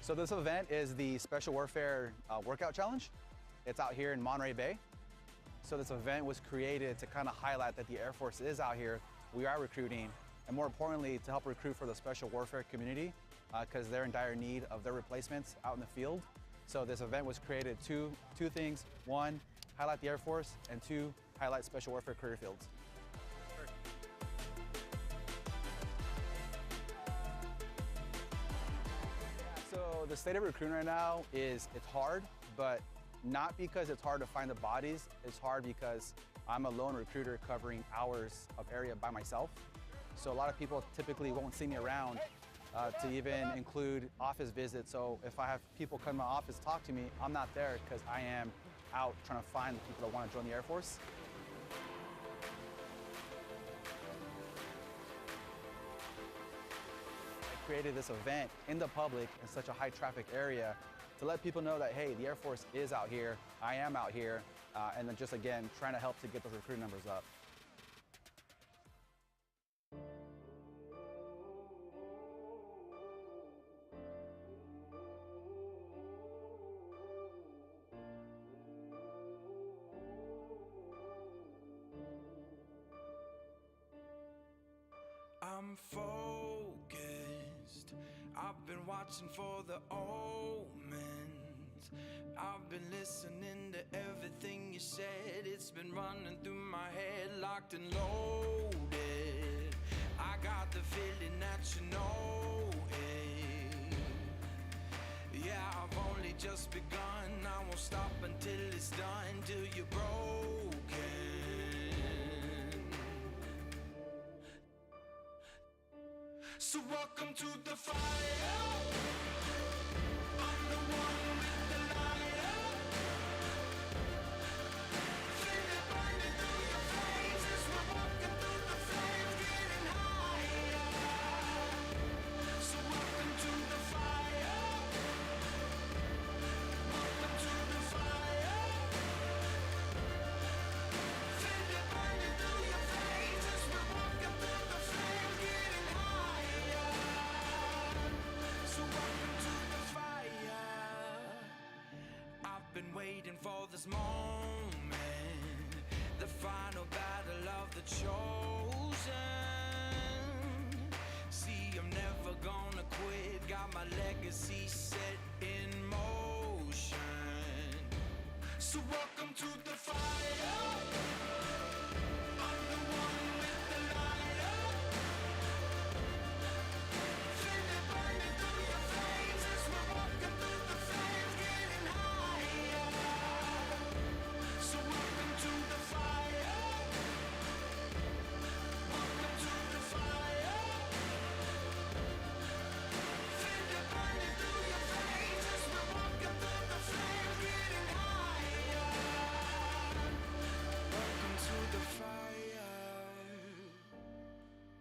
So this event is the Special Warfare Workout Challenge. It's out here in Monterey Bay. So this event was created to kind of highlight that the Air Force is out here, we are recruiting, and more importantly, to help recruit for the special warfare community because they're in dire need of their replacements out in the field. So this event was created two things. One, highlight the Air Force, and two, highlight special warfare career fields. So the state of recruiting right now it's hard, but not because it's hard to find the bodies. It's hard because I'm a lone recruiter covering hours of area by myself. So a lot of people typically won't see me around to even include office visits. So if I have people come to my office talk to me, I'm not there because I am out trying to find the people that want to join the Air Force. Created this event in the public in such a high traffic area to let people know that, hey, the Air Force is out here, I am out here, and then just again, trying to help to get those recruiting numbers up. I'm focused. I've been watching for the omens. I've been listening to everything you said. It's been running through my head, locked and loaded. I got the feeling that you know it. Yeah, I've only just begun. I won't stop until it's done, till you're broken. So welcome to the fire. I'm the one with the lighter. Feel it burning through your veins as we're walking through the flames, getting higher. So welcome to the fire. Welcome to the fire. Feel it burning through your veins as we're walking through the flames, getting higher. I've been waiting for this moment, the final battle of the chosen. See, I'm never gonna quit, got my legacy set in motion. So welcome to the fire. I'm the one with the lighter. Feel it burning through your veins as we're walking through the flames, getting higher. So welcome to the fire. Welcome to the fire. Feel it burning through your veins as we're walking through the flames, getting higher. Welcome to the fire.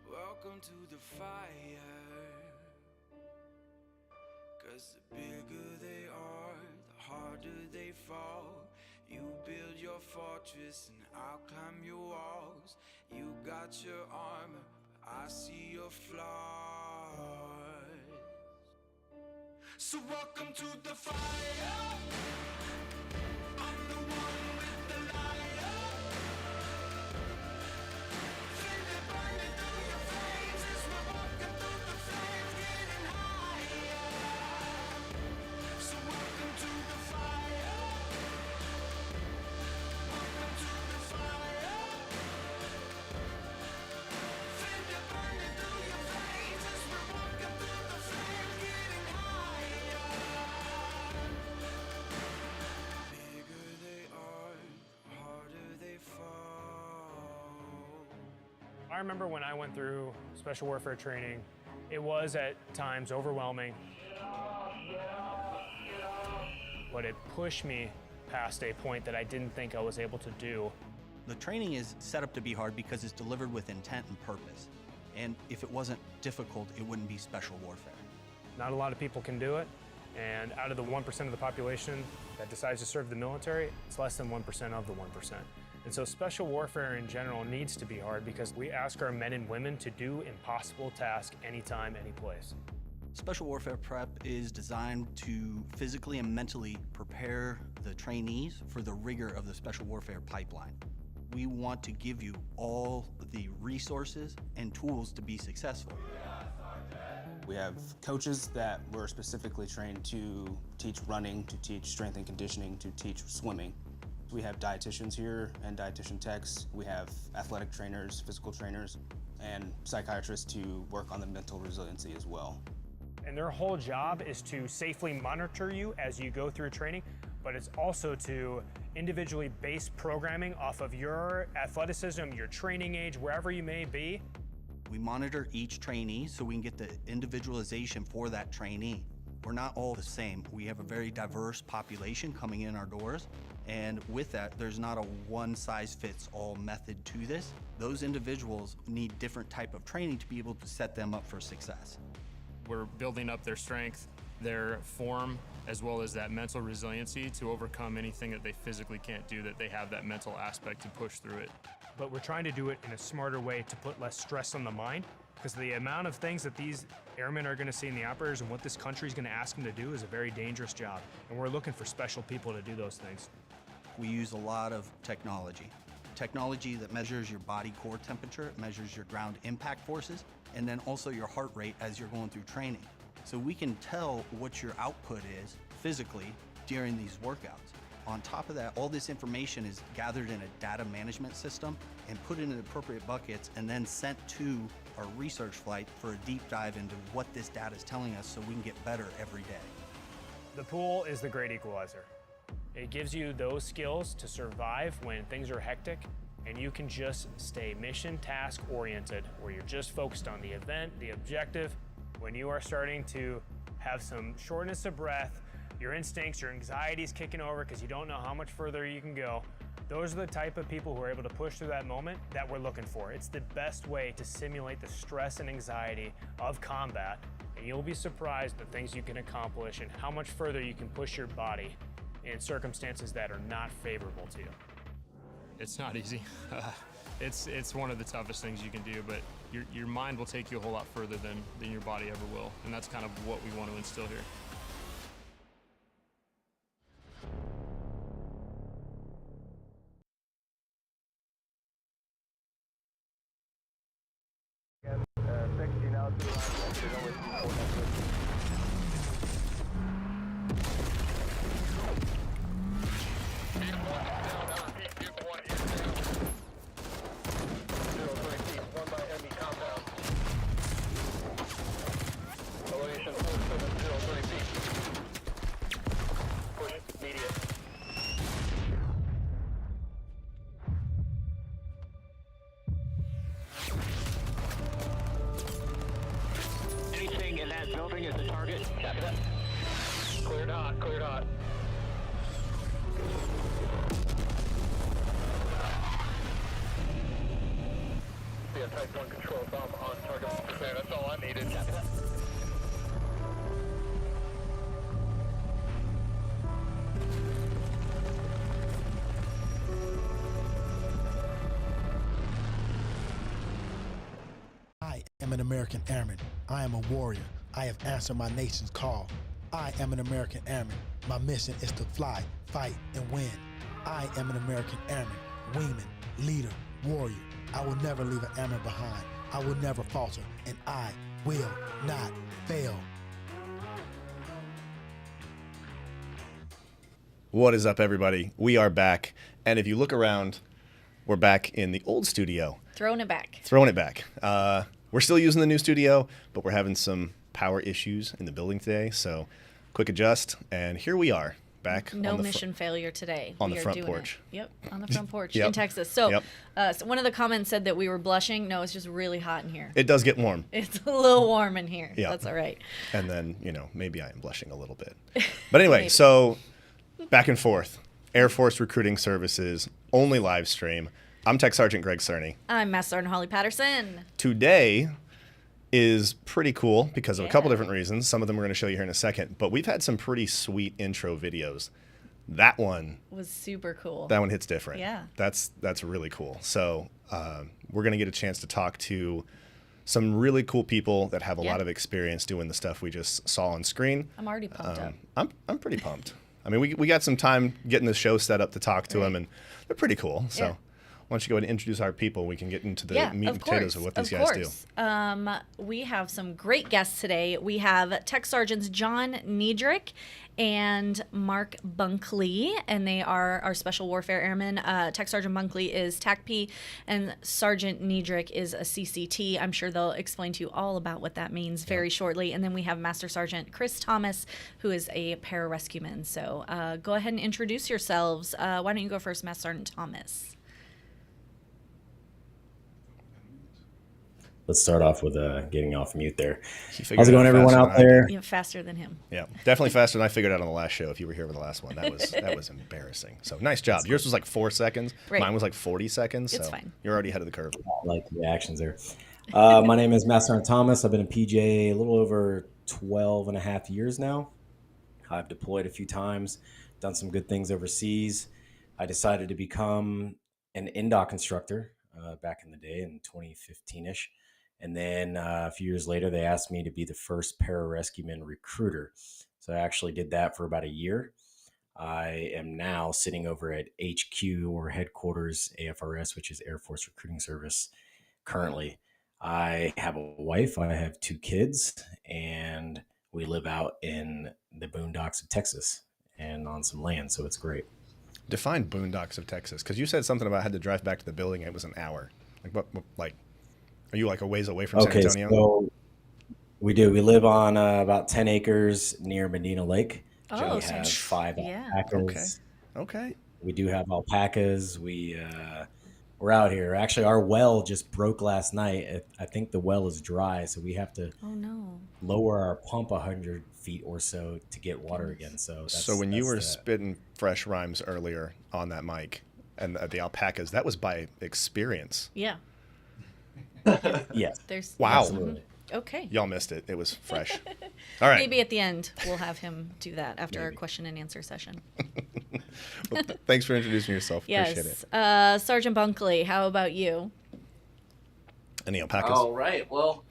Welcome to the fire. 'Cause the bigger they are, the harder they fall. You build your fortress and I'll climb your walls. You got your armor, but I see your flaws. So welcome to the fire. I'm the one with the lighter. Feel it burning through your veins as we're walking through the flames, getting higher. So welcome to the fire. Welcome to the fire. Feel it burning through your veins as we're walking through the flames, getting higher. Bigger they are, the harder they fall. I remember when I went through special warfare training, it was at times overwhelming. But it pushed me past a point that I didn't think I was able to do. The training is set up to be hard because it's delivered with intent and purpose. And if it wasn't difficult, it wouldn't be special warfare. Not a lot of people can do it, and out of the 1% of the population that decides to serve the military, it's less than 1% of the 1%. And so special warfare in general needs to be hard because we ask our men and women to do impossible tasks anytime, any place. Special Warfare Prep is designed to physically and mentally prepare the trainees for the rigor of the Special Warfare pipeline. We want to give you all the resources and tools to be successful. We have coaches that were specifically trained to teach running, to teach strength and conditioning, to teach swimming. We have dietitians here and dietitian techs. We have athletic trainers, physical trainers, and psychiatrists to work on the mental resiliency as well. And their whole job is to safely monitor you as you go through training, but it's also to individually base programming off of your athleticism, your training age, wherever you may be. We monitor each trainee so we can get the individualization for that trainee. We're not all the same. We have a very diverse population coming in our doors, and with that, there's not a one-size-fits-all method to this. Those individuals need different type of training to be able to set them up for success. We're building up their strength, their form, as well as that mental resiliency to overcome anything that they physically can't do, that they have that mental aspect to push through it. But we're trying to do it in a smarter way to put less stress on the mind, because the amount of things that these airmen are going to see in the operators and what this country is going to ask them to do is a very dangerous job. And we're looking for special people to do those things. We use a lot of technology. Technology that measures your body core temperature, measures your ground impact forces, and then also your heart rate as you're going through training. So we can tell what your output is physically during these workouts. On top of that, all this information is gathered in a data management system and put in appropriate buckets and then sent to our research flight for a deep dive into what this data is telling us so we can get better every day. The pool is the great equalizer. It gives you those skills to survive when things are hectic, and you can just stay mission task oriented, where you're just focused on the event, the objective. When you are starting to have some shortness of breath, your instincts, your anxiety's kicking over because you don't know how much further you can go, those are the type of people who are able to push through that moment that we're looking for. It's the best way to simulate the stress and anxiety of combat, and you'll be surprised the things you can accomplish and how much further you can push your body in circumstances that are not favorable to you. It's not easy. It's one of the toughest things you can do, but your mind will take you a whole lot further than your body ever will, and that's kind of what we want to instill here. Anything in that building is a target. Copy that. Cleared hot, cleared hot. Yeah, type 1 control, if I'm on target. Clear, that's all I needed. Copy that. I am an American airman. I am a warrior. I have answered my nation's call. I am an American airman. My mission is to fly, fight, and win. I am an American airman, wingman, leader, warrior. I will never leave an airman behind. I will never falter, and I will not fail. What is up, everybody? We are back, and if you look around, we're back in the old studio. Throwing it back. We're still using the new studio, but we're having some power issues in the building today, so quick adjust, and here we are, back No on the mission failure today. on We the are front doing porch. it. Yep, on the front porch Yep. in Texas. So, Yep. So one of the comments said that we were blushing. No, it's just really hot in here. It does get warm, It's a little warm in here. Yeah. That's all right. and then, maybe I am blushing a little bit. But anyway, Maybe. so back and forth. Air Force Recruiting Services, only live stream. I'm Tech Sergeant Greg Cerny. I'm Master Sergeant Holly Patterson. Today is pretty cool because of a couple Yeah. different reasons. Some of them we're going to show you here in a second, but we've had some pretty sweet intro videos. That one Was super cool. hits different. Yeah. That's really cool. So we're going to get a chance to talk to some really cool people that have a Yeah. lot of experience doing the stuff we just saw on screen. I'm already pumped up. I'm pretty pumped. I mean, we got some time getting the show set up to talk to them, and they're pretty cool. So Yeah. why don't you go ahead and introduce our people? We can get into the meat and potatoes of what these guys do. We have some great guests today. We have Tech Sergeants John Niedrich and Mark Bunkley, and they are our Special Warfare Airmen. Tech Sergeant Bunkley is TACP, and Sergeant Niedrich is a CCT. I'm sure they'll explain to you all about what that means very shortly. And then we have Master Sergeant Chris Thomas, who is a pararescueman. So go ahead and introduce yourselves. Why don't you go first, Master Sergeant Thomas? Let's start off with getting off mute there. How's it going, everyone out there? Yeah, faster than him. Yeah, definitely faster than I figured out on the last show. If you were here for the last one, that was embarrassing. So nice job. Yours was like 4 seconds. Right. Mine was like 40 seconds. It's so fine. You're already ahead of the curve. I like the reactions there. My name is Master Sergeant Thomas. I've been in PJ a little over 12 and a half years now. I've deployed a few times, done some good things overseas. I decided to become an NDOC instructor back in the day in 2015-ish. And then a few years later, they asked me to be the first pararescueman recruiter. So I actually did that for about a year. I am now sitting over at HQ or headquarters AFRS, which is Air Force Recruiting Service currently. I have a wife, I have 2 kids, and we live out in the boondocks of Texas and on some land. So it's great. Define boondocks of Texas, because you said something about I had to drive back to the building. And it was an hour. Like, are you like a ways away from San Antonio? So we do. We live on about 10 acres near Medina Lake. Oh, we have 5 alpacas. Okay. We do have alpacas. We're out here. Actually, our well just broke last night. I think the well is dry, so we have to lower our pump 100 feet or so to get water again. So when you were spitting fresh rhymes earlier on that mic and the alpacas, that was by experience. Yeah. Yes. Wow. Absolutely. Okay. Y'all missed it. It was fresh. All right. Maybe at the end we'll have him do that after our question and answer session. Well, thanks for introducing yourself. Yes. Appreciate it. Sergeant Bunkley, how about you? Any alpacas? All right. Well,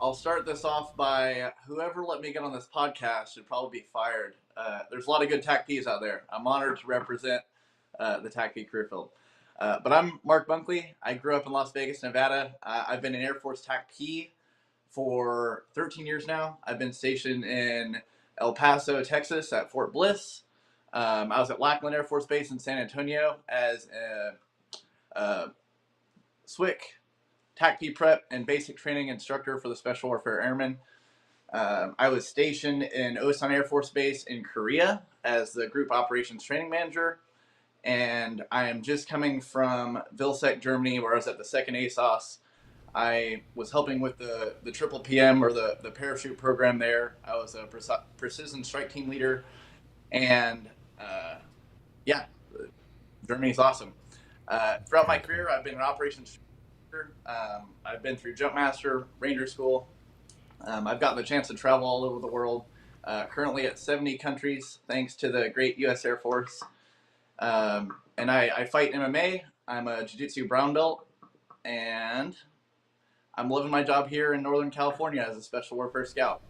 I'll start this off by whoever let me get on this podcast should probably be fired. There's a lot of good TACPs out there. I'm honored to represent the TACP career field. But I'm Mark Bunkley. I grew up in Las Vegas, Nevada. I've been an Air Force TACP for 13 years now. I've been stationed in El Paso, Texas at Fort Bliss. I was at Lackland Air Force Base in San Antonio as a SWIC, TACP prep, and basic training instructor for the Special Warfare Airmen. I was stationed in Osan Air Force Base in Korea as the Group Operations Training Manager. And I am just coming from Vilseck, Germany, where I was at the 2nd ASOS. I was helping with the Triple PM, or the parachute program there. I was a precision strike team leader. And Germany's awesome. Throughout my career, I've been an operations instructor. I've been through Jump Master, Ranger School. I've gotten the chance to travel all over the world, currently at 70 countries, thanks to the great U.S. Air Force. And I fight MMA. I'm a jiu-jitsu brown belt, and I'm living my job here in Northern California as a Special Warfare Scout.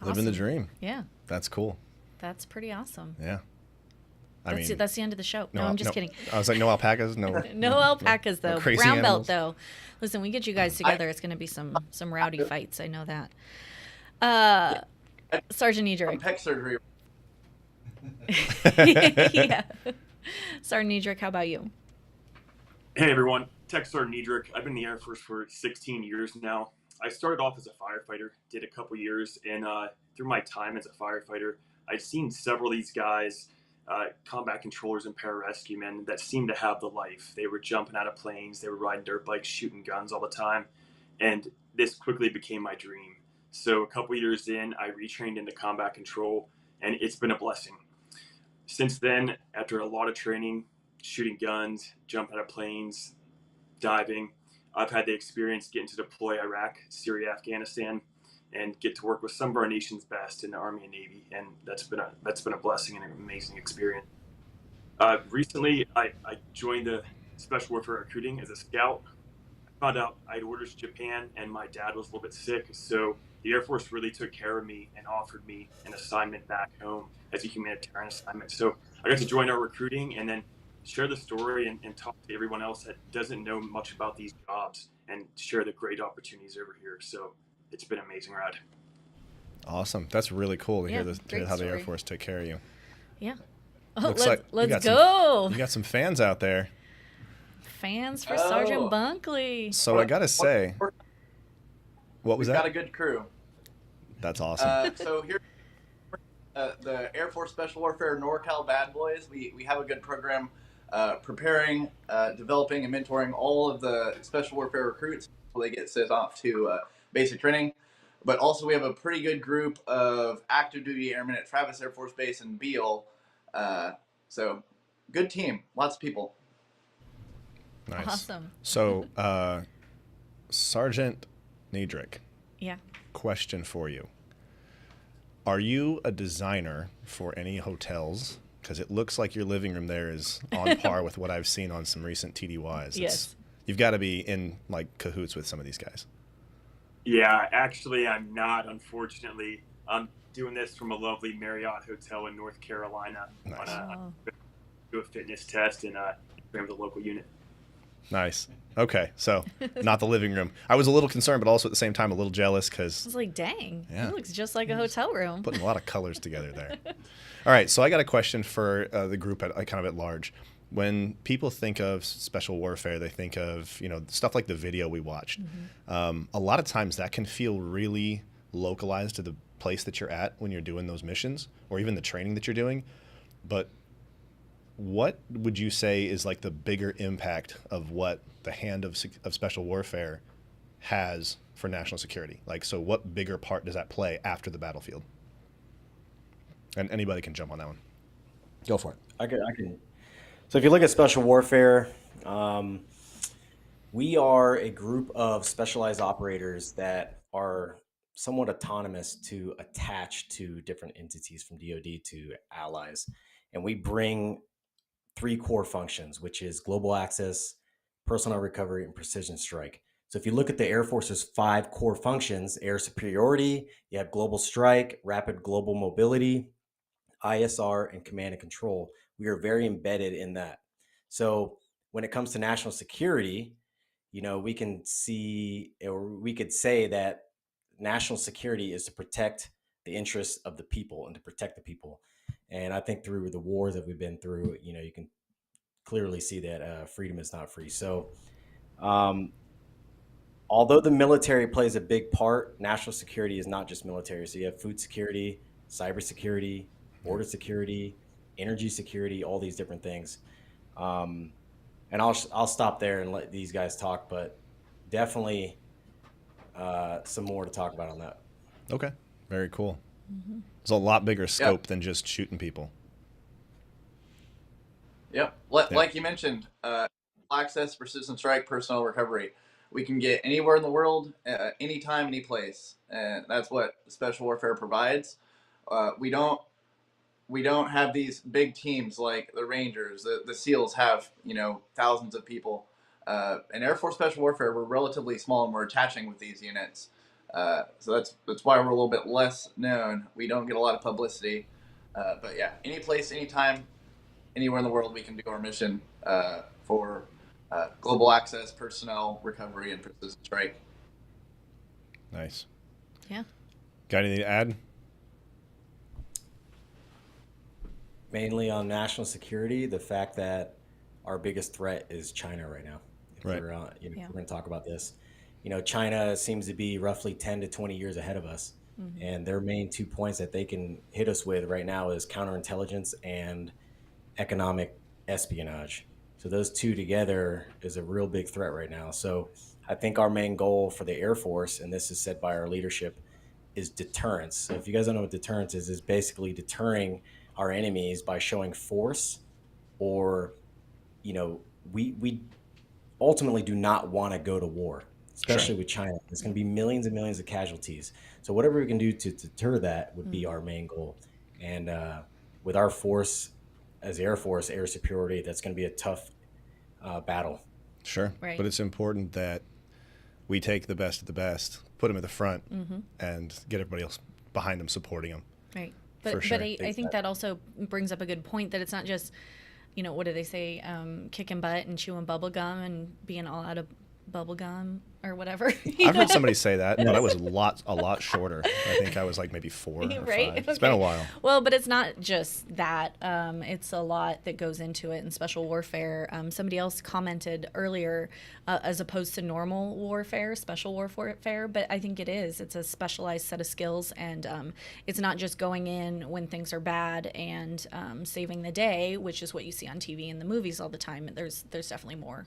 Living the dream. Yeah. That's cool. That's pretty awesome. Yeah. That's the end of the show. No, I'm just kidding. I was like, no alpacas? No. No alpacas, though. No crazy brown animals. belt, though. Listen, we get you guys together. It's going to be some rowdy fights. I know that. Sergeant Niedrich. Pec surgery. Yeah. Sergeant Niedrich, how about you? Hey everyone, Tech Sergeant Niedrich. I've been in the Air Force for 16 years now. I started off as a firefighter, did a couple years, and through my time as a firefighter, I've seen several of these guys, combat controllers and pararescuemen, that seemed to have the life. They were jumping out of planes, they were riding dirt bikes, shooting guns all the time, and this quickly became my dream. So a couple years in, I retrained into combat control, and it's been a blessing. Since then, after a lot of training, shooting guns, jumping out of planes, diving, I've had the experience getting to deploy Iraq, Syria, Afghanistan, and get to work with some of our nation's best in the Army and Navy, and that's been a blessing and an amazing experience. Recently, I joined the Special Warfare Recruiting as a scout. found out I had orders to Japan, and my dad was a little bit sick. So the Air Force really took care of me and offered me an assignment back home as a humanitarian assignment. So I got to join our recruiting and then share the story and talk to everyone else that doesn't know much about these jobs and share the great opportunities over here. So it's been an amazing ride. Awesome. That's really cool to Yeah, hear how the Air Force took care of you. Yeah. Looks let's like you got go. You got some fans out there. Fans for Sergeant Bunkley. So I got to say, what was We've that? got a good crew. That's awesome. So here, the Air Force Special Warfare NorCal Bad Boys, we have a good program preparing, developing, and mentoring all of the Special Warfare recruits before they get sent off to basic training. But also we have a pretty good group of active duty airmen at Travis Air Force Base in Beale. So good team, lots of people. Nice. Awesome. So, Sergeant Niedrich. Yeah. Question for you. Are you a designer for any hotels? Because it looks like your living room there is on par with what I've seen on some recent TDYs. Yes. You've got to be in like cahoots with some of these guys. Yeah, actually, I'm not, unfortunately. I'm doing this from a lovely Marriott hotel in North Carolina. Nice. Do a fitness test and train with a local unit. Nice. Okay, so not the living room. I was a little concerned, but also at the same time a little jealous because I was like, dang, Yeah. it looks just like a hotel room. putting a lot of colors together there. All right, so I got a question for the group kind of at large. When people think of special warfare, they think of stuff like the video we watched. A lot of times that can feel really localized to the place that you're at when you're doing those missions, or even the training that you're doing. But what would you say is like the bigger impact of what the hand of special warfare has for national security? Like, so what bigger part does that play after the battlefield? And anybody can jump on that one. Go for it. I can. So if you look at special warfare, we are a group of specialized operators that are somewhat autonomous to attach to different entities from DoD to allies. And we bring 3 core functions, which is global access, personnel recovery, and precision strike. So if you look at the Air Force's 5 core functions, air superiority, you have global strike, rapid global mobility, ISR, and command and control. We are very embedded in that. So when it comes to national security, we can see, or we could say that national security is to protect the interests of the people and to protect the people. And I think through the wars that we've been through, you can clearly see that freedom is not free. So although the military plays a big part, national security is not just military. So you have food security, cybersecurity, border security, energy security, all these different things. And I'll stop there and let these guys talk, but definitely some more to talk about on that. Okay, very cool. It's a lot bigger scope than just shooting people. Yep. Like you mentioned, access, precision strike, personnel recovery. We can get anywhere in the world, anytime, any place, and that's what special warfare provides. We don't have these big teams like the Rangers. The SEALs have thousands of people. In Air Force Special Warfare, we're relatively small and we're attaching with these units. So that's why we're a little bit less known. We don't get a lot of publicity. But yeah, any place, anytime, anywhere in the world, we can do our mission for global access, personnel recovery, and precision strike. Nice. Yeah. Got anything to add? Mainly on national security, the fact that our biggest threat is China right now. Right. We're going to talk about this. China seems to be roughly 10 to 20 years ahead of us. Mm-hmm. And their main 2 points that they can hit us with right now is counterintelligence and economic espionage. So those 2 together is a real big threat right now. So I think our main goal for the Air Force, and this is set by our leadership, is deterrence. So if you guys don't know what deterrence is basically deterring our enemies by showing force, or we ultimately do not want to go to war, especially with China. There's going to be millions and millions of casualties. So whatever we can do to deter that would be our main goal. And with our force as Air Force, air superiority, that's going to be a tough battle. Sure. Right. But it's important that we take the best of the best, put them at the front, and get everybody else behind them, supporting them. Right. But I think that also brings up a good point that it's not just, what do they say, kicking butt and chewing bubble gum and being all out of bubble gum or whatever. I've heard somebody say that, but I was a lot shorter. I think I was like maybe 4 or 5. It's been a while. Well, but it's not just that. It's a lot that goes into it in special warfare. Somebody else commented earlier, as opposed to normal warfare, special warfare, but I think it is. It's a specialized set of skills, and it's not just going in when things are bad and saving the day, which is what you see on TV and the movies all the time. There's definitely more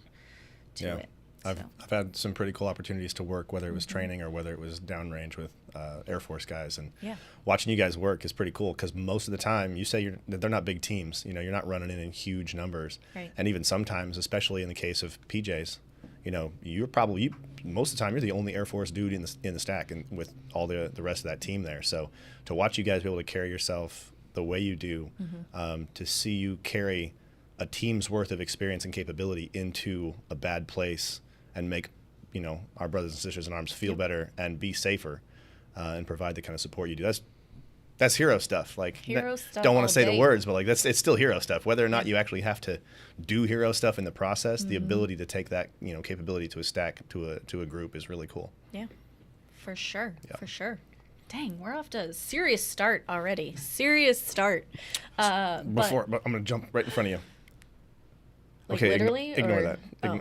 to it. I've had some pretty cool opportunities to work, whether it was training or whether it was downrange with Air Force guys, and watching you guys work is pretty cool because most of the time you say they're not big teams. You're not running in huge numbers, and even sometimes, especially in the case of PJs, you're probably most of the time you're the only Air Force dude in the stack, and with all the rest of that team there. So to watch you guys be able to carry yourself the way you do, to see you carry a team's worth of experience and capability into a bad place and make, our brothers and sisters in arms feel better and be safer, and provide the kind of support you do. That's hero stuff. Don't want to say the words, but it's still hero stuff. Whether or not you actually have to do hero stuff in the process, the ability to take that, capability to a stack, to a group is really cool. Yeah, for sure. Yeah. For sure. Dang, we're off to a serious start already. Serious start. But I'm going to jump right in front of you. Okay, literally? Ignore that. Oh.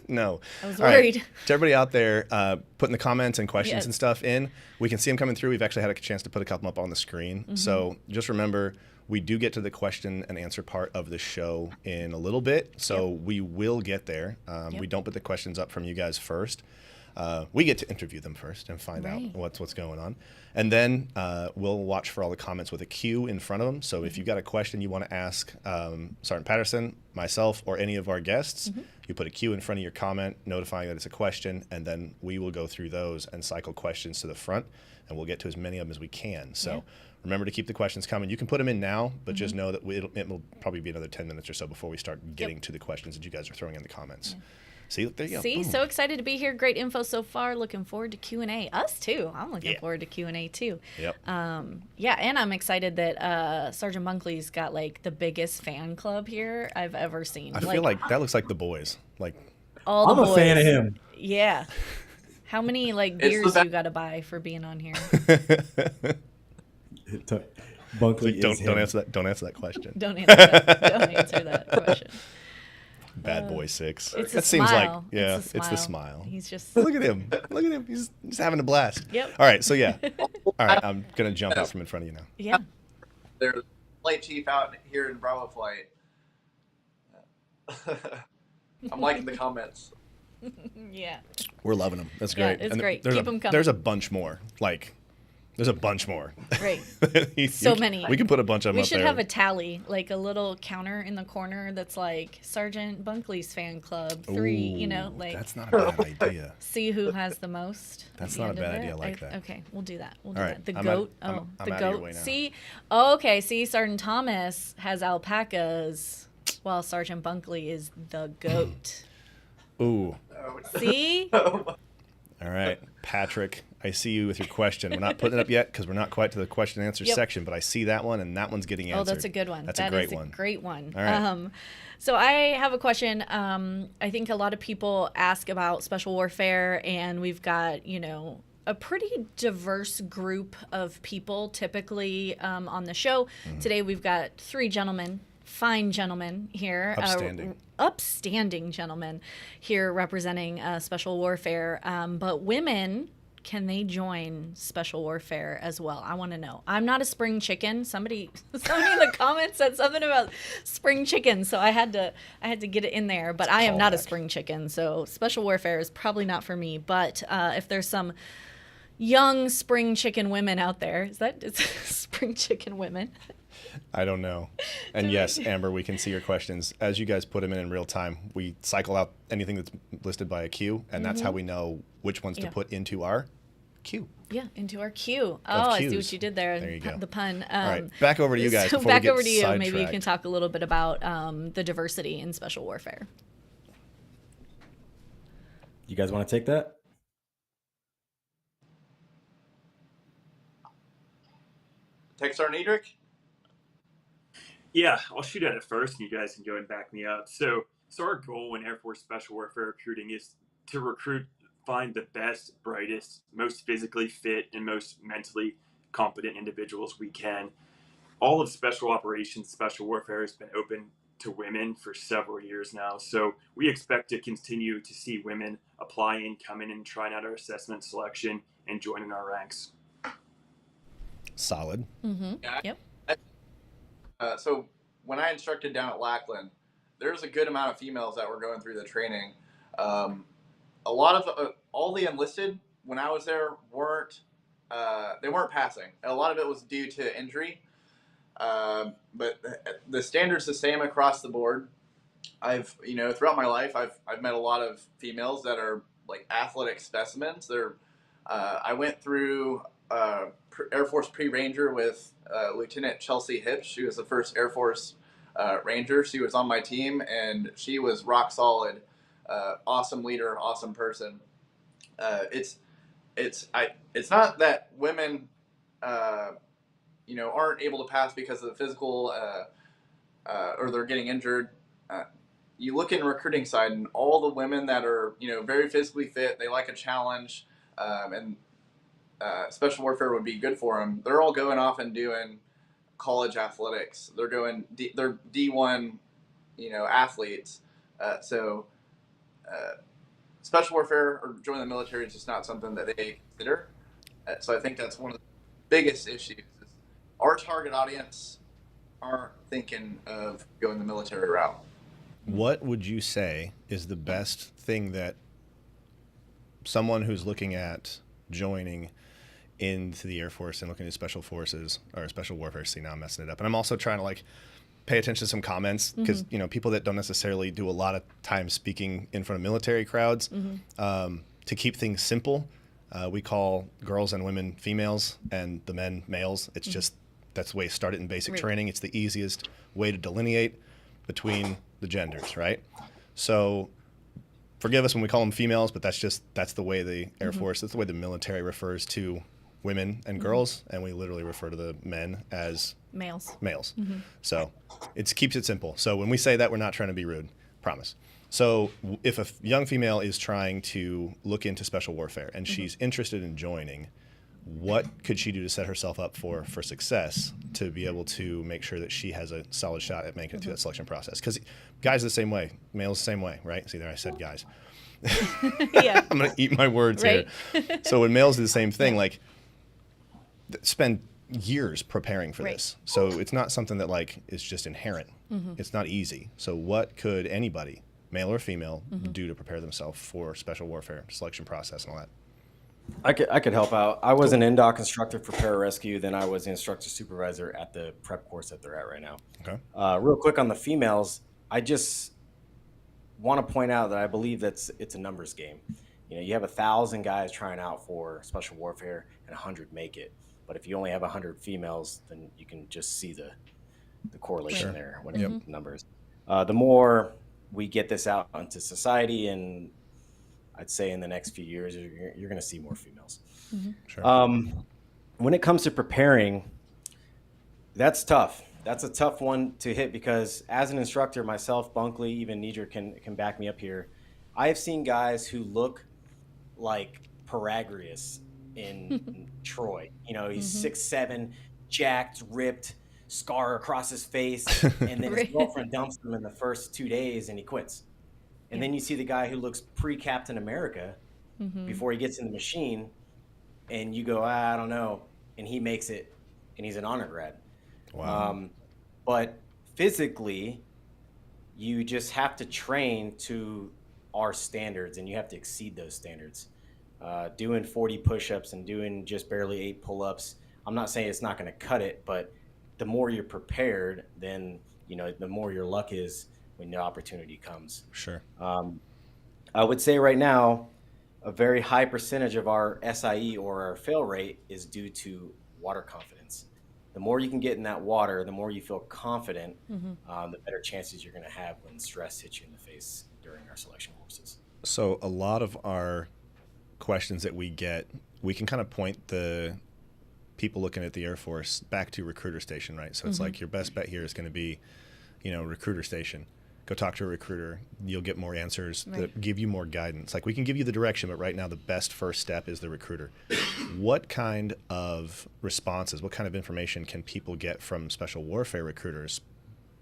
No. I was worried. Right. To everybody out there, putting the comments and questions and stuff in, we can see them coming through. We've actually had a chance to put a couple up on the screen. So just remember, we do get to the question and answer part of the show in a little bit. So we will get there. We don't put the questions up from you guys first. We get to interview them first and find out what's going on. And then we'll watch for all the comments with a queue in front of them. So if you've got a question you want to ask Sergeant Patterson, myself, or any of our guests, you put a queue in front of your comment notifying that it's a question, and then we will go through those and cycle questions to the front, and we'll get to as many of them as we can. So remember to keep the questions coming. You can put them in now, but just know that it will probably be another 10 minutes or so before we start getting to the questions that you guys are throwing in the comments. See, there you go. See, so excited to be here. Great info so far. Looking forward to Q&A. Us too. I'm looking forward to Q&A too. Yep. And I'm excited that Sergeant Bunkley's got the biggest fan club here I've ever seen. I feel like that looks like the boys. All the boys. I'm a fan of him. Yeah. How many beers you got to buy for being on here? Bunkley don't answer that. Don't answer that question. Don't answer that question. Bad boy 6. It's that seems like it's the smile. He's just look at him. Look at him. He's having a blast. Yep. All right. So all right. I'm gonna jump out from in front of you now. Yeah. There's a flight chief out here in Bravo Flight. I'm liking the comments. Yeah. We're loving them. That's great. Yeah, it's great. Keep them coming. There's a bunch more. There's a bunch more. Right. So many. We can put a bunch of them up there. We should have a tally, a little counter in the corner that's Sergeant Bunkley's fan club 3. That's not a bad idea. See who has the most. That's not a bad idea. I like that. Okay, we'll do that. We'll do right. that. The I'm goat. I'm the out goat. Of your way now. See. Oh, okay. See, Sergeant Thomas has alpacas, while Sergeant Bunkley is the goat. Ooh. See. All right, Patrick. I see you with your question. We're not putting it up yet because we're not quite to the question and answer section, but I see that one, and that one's getting answered. Oh, that's a good one. That's a great one. Great one. All right. So I have a question. I think a lot of people ask about special warfare, and we've got, a pretty diverse group of people typically on the show. Today we've got 3 gentlemen, fine gentlemen here. Upstanding gentlemen here representing special warfare. But women, can they join special warfare as well? I want to know. I'm not a spring chicken. Somebody in the comments said something about spring chicken, so I had to get it in there. But I am not a spring chicken, so special warfare is probably not for me. But if there's some young spring chicken women out there, is that spring chicken women? I don't know. And yes, Amber, we can see your questions. As you guys put them in real time, we cycle out anything that's listed by a queue, and that's how we know which ones to put into our queue. Yeah, into our queue. Oh, I see what you did there. There you go. The pun. All right, back over to you guys. So before back we get over to you. sidetracked. Maybe you can talk a little bit about the diversity in special warfare. You guys want to take that? Tech Sergeant Niedrich? Yeah, I'll shoot at it first, and you guys can go and back me up. So our goal in Air Force Special Warfare recruiting is to find the best, brightest, most physically fit, and most mentally competent individuals we can. All of Special Operations, Special Warfare has been open to women for several years now. So we expect to continue to see women applying, coming and trying out our assessment selection, and joining our ranks. Solid. Mm-hmm. Yep. So when I instructed down at Lackland, there's a good amount of females that were going through the training. A lot of all the enlisted when I was there weren't passing. A lot of it was due to injury, but the standard's the same across the board. I've throughout my life I've met a lot of females that are like athletic specimens. I went through Air Force pre-Ranger with Lieutenant Chelsea Hips. She was the first Air Force Ranger. She was on my team, and she was rock solid, awesome leader, awesome person. It's not that women aren't able to pass because of the physical or they're getting injured. You look in the recruiting side, and all the women that are very physically fit, they like a challenge, and special warfare would be good for them. They're all going off and doing college athletics. They're they're D1, athletes. So special warfare or joining the military is just not something that they consider. So I think that's one of the biggest issues. Is our target audience aren't thinking of going the military route. What would you say is the best thing that someone who's looking at joining into the Air Force and looking at special forces or special warfare, see now I'm messing it up, and I'm also trying to pay attention to some comments because people that don't necessarily do a lot of time speaking in front of military crowds, to keep things simple, we call girls and women females and the men males. It's just that's the way it started in basic training. It's the easiest way to delineate between the genders, right? So forgive us when we call them females, but that's the way the Air Force, that's the way the military refers to women and girls, and we literally refer to the men as males. So it keeps it simple. So when we say that, we're not trying to be rude, promise. So if a young female is trying to look into special warfare and she's interested in joining, what could she do to set herself up for success to be able to make sure that she has a solid shot at making it through that selection process? Because guys are the same way, males the same way, right? See there, I said guys. Yeah. I'm gonna eat my words here. So when males do the same thing, spend years preparing for this. So it's not something that is just inherent. It's not easy. So what could anybody, male or female, do to prepare themselves for special warfare selection process and all that? I could help out. I was an NDOC instructor for pararescue, then I was the instructor supervisor at the prep course that they're at right now. Okay. Real quick on the females, I just want to point out that I believe it's a numbers game. You have 1,000 guys trying out for special warfare and 100 make it. But if you only have 100 females, then you can just see the correlation there when it comes to numbers. The more we get this out into society, and I'd say in the next few years, you're going to see more females. Sure. When it comes to preparing, that's tough. That's a tough one to hit because as an instructor myself, Bunkley, even Niedrich can back me up here. I have seen guys who look like Paragraeus in Troy. He's 6'7", jacked, ripped, scar across his face, and then his girlfriend dumps him in the first 2 days and he quits. And then you see the guy who looks pre-Captain America before he gets in the machine, and you go, I don't know, and he makes it, and he's an honor grad. Wow. But physically, you just have to train to our standards, and you have to exceed those standards. Doing 40 push-ups and doing just barely 8 pull-ups, I'm not saying it's not going to cut it, but the more you're prepared, then the more your luck is when the opportunity comes. Sure. I would say right now, a very high percentage of our SIE or our fail rate is due to water confidence. The more you can get in that water, the more you feel confident, the better chances you're going to have when stress hits you in the face during our selection courses. So a lot of our questions that we get, we can kind of point the people looking at the Air Force back to recruiter station, right? So it's like your best bet here is going to be, recruiter station. Go talk to a recruiter. You'll get more answers that give you more guidance. Like we can give you the direction, but right now the best first step is the recruiter. What kind of responses, what kind of information can people get from special warfare recruiters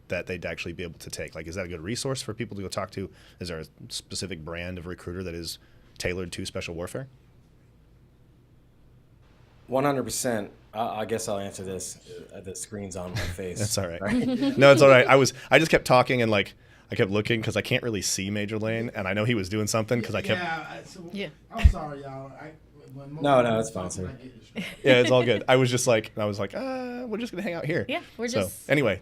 that they'd actually be able to take? Like, is that a good resource for people to go talk to? Is there a specific brand of recruiter that is tailored to special warfare? 100%. I guess I'll answer this. The screen's on my face. That's all right. No, it's all right. I just kept talking and I kept looking because I can't really see Major Lane, and I know he was doing something because I kept. I'm sorry, y'all. No, it's fine, sir. Yeah, it's all good. I was like, we're just gonna hang out here. Yeah, we're so, just. Anyway,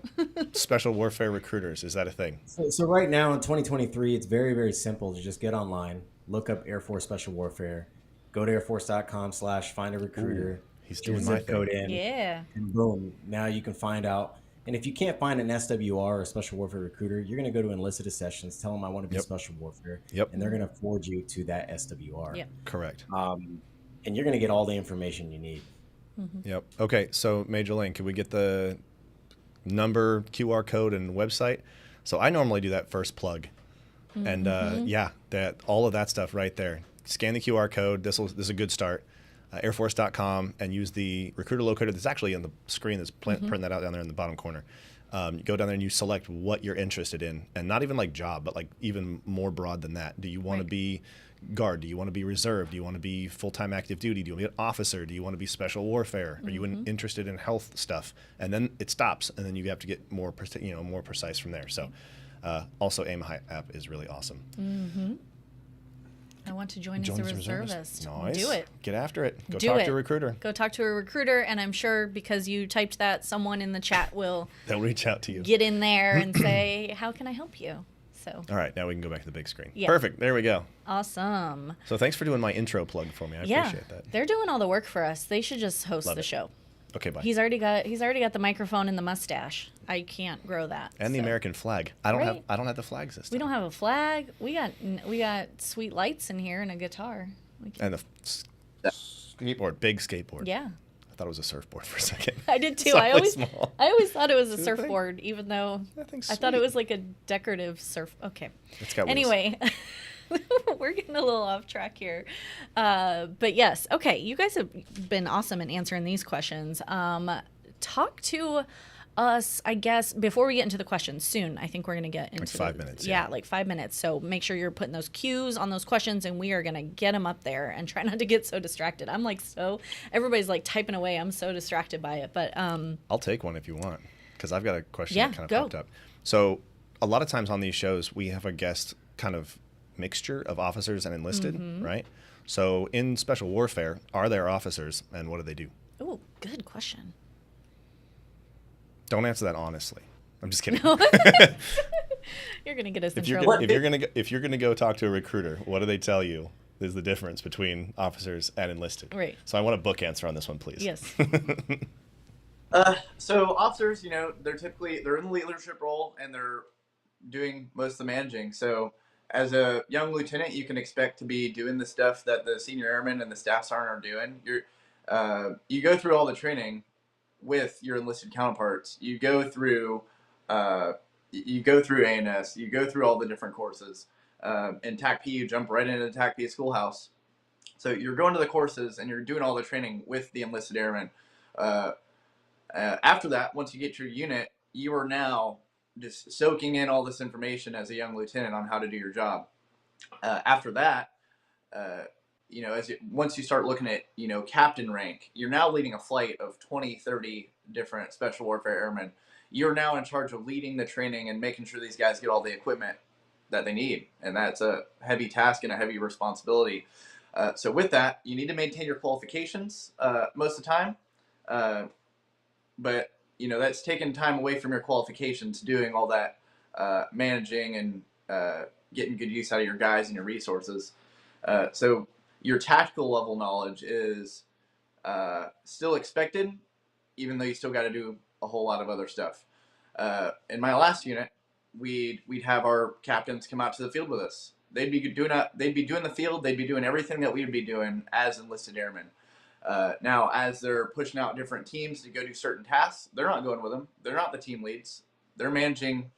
special warfare recruiters, is that a thing? So right now in 2023, it's very, very simple to just get online, look up Air Force Special Warfare, go to airforce.com/find-a-recruiter. He's doing zip my thing. code in, Yeah. and boom, now you can find out. And if you can't find an SWR or Special Warfare recruiter, you're going to go to enlisted sessions, tell them I want to be Special Warfare, and they're going to forward you to that SWR. Yep. Correct. And you're going to get all the information you need. Yep. Okay, so Major Lane, could we get the number, QR code, and website? So I normally do that first plug. And that all of that stuff right there. Scan the QR code. This is a good start. Airforce.com, and use the recruiter locator that's actually on the screen that's printing that out down there in the bottom corner. You go down there and you select what you're interested in, and not even like job, but like even more broad than that. Do you want to be guard? Do you want to be reserve? Do you want to be full-time active duty? Do you want to be an officer? Do you want to be special warfare? Are you interested in health stuff? And then it stops, and then you have to get more precise from there. So also Aim High app is really awesome. I want to join as a reservist. Nice. Do it. Get after it. Go talk to a recruiter. Go talk to a recruiter, and I'm sure because you typed that, someone in the chat will they'll reach out to you. Get in there and say, how can I help you? So. All right, now we can go back to the big screen. Yeah. Perfect. There we go. Awesome. So thanks for doing my intro plug for me. I appreciate that. They're doing all the work for us. They should just host the show. Okay, bye. He's already got the microphone and the mustache. I can't grow that. And the American flag. I don't have the flags this time. We don't have a flag. We got sweet lights in here and a guitar. And the skateboard, big skateboard. Yeah. I thought it was a surfboard for a second. I did too. I always thought it was a surfboard, even though I thought it was like a decorative surf. Okay. It's got anyway. We're getting a little off track here. But yes, okay, you guys have been awesome in answering these questions. Talk to us, I guess, before we get into the questions soon. I think we're going to get into 5 minutes. Yeah, like 5 minutes. So make sure you're putting those cues on those questions, and we are going to get them up there and try not to get so distracted. I'm like everybody's like typing away. I'm so distracted by it. But I'll take one if you want, because I've got a question that kind of popped up. So a lot of times on these shows, we have a guest kind of mixture of officers and enlisted, right? So in special warfare, are there officers, and what do they do? Oh, good question. Don't answer that honestly. I'm just kidding. No. You're gonna get us in trouble. If you're gonna go talk to a recruiter, what do they tell you is the difference between officers and enlisted? Right. So I want a book answer on this one, please. Yes. So officers, they're in the leadership role and they're doing most of the managing. So as a young lieutenant, you can expect to be doing the stuff that the senior airmen and the staff sergeant are doing. You go through all the training with your enlisted counterparts. You go through ANS. You go through all the different courses. In TAC P, you jump right into the TAC P schoolhouse. So you're going to the courses and you're doing all the training with the enlisted airmen. After that, once you get your unit, you are now just soaking in all this information as a young lieutenant on how to do your job. After that, once you start looking at, captain rank, you're now leading a flight of 20, 30 different special warfare airmen. You're now in charge of leading the training and making sure these guys get all the equipment that they need. And that's a heavy task and a heavy responsibility. So with that, you need to maintain your qualifications most of the time. But that's taking time away from your qualifications, doing all that managing and getting good use out of your guys and your resources. So your tactical level knowledge is still expected, even though you still got to do a whole lot of other stuff. In my last unit, we'd have our captains come out to the field with us, They'd be doing the field. They'd be doing everything that we'd be doing as enlisted airmen. Now, as they're pushing out different teams to go do certain tasks, they're not going with them. They're not the team leads. They're managing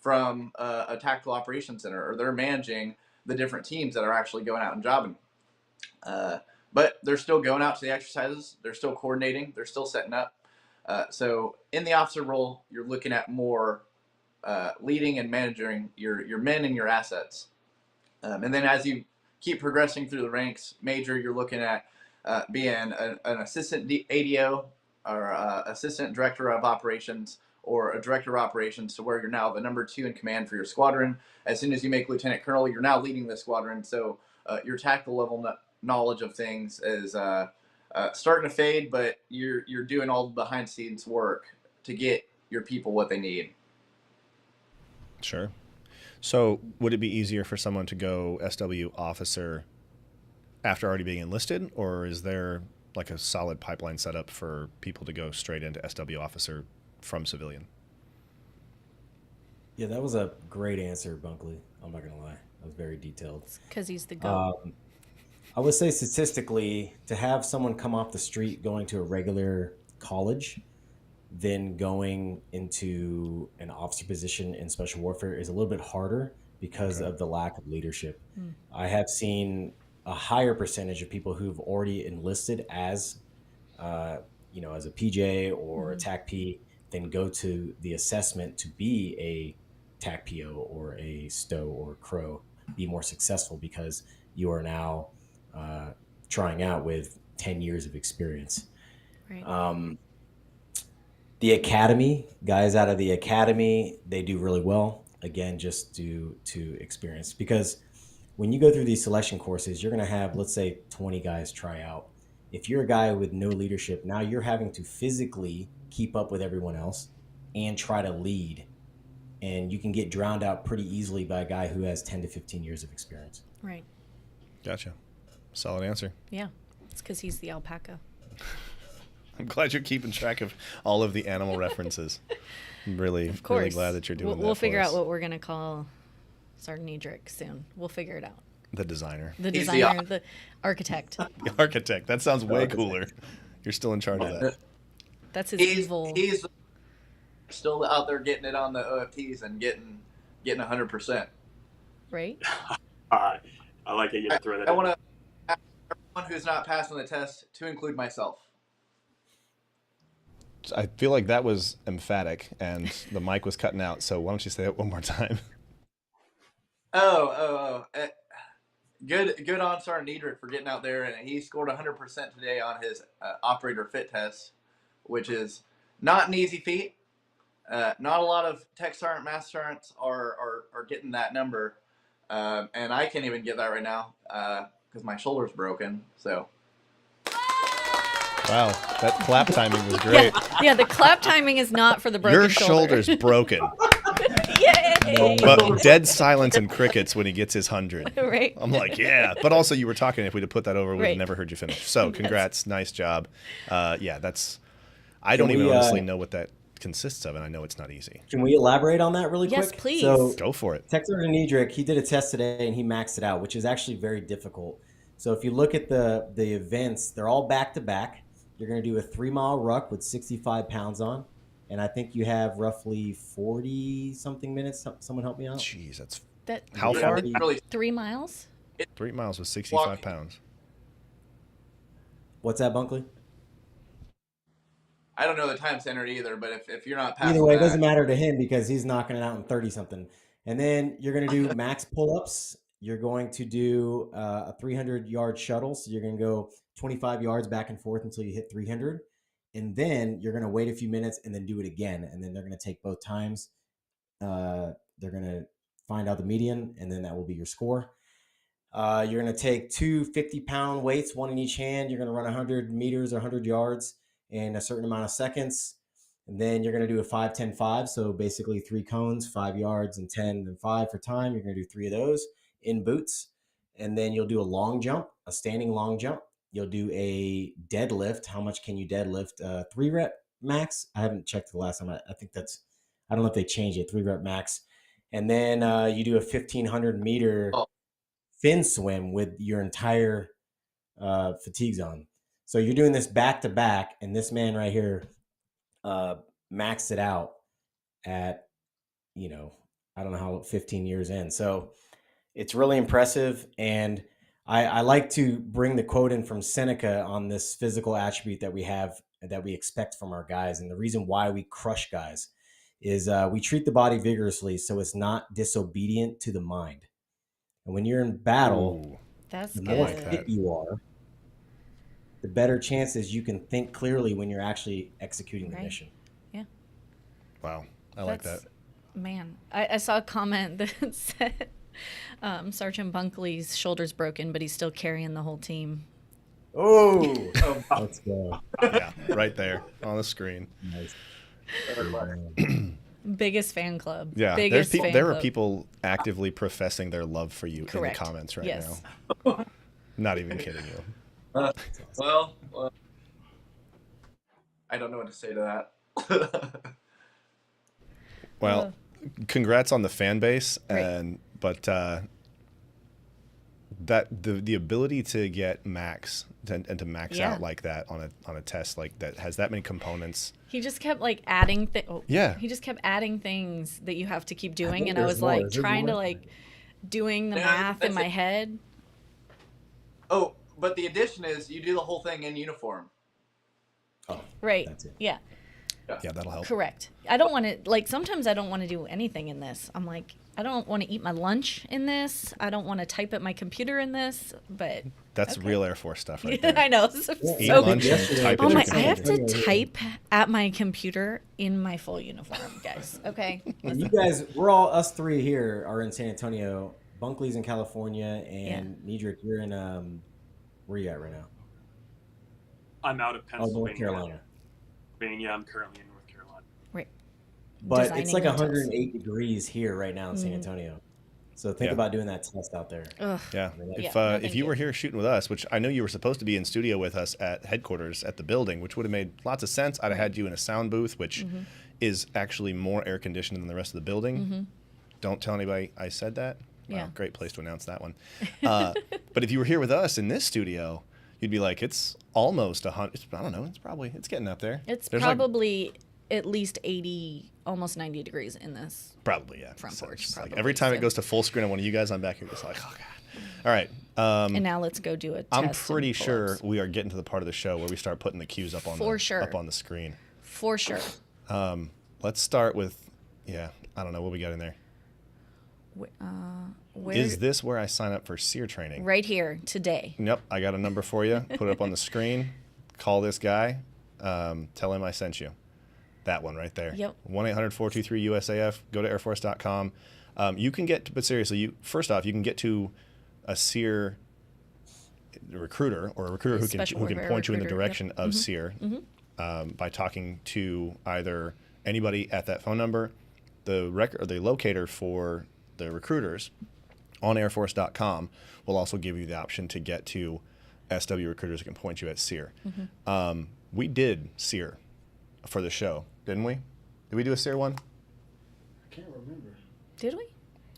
from a tactical operations center, or they're managing the different teams that are actually going out and jobbing. But they're still going out to the exercises. They're still coordinating. They're still setting up. So in the officer role, you're looking at more leading and managing your men and your assets. And then as you keep progressing through the ranks, major, you're looking at being an assistant ADO or assistant director of operations, or a director of operations, to where you're now the number 2 in command for your squadron. As soon as you make lieutenant colonel, you're now leading the squadron. So your tactical level knowledge of things is starting to fade, but you're doing all the behind scenes work to get your people what they need. Sure. So would it be easier for someone to go SW officer after already being enlisted, or is there like a solid pipeline set up for people to go straight into SW officer from civilian? Yeah, that was a great answer, Bunkley. I'm not going to lie. That was very detailed. Because he's the GOAT. I would say statistically, to have someone come off the street going to a regular college, then going into an officer position in special warfare is a little bit harder because of the lack of leadership. I have seen a higher percentage of people who've already enlisted as, as a PJ or a TAC P, then go to the assessment to be a TAC PO or a STO or CRO, be more successful because you are now trying out with 10 years of experience. Right. The academy, guys out of the academy, they do really well, again, just due to experience. Because when you go through these selection courses, you're going to have, let's say, 20 guys try out. If you're a guy with no leadership, now you're having to physically keep up with everyone else and try to lead. And you can get drowned out pretty easily by a guy who has 10 to 15 years of experience. Right. Gotcha. Solid answer. Yeah. It's because he's the alpaca. I'm glad you're keeping track of all of the animal references. I'm really glad that you're doing that. We'll figure out what we're going to call Sergeant Niedrich soon. We'll figure it out. The designer. The designer, the architect. The architect. That sounds way cooler. You're still in charge of that. That's his evil. He's still out there getting it on the OFTs and getting 100%. Right. I like it. You throw that. I want to ask everyone who's not passing the test to include myself. I feel like that was emphatic, and the mic was cutting out. So why don't you say it one more time? Good on Sergeant Niedrich for getting out there, and he scored 100% today on his operator fit test, which is not an easy feat. Not a lot of tech sergeant, master sergeants are getting that number, and I can't even get that right now because my shoulder's broken. So. Wow, that clap timing was great. Yeah, the clap timing is not for the broken Your shoulder. shoulder's broken. Yay! But dead silence and crickets when he gets his 100. Right. I'm like, yeah. But also, you were talking. If we'd have put that over, we'd have Right. never heard you finish. So, congrats, nice job. That's. I don't even honestly know what that consists of, and I know it's not easy. Can we elaborate on that really quick? Yes, please. So, go for it. Tech Sergeant Niedrich, he did a test today and he maxed it out, which is actually very difficult. So if you look at the events, they're all back to back. You're going to do a 3-mile ruck with 65 pounds on. And I think you have roughly 40-something minutes. Someone help me out. Jeez, that's... That, How far? 3 miles? 3 miles with 65 pounds. What's that, Bunkley? I don't know the time standard either, but if you're not passing Either way, that, it doesn't matter to him because he's knocking it out in 30-something. And then you're going to do max pull-ups. You're going to do a 300-yard shuttle. So you're going to go 25 yards back and forth until you hit 300. And then you're going to wait a few minutes and then do it again. And then they're going to take both times. They're going to find out the median, and then that will be your score. You're going to take 2 50-pound weights, one in each hand. You're going to run 100 meters or 100 yards in a certain amount of seconds. And then you're going to do a 5, 10, 5. So basically 3 cones, 5 yards, and 10 and 5 for time. You're going to do 3 of those in boots. And then you'll do a long jump, a standing long jump. You'll do a deadlift. How much can you deadlift? 3 rep max. I haven't checked the last time. I think that's, I don't know if they changed it, 3 rep max. and then you do a 1,500 meter fin swim with your entire fatigues on. So you're doing this back to back, and this man right here maxed it out at, I don't know how, 15 years in. So it's really impressive. And I like to bring the quote in from Seneca on this physical attribute that we have, that we expect from our guys. And the reason why we crush guys is we treat the body vigorously so it's not disobedient to the mind. And when you're in battle, that's the good. more fit you are, the better chances you can think clearly when you're actually executing the mission. Yeah. Wow. I like that. Man, I saw a comment that said Sergeant Bunkley's shoulder's broken, but he's still carrying the whole team. Oh, let's go. Yeah, right there on the screen. Nice. Biggest fan club. Yeah, Biggest fan there club. are people actively professing their love for you Correct. in the comments right Yes. now. Not even kidding you. Well, I don't know what to say to that. Well, congrats on the fan base, but that the ability to get max and to max out like that on a test like that has that many components. He just kept like adding Yeah. He just kept adding things that you have to keep doing, and I there's was more. like There's trying to more. like doing the Yeah, math in that's my it. head. Oh, but the addition is you do the whole thing in uniform. Oh, Right. that's it. Yeah. Yeah, that'll help. Correct. I don't want to, like, sometimes I don't want to do anything in this. I'm like, I don't want to eat my lunch in this. I don't want to type at my computer in this, but. That's okay. real Air Force stuff right there. I know. This is Eat so lunch and type Oh at my, your I have computer. to type at my computer in my full uniform, guys. Okay. And you guys, us three here are in San Antonio. Bunkley's in California, and Niedrich, you're in where are you at right now? I'm out of Oh, Pennsylvania. North Carolina. I'm currently in North Carolina. Right. But it's like Designing 108 degrees here right now in San Antonio. So think about doing that test out there. Ugh. Yeah. Yeah, If no, if thank you you. were here shooting with us, which I know you were supposed to be in studio with us at headquarters at the building, which would have made lots of sense. I'd have had you in a sound booth, which is actually more air conditioned than the rest of the building. Don't tell anybody I said that. Wow, Yeah. great place to announce that one. But if you were here with us in this studio, you'd be like, it's almost 100. I don't know. It's getting up there. It's There's probably at least 80, almost 90 degrees in this. probably, yeah. Front So porch, it's just like probably, every time so. it goes to full screen on one of you guys, I'm back here just like, oh God. All right. And now let's go do a test. I'm and pretty sure pull-ups. we are getting to the part of the show where we start putting the cues up on For sure. up on the screen. For sure. Let's start with, I don't know what we got in there. Where, Is this where I sign up for SEER training? right here today. Yep, I got a number for you. Put it up on the screen. Call this guy. Tell him I sent you. That one right there. Yep. 1-800-423-USAF. Go to airforce.com. You can get, but seriously, first off, you can get to a SEER recruiter or a recruiter who Special can warfare point you in the recruiter, direction yep. of SEER by talking to either anybody at that phone number, the record or the locator for the recruiters on airforce.com will also give you the option to get to SW recruiters who can point you at SEER. We did SEER for the show, didn't we? Did we do a SEER one? I can't remember. Did we?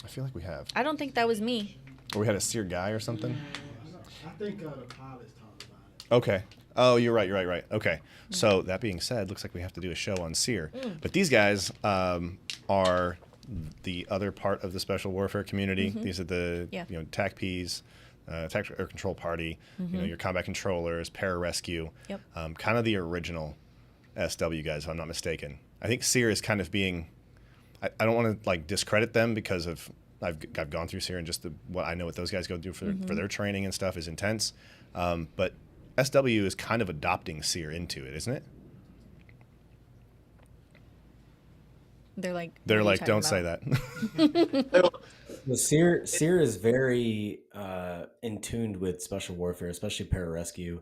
I feel like we have. I don't think that was me. Or we had a SEER guy or something? I think the pilots talked about it. Okay. Oh, you're right. Okay. So that being said, looks like we have to do a show on SEER. But these guys are the other part of the special warfare community. These are the TACPs, Tactical Air Control Party, your combat controllers, pararescue, Yep. kind of the original SW guys, if I'm not mistaken. I think SEER is kind of being, I don't want to like discredit them because of I've gone through SEER and just what I know what those guys go through for their training and stuff is intense. But SW is kind of adopting SEER into it, isn't it? They're like, They're what are you like, don't say talking that. The SEER is very in tuned with special warfare, especially pararescue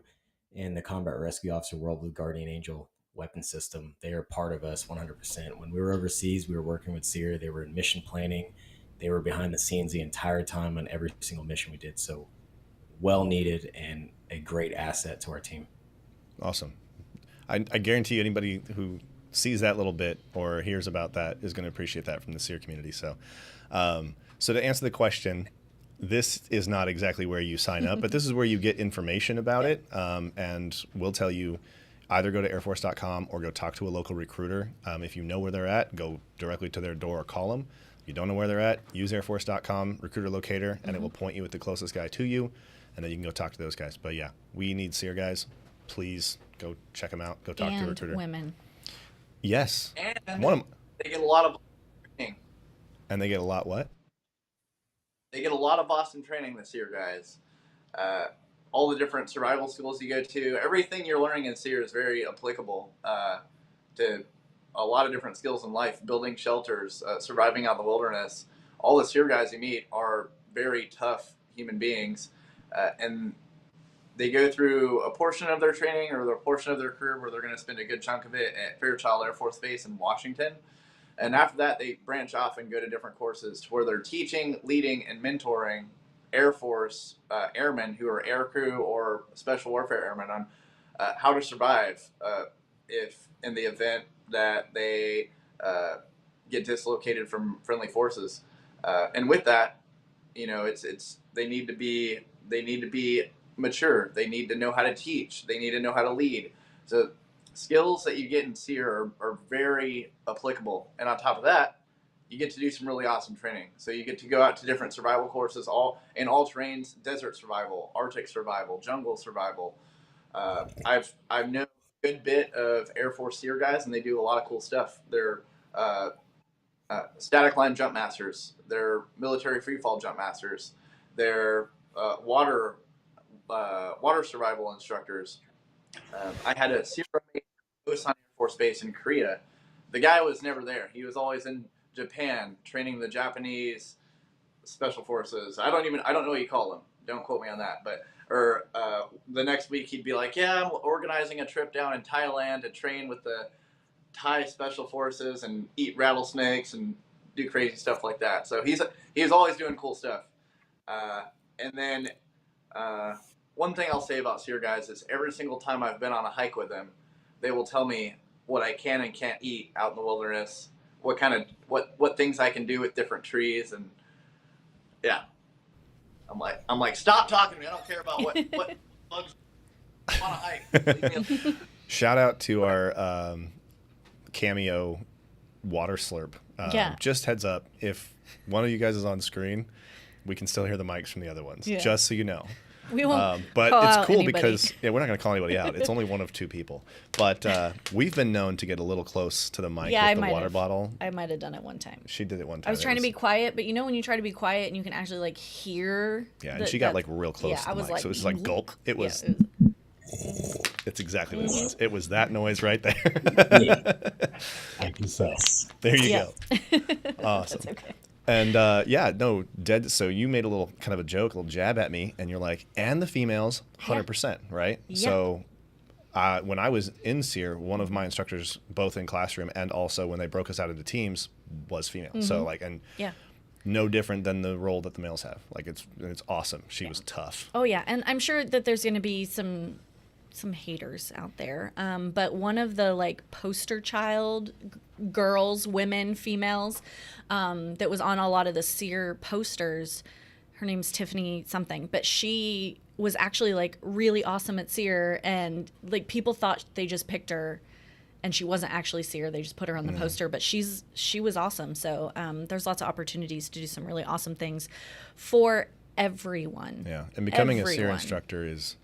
and the Combat Rescue Officer World Blue Guardian Angel weapon system. They are part of us 100%. When we were overseas, we were working with SEER. They were in mission planning. They were behind the scenes the entire time on every single mission we did. So well needed and a great asset to our team. Awesome. I guarantee you anybody who sees that little bit or hears about that is going to appreciate that from the SEER community. So, so to answer the question, this is not exactly where you sign up, but this is where you get information about it. And we'll tell you either go to airforce.com or go talk to a local recruiter. If you know where they're at, go directly to their door or call them. If you don't know where they're at, use airforce.com recruiter locator, and it will point you with the closest guy to you, and then you can go talk to those guys. But yeah, we need SEER guys. Please go check them out. Go talk to a recruiter. And women. Yes. And One of them. they get a lot of training. And they get a lot what? They get a lot of Boston training this year, guys. All the different survival schools you go to, everything you're learning in SEER is very applicable to a lot of different skills in life. Building shelters, surviving out in the wilderness. All the SEER guys you meet are very tough human beings, and they go through a portion of their training or a portion of their career where they're going to spend a good chunk of it at Fairchild Air Force Base in Washington. And after that, they branch off and go to different courses to where they're teaching, leading, and mentoring Air Force airmen who are air crew or special warfare airmen on how to survive if in the event that they get dislocated from friendly forces. And with that, you know, it's they need to be mature. They need to know how to teach. They need to know how to lead. So skills that you get in SEER are very applicable. And on top of that, you get to do some really awesome training. So you get to go out to different survival courses, all terrains: desert survival, Arctic survival, jungle survival. I've known a good bit of Air Force SEER guys, and they do a lot of cool stuff. They're static line jump masters. They're military freefall jump masters. They're water survival instructors. I had a SEER roommate at Osan Air Force Base in Korea. The guy was never there. He was always in Japan training the Japanese special forces. I don't know what you call them. Don't quote me on that. But the next week he'd be like, yeah, I'm organizing a trip down in Thailand to train with the Thai special forces and eat rattlesnakes and do crazy stuff like that. So he's always doing cool stuff. And then one thing I'll say about SEER guys is every single time I've been on a hike with them, they will tell me what I can and can't eat out in the wilderness, what things I can do with different trees, and yeah. I'm like, stop talking to me. I don't care about what bugs on a hike. Shout out to our Cameo water slurp. Just heads up, if one of you guys is on screen, we can still hear the mics from the other ones. Yeah. Just so you know. We won't but call it's out cool anybody. because we're not going to call anybody out. It's only one of two people. But we've been known to get a little close to the mic with the water bottle. I might have done it one time. She did it one time. I was trying to be quiet, but you know when you try to be quiet and you can actually like hear. Yeah, and she got like real close to the mic, so it was like gulp. It was. It's exactly what it was. It was that noise right there. I confess. There you go. Awesome. That's okay. And dead. So you made a little kind of a joke, a little jab at me, and you're like, and the females, 100%, right? Yeah. So when I was in SEER, one of my instructors, both in classroom and also when they broke us out into teams, was female. Mm-hmm. So no different than the role that the males have. Like it's awesome. She was tough. Oh yeah, and I'm sure that there's going to be some haters out there. But one of the like poster child girls, women, females, that was on a lot of the SEER posters, her name's Tiffany something, but she was actually like really awesome at SEER, and like people thought they just picked her and she wasn't actually SEER. They just put her on the poster, but she was awesome. So there's lots of opportunities to do some really awesome things for everyone. Yeah, and becoming a SEER instructor is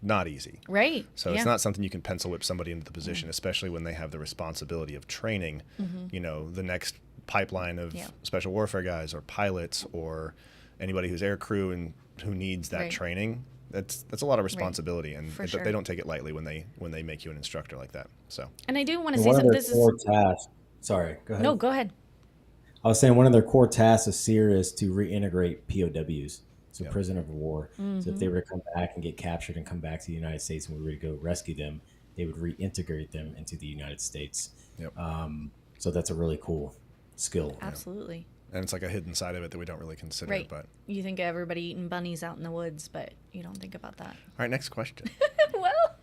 not easy. Right. So it's not something you can pencil whip somebody into the position, especially when they have the responsibility of training, the next pipeline of special warfare guys or pilots or anybody who's air crew and who needs that training. That's a lot of responsibility, and they don't take it lightly when they make you an instructor like that. So. And I do want to say something. Sorry, go ahead. No, go ahead. I was saying one of their core tasks of SEER is to reintegrate POWs. So prisoner of war. So if they were to come back and get captured and come back to the United States and we were to go rescue them, they would reintegrate them into the United States. Yep. So that's a really cool skill. Absolutely. And it's like a hidden side of it that we don't really consider. Right. But you think of everybody eating bunnies out in the woods, but you don't think about that. All right, next question. Well,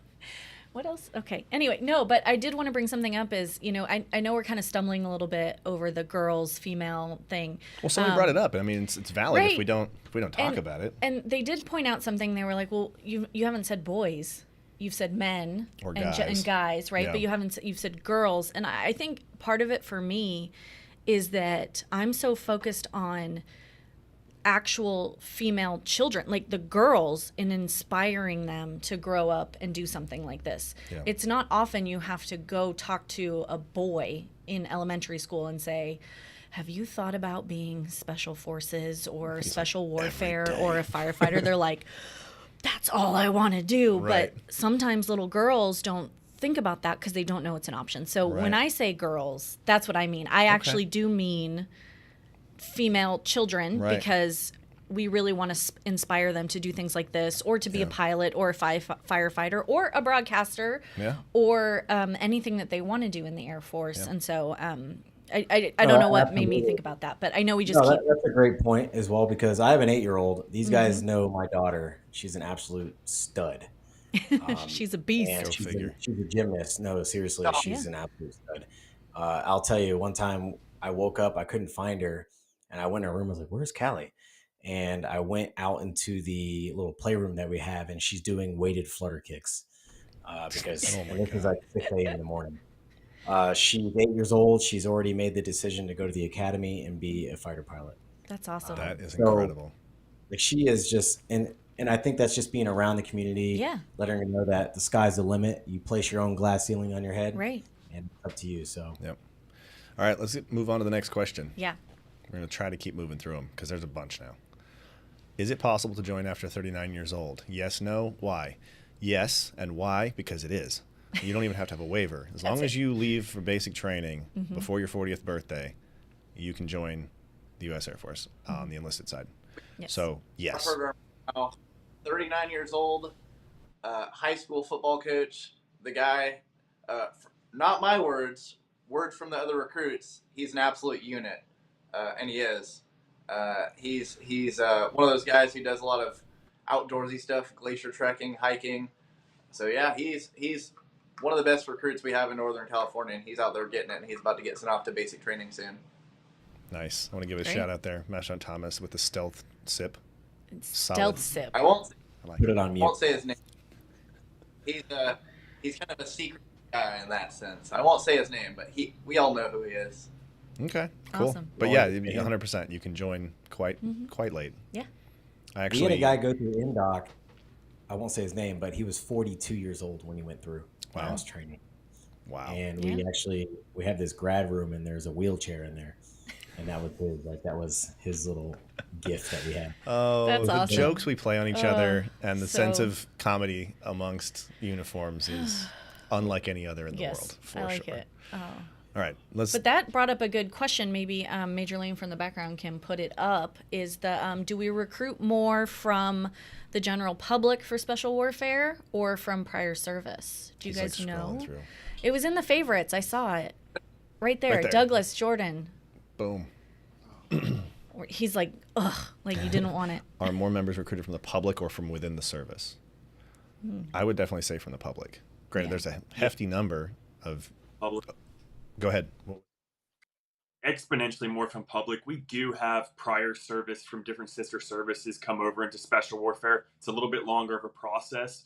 What else? Okay. Anyway, no, but I did want to bring something up is, I know we're kind of stumbling a little bit over the girls, female thing. Well, somebody brought it up. I mean, it's valid right. if we don't talk about it. And they did point out something. They were like, well, you haven't said boys. You've said men or and guys, right? Yeah. But you've said girls. And I think part of it for me is that I'm so focused on actual female children, like the girls, and inspiring them to grow up and do something like this. Yeah. It's not often you have to go talk to a boy in elementary school and say, have you thought about being special forces or special warfare or a firefighter? They're like, that's all I want to do. Right. But sometimes little girls don't think about that because they don't know it's an option. So when I say girls, that's what I mean. I actually do mean female children because we really want to inspire them to do things like this, or to be a pilot or a firefighter or a broadcaster or anything that they want to do in the Air Force. And so I don't know what made me think about that, but I know we just keep... That's a great point as well, because I have an 8-year-old. These guys know my daughter. She's an absolute stud. She's a beast. And she's a gymnast. No, seriously, she's an absolute stud. I'll tell you, one time I woke up, I couldn't find her, and I went in her room. I was like, where's Callie? And I went out into the little playroom that we have, and she's doing weighted flutter kicks because this is like 6 a.m. in the morning. She's 8 years old. She's already made the decision to go to the academy and be a fighter pilot. That's awesome. That is incredible. Like, she is just, and I think that's just being around the community, letting her know that the sky's the limit. You place your own glass ceiling on your head, right? And it's up to you. So, All right, let's move on to the next question. Yeah. We're going to try to keep moving through them because there's a bunch now. Is it possible to join after 39 years old? Yes, no, why? Yes, and why? Because it is. You don't even have to have a waiver. As long as you leave for basic training before your 40th birthday, you can join the U.S. Air Force on the enlisted side. Yes. So, yes. 39 years old, high school football coach. The guy, not my words, words from the other recruits, he's an absolute unit, and he is. He's one of those guys who does a lot of outdoorsy stuff, glacier trekking, hiking. So yeah, he's one of the best recruits we have in Northern California, and he's out there getting it, and he's about to get sent off to basic training soon. Nice. I want to give a shout out there, Master Thomas, with the stealth sip. Stealth sip. I won't put it on mute. I won't say his name. He's kind of a secret guy in that sense. I won't say his name, but we all know who he is. Okay, cool. Awesome. But yeah, 100%. You can join quite late. Yeah. We had a guy go through INDOC. I won't say his name, but he was 42 years old when he went through. Wow. I was training. Wow. And we have this grad room, and there's a wheelchair in there. And that was his little gift that we had. Oh, that's the awesome. jokes we play on each other and the sense of comedy amongst uniforms is unlike any other in the world. For I like sure. it. Oh. All right, But that brought up a good question. Maybe Major Lane from the background can put it up. Is do we recruit more from the general public for special warfare or from prior service? Do you guys know? It was in the favorites. I saw it right there. Douglas Jordan. Boom. He's like, ugh, like you didn't want it. Are more members recruited from the public or from within the service? I would definitely say from the public. Granted, there's a hefty number of public. Go ahead. Exponentially more from public. We do have prior service from different sister services come over into special warfare. It's a little bit longer of a process.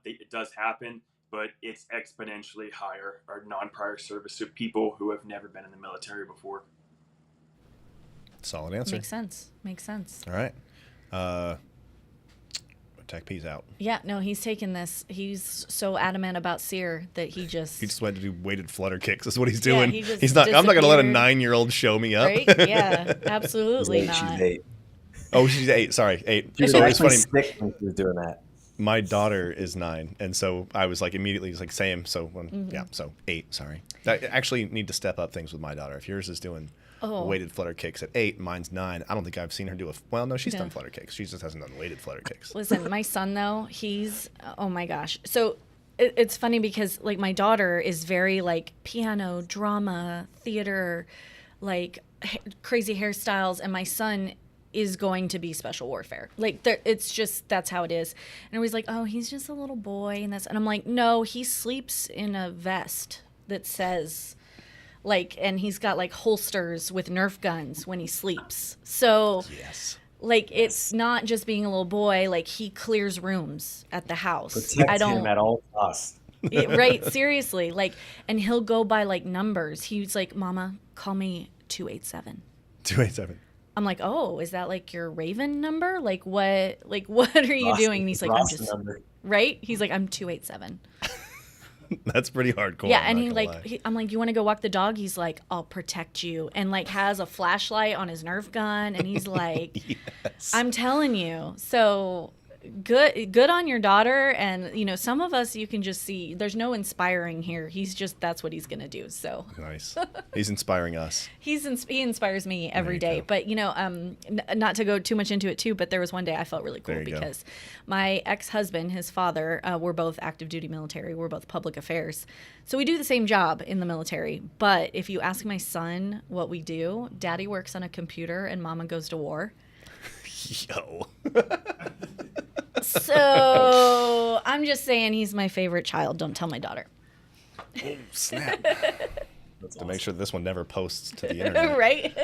It does happen, but it's exponentially higher. Our non-prior service, so people who have never been in the military before. Solid answer. Makes sense. All right. Tech P's out. Yeah, no, he's taking this. He's so adamant about SEER that he just went to do weighted flutter kicks. That's what he's doing. Yeah, he's not. I'm not going to let a 9-year-old show me up. Right? Yeah, absolutely not. She's 8. Oh, she's 8. Sorry, 8. She was so it's funny. 6 when she was doing that. My daughter is 9, and so I was like immediately like same. So so 8. Sorry, I actually need to step up things with my daughter. If yours is doing weighted flutter kicks at 8, mine's 9. I don't think I've seen her do she's done flutter kicks. She just hasn't done weighted flutter kicks. Listen, my son though, he's oh my gosh. So it's funny because like my daughter is very like piano, drama, theater, like crazy hairstyles, and my son is going to be special warfare. Like, it's just, that's how it is. And everybody's like, oh, he's just a little boy. And I'm like, no, he sleeps in a vest that says, like, and he's got like holsters with Nerf guns when he sleeps. So, yes. Like, it's not just being a little boy. Like, he clears rooms at the house. Protect him at all costs. Right, seriously. Like, and he'll go by like numbers. He's like, Mama, call me 287. 287. I'm like, oh, is that like your Raven number? Like, what are you doing? And he's like, I'm just number. Right. He's like, I'm 287. That's pretty hardcore. Yeah, and I'm like, you want to go walk the dog? He's like, I'll protect you, and like has a flashlight on his Nerf gun, and he's like, yes. I'm telling you. So good on your daughter. And you know, some of us, you can just see there's no inspiring here. He's just, that's what he's gonna do. So nice. He's inspiring us. He inspires me every day. Go. But you know, not to go too much into it too, but there was one day I felt really cool because my ex-husband, his father, we're both active duty military. We're both public affairs. So we do the same job in the military. But if you ask my son what we do, Daddy works on a computer and Mama goes to war. Yo. So I'm just saying he's my favorite child. Don't tell my daughter. Oh, snap. To make sure this one never posts to the internet. Right?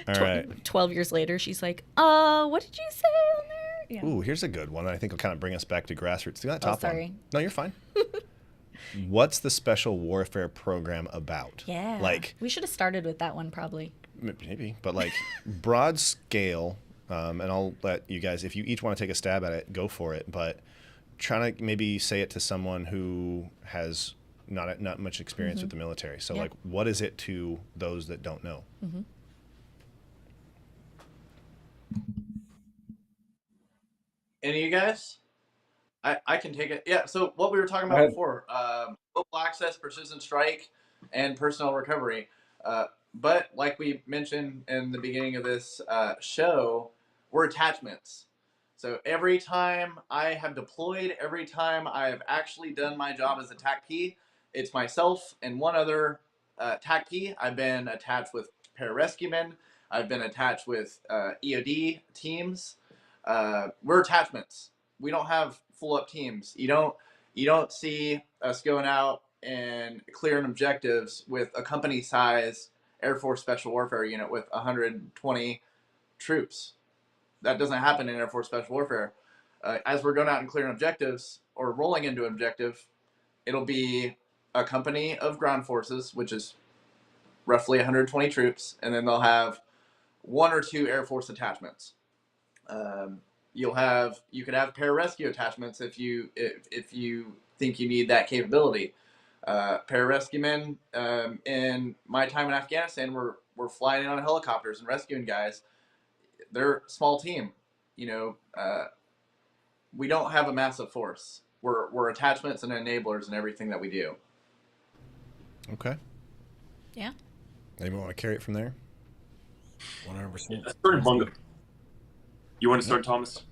All right. 12 years later, she's like, what did you say on there? Yeah. Ooh, here's a good one. I think will kind of bring us back to grassroots. Do that top sorry. one. No, you're fine. What's the special warfare program about? Yeah. Like, we should have started with that one probably. Maybe. But like broad scale, and I'll let you guys, if you each want to take a stab at it, go for it. But trying to maybe say it to someone who has not much experience with the military. So like, what is it to those that don't know? Mm-hmm. Any of you guys? I can take it. Yeah, so what we were talking about before, global access, precision strike, and personnel recovery. But like we mentioned in the beginning of this show, we're attachments. So every time I have deployed, every time I have actually done my job as a TAC-P, it's myself and one other TAC-P. I've been attached with pararescuemen. I've been attached with EOD teams. We're attachments. We don't have full up teams. You don't see us going out and clearing objectives with a company size Air Force Special Warfare unit with 120 troops. That doesn't happen in Air Force Special Warfare. As we're going out and clearing objectives or rolling into objective, it'll be a company of ground forces, which is roughly 120 troops, and then they'll have one or two Air Force attachments. You could have pararescue attachments if you think you need that capability. Pararescuemen, in my time in Afghanistan, we're flying in on helicopters and rescuing guys. They're a small team. You know, we don't have a massive force. We're attachments and enablers in everything that we do. Okay. Yeah. Anyone want to carry it from there? 100%. You want to start, Thomas?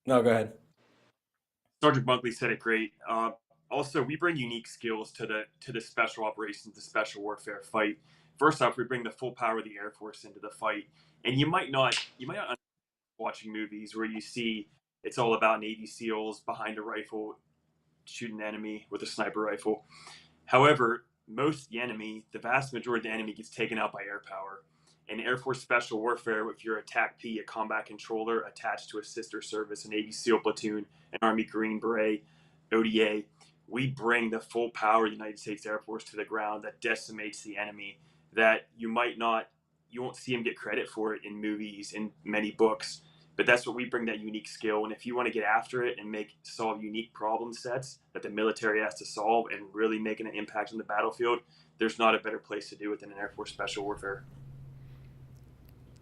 No, go ahead. Sergeant Bunkley said it great. Also, we bring unique skills to the special operations, the special warfare fight. First off, we bring the full power of the Air Force into the fight, and you might not watching movies where you see it's all about Navy SEALs behind a rifle shooting an enemy with a sniper rifle. However, the vast majority of the enemy gets taken out by air power. In Air Force Special Warfare, if you're a TAC-P, a combat controller attached to a sister service, a Navy SEAL platoon, an Army Green Beret, ODA, we bring the full power of the United States Air Force to the ground that decimates the enemy, that you won't see them get credit for it in movies, in many books, but that's what we bring, that unique skill. And if you want to get after it and solve unique problem sets that the military has to solve and really making an impact on the battlefield, there's not a better place to do it than in Air Force Special Warfare.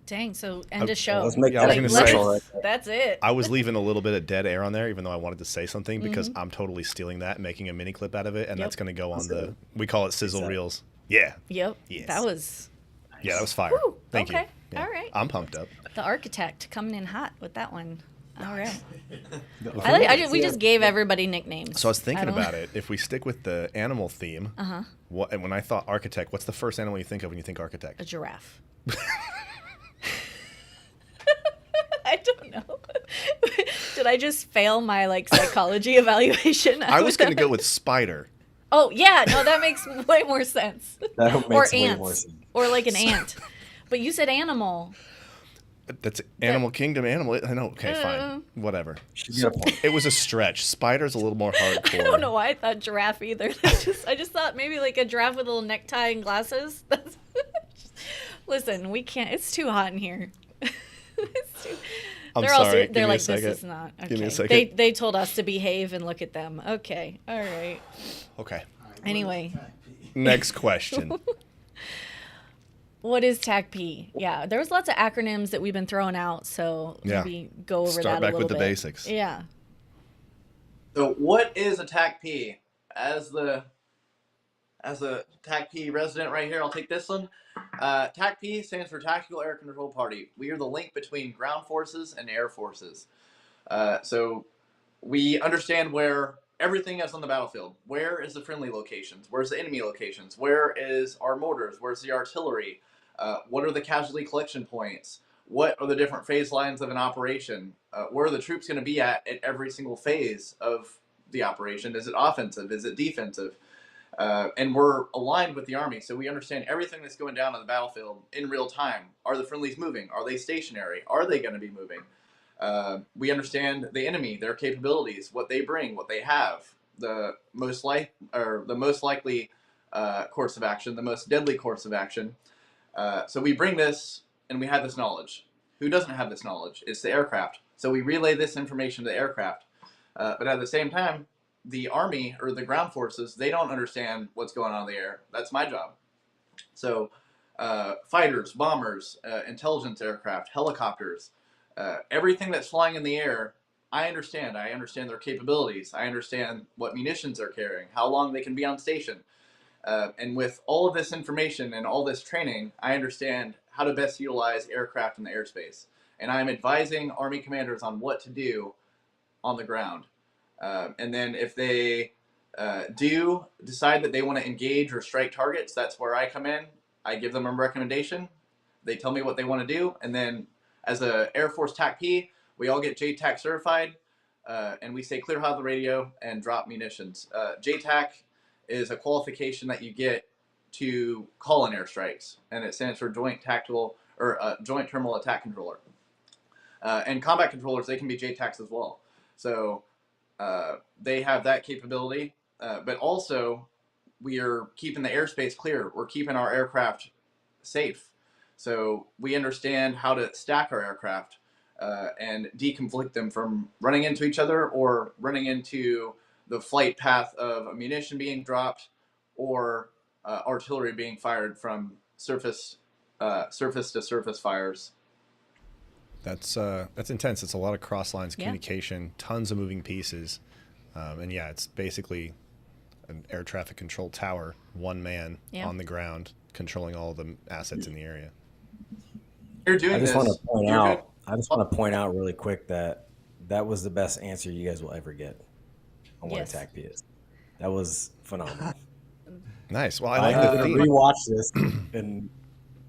Dang, so end of show. Let's make that special. That's it. I was leaving a little bit of dead air on there, even though I wanted to say something, because I'm totally stealing that and making a mini clip out of it, and that's going to go on we call it sizzle reels. Yeah. Yep. Yes. That was... Yeah, that was fire. Woo, Thank you. Yeah. All right. I'm pumped up. The architect coming in hot with that one. All right. We just gave everybody nicknames. So I was thinking about it. If we stick with the animal theme, and when I thought architect, what's the first animal you think of when you think architect? A giraffe. Did I just fail my like psychology evaluation? I was going to go with spider. Oh yeah, no, that makes way more sense. That makes Or way ants, more sense. or like an ant. But you said animal. That's Animal Kingdom animal. I know. Okay, fine. Whatever. It was a stretch. Spider's a little more hardcore. I don't know why I thought giraffe either. I just thought maybe like a giraffe with a little necktie and glasses. Listen, we can't. It's too hot in here. I'm they're sorry. They're like, this is not. Okay. Give me a second. They told us to behave and look at them. Okay. All right. Okay. Anyway. Next question. What is TACP? Yeah, there was lots of acronyms that we've been throwing out, so maybe go over that a little bit. Start back with the basics. Yeah. So what is a TACP? As a TACP resident right here, I'll take this one. TACP stands for Tactical Air Control Party. We are the link between ground forces and air forces. So we understand where everything is on the battlefield. Where is the friendly locations? Where's the enemy locations? Where is our mortars? Where's the artillery? What are the casualty collection points? What are the different phase lines of an operation? Where are the troops going to be at every single phase of the operation? Is it offensive? Is it defensive? And we're aligned with the Army, so we understand everything that's going down on the battlefield in real time. Are the friendlies moving? Are they stationary? Are they going to be moving? We understand the enemy, their capabilities, what they bring, what they have, the most likely course of action, the most deadly course of action. So we bring this, and we have this knowledge. Who doesn't have this knowledge? It's the aircraft. So we relay this information to the aircraft. But at the same time, the Army or the ground forces, they don't understand what's going on in the air. That's my job. So fighters, bombers, intelligence aircraft, helicopters, everything that's flying in the air, I understand. I understand their capabilities. I understand what munitions they're carrying, how long they can be on station. And with all of this information and all this training, I understand how to best utilize aircraft in the airspace. And I'm advising Army commanders on what to do on the ground. And then if they do decide that they want to engage or strike targets, that's where I come in. I give them a recommendation. They tell me what they want to do. And then as a Air Force TACP, we all get JTAC certified. And we say clear hot the radio and drop munitions. JTAC is a qualification that you get to call in airstrikes, and it stands for Joint Tactical or Joint Terminal Attack Controller. And combat controllers, they can be JTACs as well. So they have that capability, but also we are keeping the airspace clear. We're keeping our aircraft safe. So we understand how to stack our aircraft and deconflict them from running into each other or running into the flight path of ammunition being dropped or artillery being fired from surface to surface fires. That's intense. It's a lot of cross lines communication, tons of moving pieces, and yeah, it's basically an air traffic control tower, one man on the ground controlling all the assets in the area. I just want to point out really quick that was the best answer you guys will ever get on what a TACP is. That was phenomenal. Nice. Well, I like the theme. Rewatch this and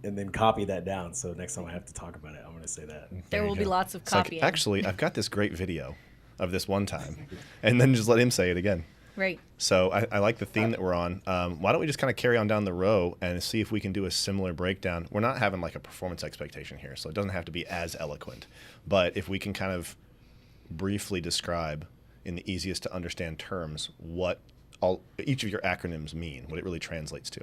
then copy that down. So next time I have to talk about it, I'm going to say that. There will be lots of copying. Actually, I've got this great video of this one time, and then just let him say it again. Right. So I like the theme that we're on. Why don't we just kind of carry on down the row and see if we can do a similar breakdown? We're not having like a performance expectation here, so it doesn't have to be as eloquent. But if we can kind of briefly describe in the easiest to understand terms what each of your acronyms mean, what it really translates to.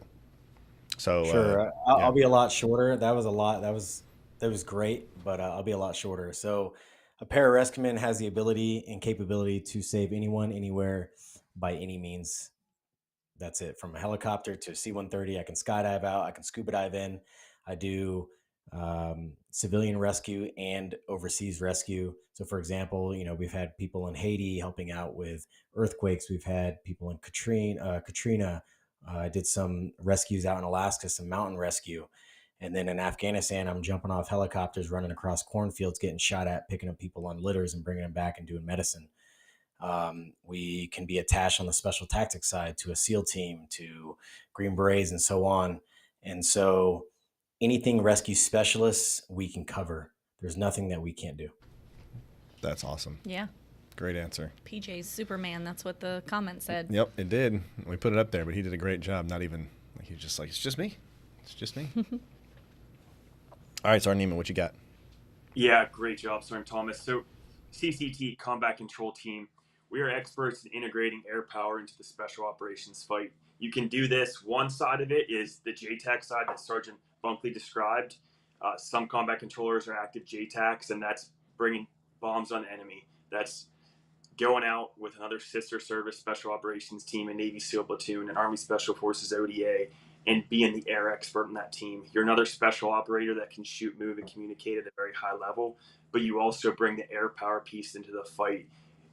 So sure, I'll be a lot shorter. That was a lot. That was great, but I'll be a lot shorter. So a pararescueman has the ability and capability to save anyone, anywhere, by any means. That's it. From a helicopter to a C-130, I can skydive out. I can scuba dive in. I do civilian rescue and overseas rescue. So, for example, we've had people in Haiti helping out with earthquakes. We've had people in Katrina. I did some rescues out in Alaska, some mountain rescue. And then in Afghanistan, I'm jumping off helicopters, running across cornfields, getting shot at, picking up people on litters and bringing them back and doing medicine. We can be attached on the special tactics side to a SEAL team, to Green Berets, and so on. And so anything rescue specialists, we can cover. There's nothing that we can't do. That's awesome. Yeah. Great answer. PJ's Superman. That's what the comment said. Yep, it did. We put it up there, but he did a great job. Not even, like, he was just like, it's just me. It's just me. All right, Sergeant Neiman, what you got? Yeah, great job, Sergeant Thomas. So, CCT, Combat Control Team, we are experts in integrating air power into the special operations fight. You can do this. One side of it is the JTAC side that Sergeant Bunkley described. Some combat controllers are active JTACs, and that's bringing bombs on the enemy. That's going out with another sister service special operations team, a Navy SEAL platoon, an Army Special Forces ODA, and being the air expert in that team. You're another special operator that can shoot, move, and communicate at a very high level, but you also bring the air power piece into the fight.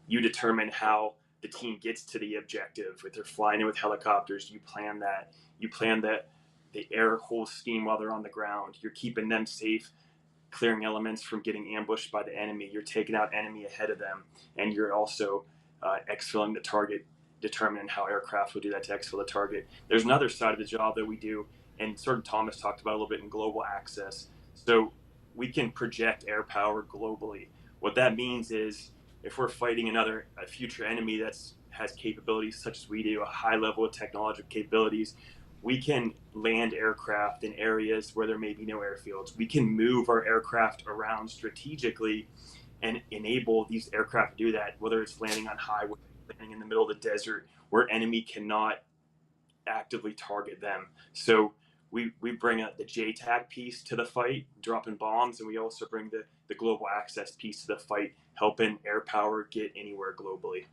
You determine how the team gets to the objective. If they're flying in with helicopters, you plan that. You plan the air whole scheme while they're on the ground. You're keeping them safe, clearing elements from getting ambushed by the enemy. You're taking out enemy ahead of them, and you're also exfilling the target, determining how aircraft will do that to exfil the target. There's another side of the job that we do, and Sergeant Thomas talked about a little bit in global access. So we can project air power globally. What that means is if we're fighting a future enemy that has capabilities such as we do, a high level of technological capabilities, we can land aircraft in areas where there may be no airfields. We can move our aircraft around strategically and enable these aircraft to do that, whether it's landing on highway, landing in the middle of the desert where enemy cannot actively target them. So we bring the JTAC piece to the fight, dropping bombs, and we also bring the global access piece to the fight, helping air power get anywhere globally.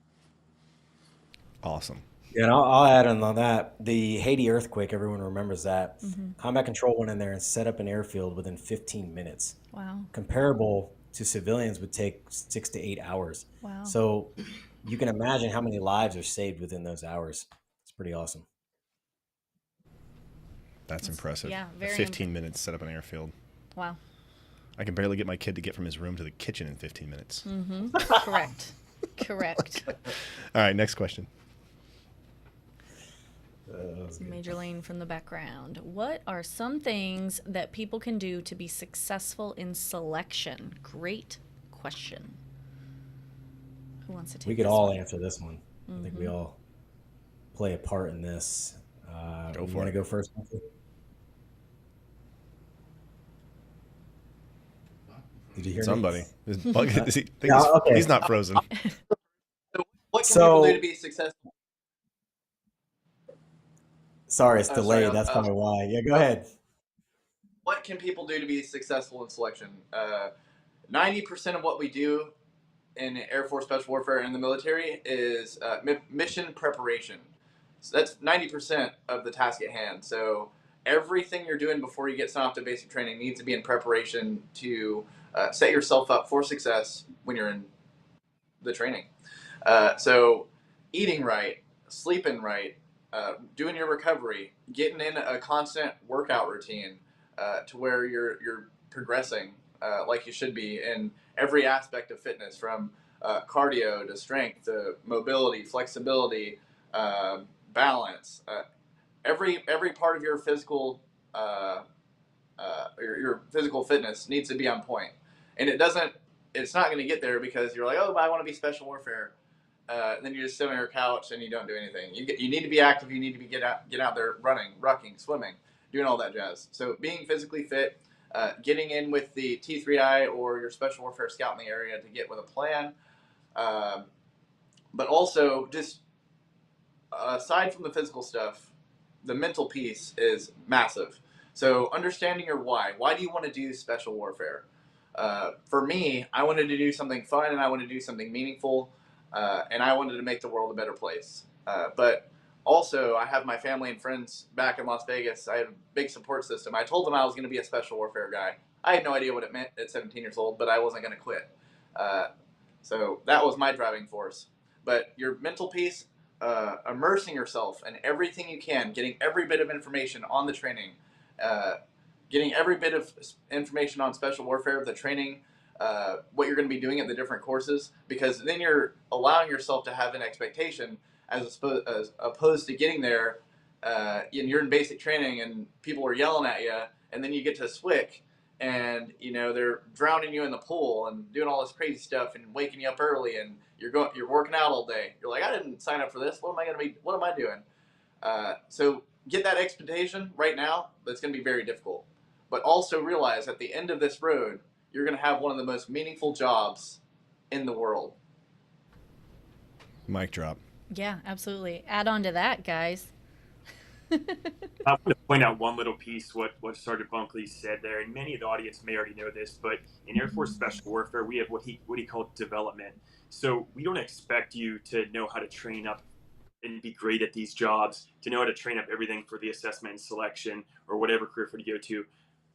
Awesome. Yeah, and I'll add on that. The Haiti earthquake, everyone remembers that. Mm-hmm. Combat Control went in there and set up an airfield within 15 minutes. Wow. Comparable to civilians would take 6 to 8 hours. Wow. So you can imagine how many lives are saved within those hours. It's pretty awesome. That's impressive. Yeah, very 15 minutes set up an airfield. Wow. I can barely get my kid to get from his room to the kitchen in 15 minutes. Mm-hmm. Correct. Correct. All right, next question. Major Lane from the background. What are some things that people can do to be successful in selection? Great question. Who wants to take We could this all one? answer this one. Mm-hmm. I think we all play a part in this. Go you for want to it. go first? Did you hear Somebody? me? This bug, is he, Yeah, okay. He's not frozen. What can people do to be successful? Sorry, it's Oh, delayed. sorry, That's probably why. Yeah, go ahead. What can people do to be successful in selection? 90% of what we do in Air Force Special Warfare and the military is mission preparation. So that's 90% of the task at hand. So everything you're doing before you get sent off to basic training needs to be in preparation to set yourself up for success when you're in the training. So eating right, sleeping right, doing your recovery, getting in a constant workout routine to where you're progressing like you should be in every aspect of fitness, from cardio to strength to mobility, flexibility, balance. Every part of your physical your physical fitness needs to be on point, and it's not going to get there because you're like, oh, but I want to be special warfare. Then you just sit on your couch and you don't do anything. You need to be active. You need to be get out there running, rucking, swimming, doing all that jazz. So being physically fit, getting in with the T3I or your special warfare scout in the area to get with a plan, but also just aside from the physical stuff, the mental piece is massive. So understanding your why. Why do you want to do special warfare? For me, I wanted to do something fun and I wanted to do something meaningful. And I wanted to make the world a better place. But also, I have my family and friends back in Las Vegas. I had a big support system. I told them I was going to be a special warfare guy. I had no idea what it meant at 17 years old, but I wasn't going to quit. So that was my driving force. But your mental piece, immersing yourself in everything you can, getting every bit of information on the training, getting every bit of information on special warfare, the training, what you're going to be doing at the different courses, because then you're allowing yourself to have an expectation as opposed to getting there and you're in basic training and people are yelling at you, and then you get to SWIC and they're drowning you in the pool and doing all this crazy stuff and waking you up early, and you're working out all day. You're like, I didn't sign up for this. What am I doing? So get that expectation right now. That's going to be very difficult. But also realize at the end of this road, you're going to have one of the most meaningful jobs in the world. Mic drop. Yeah, absolutely. Add on to that, guys. I want to point out one little piece what Sergeant Bunkley said there, and many of the audience may already know this, but in Air Force Special Warfare, we have what he called development. So we don't expect you to know how to train up and be great at these jobs, to know how to train up everything for the assessment and selection or whatever career field you go to,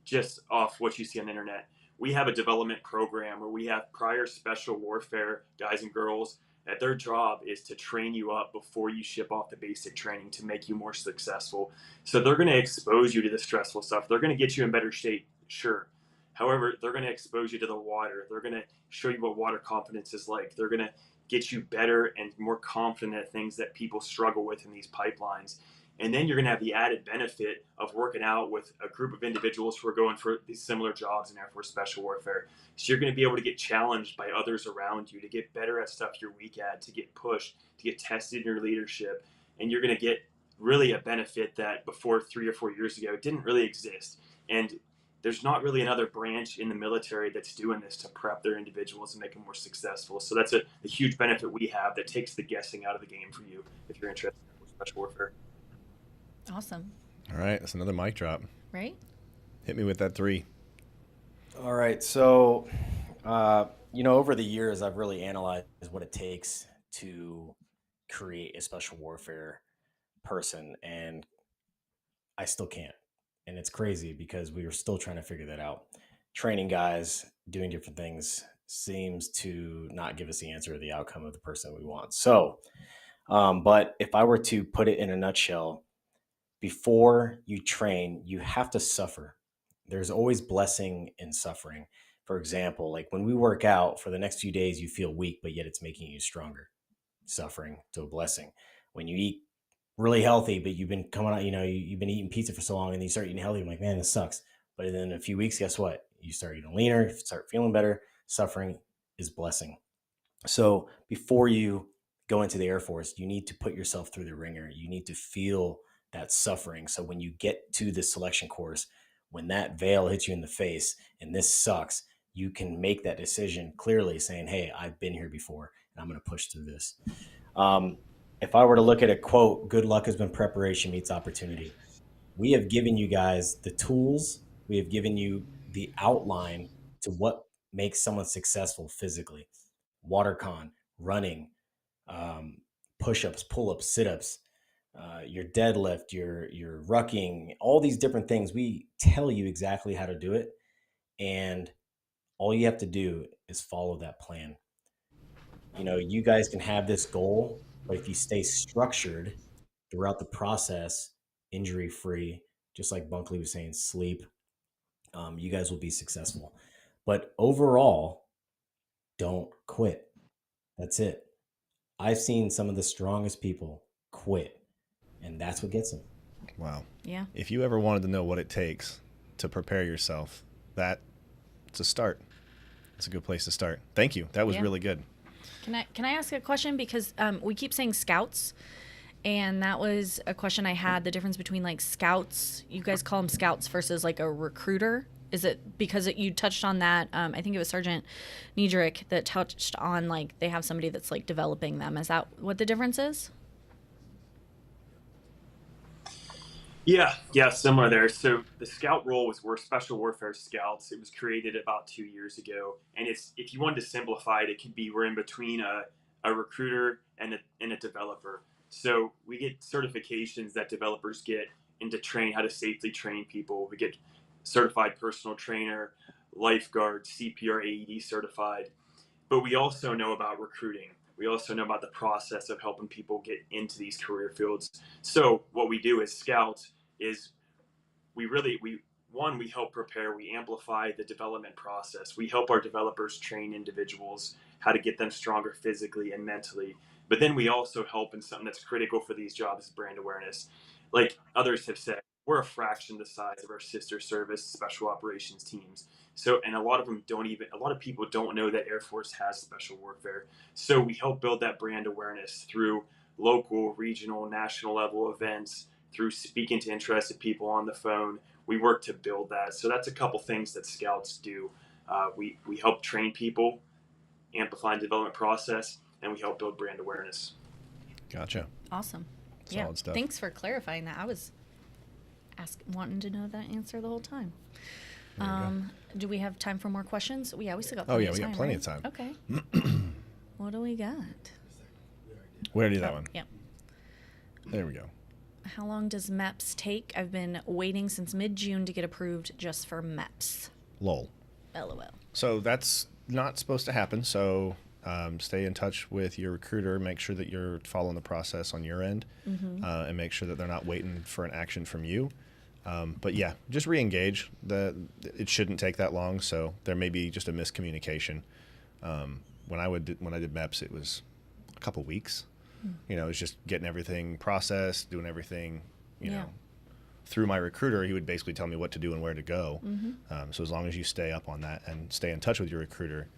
just off what you see on the internet. We have a development program where we have prior special warfare guys and girls that their job is to train you up before you ship off the basic training to make you more successful. So they're going to expose you to the stressful stuff. They're going to get you in better shape, sure. However, they're going to expose you to the water. They're going to show you what water confidence is like. They're going to get you better and more confident at things that people struggle with in these pipelines. And then you're going to have the added benefit of working out with a group of individuals who are going for these similar jobs in Air Force Special Warfare. So you're going to be able to get challenged by others around you, to get better at stuff you're weak at, to get pushed, to get tested in your leadership. And you're going to get really a benefit that before 3 or 4 years ago didn't really exist. And there's not really another branch in the military that's doing this to prep their individuals and make them more successful. So that's a huge benefit we have that takes the guessing out of the game for you if you're interested in Special Warfare. Awesome. All right, that's another mic drop. Right? Hit me with that 3. All right, so over the years, I've really analyzed what it takes to create a special warfare person, and I still can't. And it's crazy because we are still trying to figure that out. Training guys, doing different things seems to not give us the answer or the outcome of the person we want. So, but if I were to put it in a nutshell, before you train, you have to suffer. There's always blessing in suffering. For example, like when we work out, for the next few days, you feel weak, but yet it's making you stronger. Suffering to a blessing. When you eat really healthy, but you've been coming out, you've been eating pizza for so long and you start eating healthy, I'm like, man, this sucks. But then in a few weeks, guess what? You start eating leaner, start feeling better. Suffering is blessing. So before you go into the Air Force, you need to put yourself through the ringer. You need to feel that suffering. So when you get to the selection course, when that veil hits you in the face and this sucks, you can make that decision clearly saying, hey, I've been here before and I'm going to push through this. If I were to look at a quote, good luck has been preparation meets opportunity. We have given you guys the tools. We have given you the outline to what makes someone successful physically. Water con, running, push-ups, pull-ups, sit-ups, your deadlift, your rucking, all these different things. We tell you exactly how to do it. And all you have to do is follow that plan. You guys can have this goal, but if you stay structured throughout the process, injury-free, just like Bunkley was saying, sleep, you guys will be successful. But overall, don't quit. That's it. I've seen some of the strongest people quit, and that's what gets them. Wow. Yeah. If you ever wanted to know what it takes to prepare yourself, that's a start. It's a good place to start. Thank you. That was really good. Can I ask a question? Because we keep saying scouts, and that was a question I had, the difference between like scouts, you guys call them scouts, versus like a recruiter. Is it because you touched on that? I think it was Sergeant Niedrich that touched on like they have somebody that's like developing them. Is that what the difference is? Yeah, similar there. So the scout role we're special warfare scouts. It was created about 2 years ago, and it's, if you wanted to simplify it, it could be we're in between a recruiter and a developer. So we get certifications that developers get into train how to safely train people. We get certified personal trainer, lifeguard, CPR, AED certified. But we also know about recruiting. We also know about the process of helping people get into these career fields. So what we do as scouts is we help prepare, we amplify the development process. We help our developers train individuals how to get them stronger physically and mentally. But then we also help in something that's critical for these jobs, brand awareness. Like others have said, we're a fraction the size of our sister service special operations teams. So, and a lot of people don't know that Air Force has special warfare. So we help build that brand awareness through local, regional, national level events, through speaking to interested people on the phone. We work to build that. So that's a couple things that scouts do. We help train people, amplify the development process, and we help build brand awareness. Gotcha. Awesome. Solid stuff. Thanks for clarifying that. I was wanting to know that answer the whole time. Do we have time for more questions? Yeah, we still got plenty of time. We got plenty of time. Okay. What do we got? We already did that one. Yep. There we go. How long does MEPS take? I've been waiting since mid-June to get approved just for MEPS. LOL. LOL. So that's not supposed to happen. So stay in touch with your recruiter. Make sure that you're following the process on your end, and make sure that they're not waiting for an action from you. But yeah, just re-engage. It shouldn't take that long. So there may be just a miscommunication. When I did MEPS, it was a couple weeks. It was just getting everything processed, doing everything, you know, through my recruiter. He would basically tell me what to do and where to go. So as long as you stay up on that and stay in touch with your recruiter,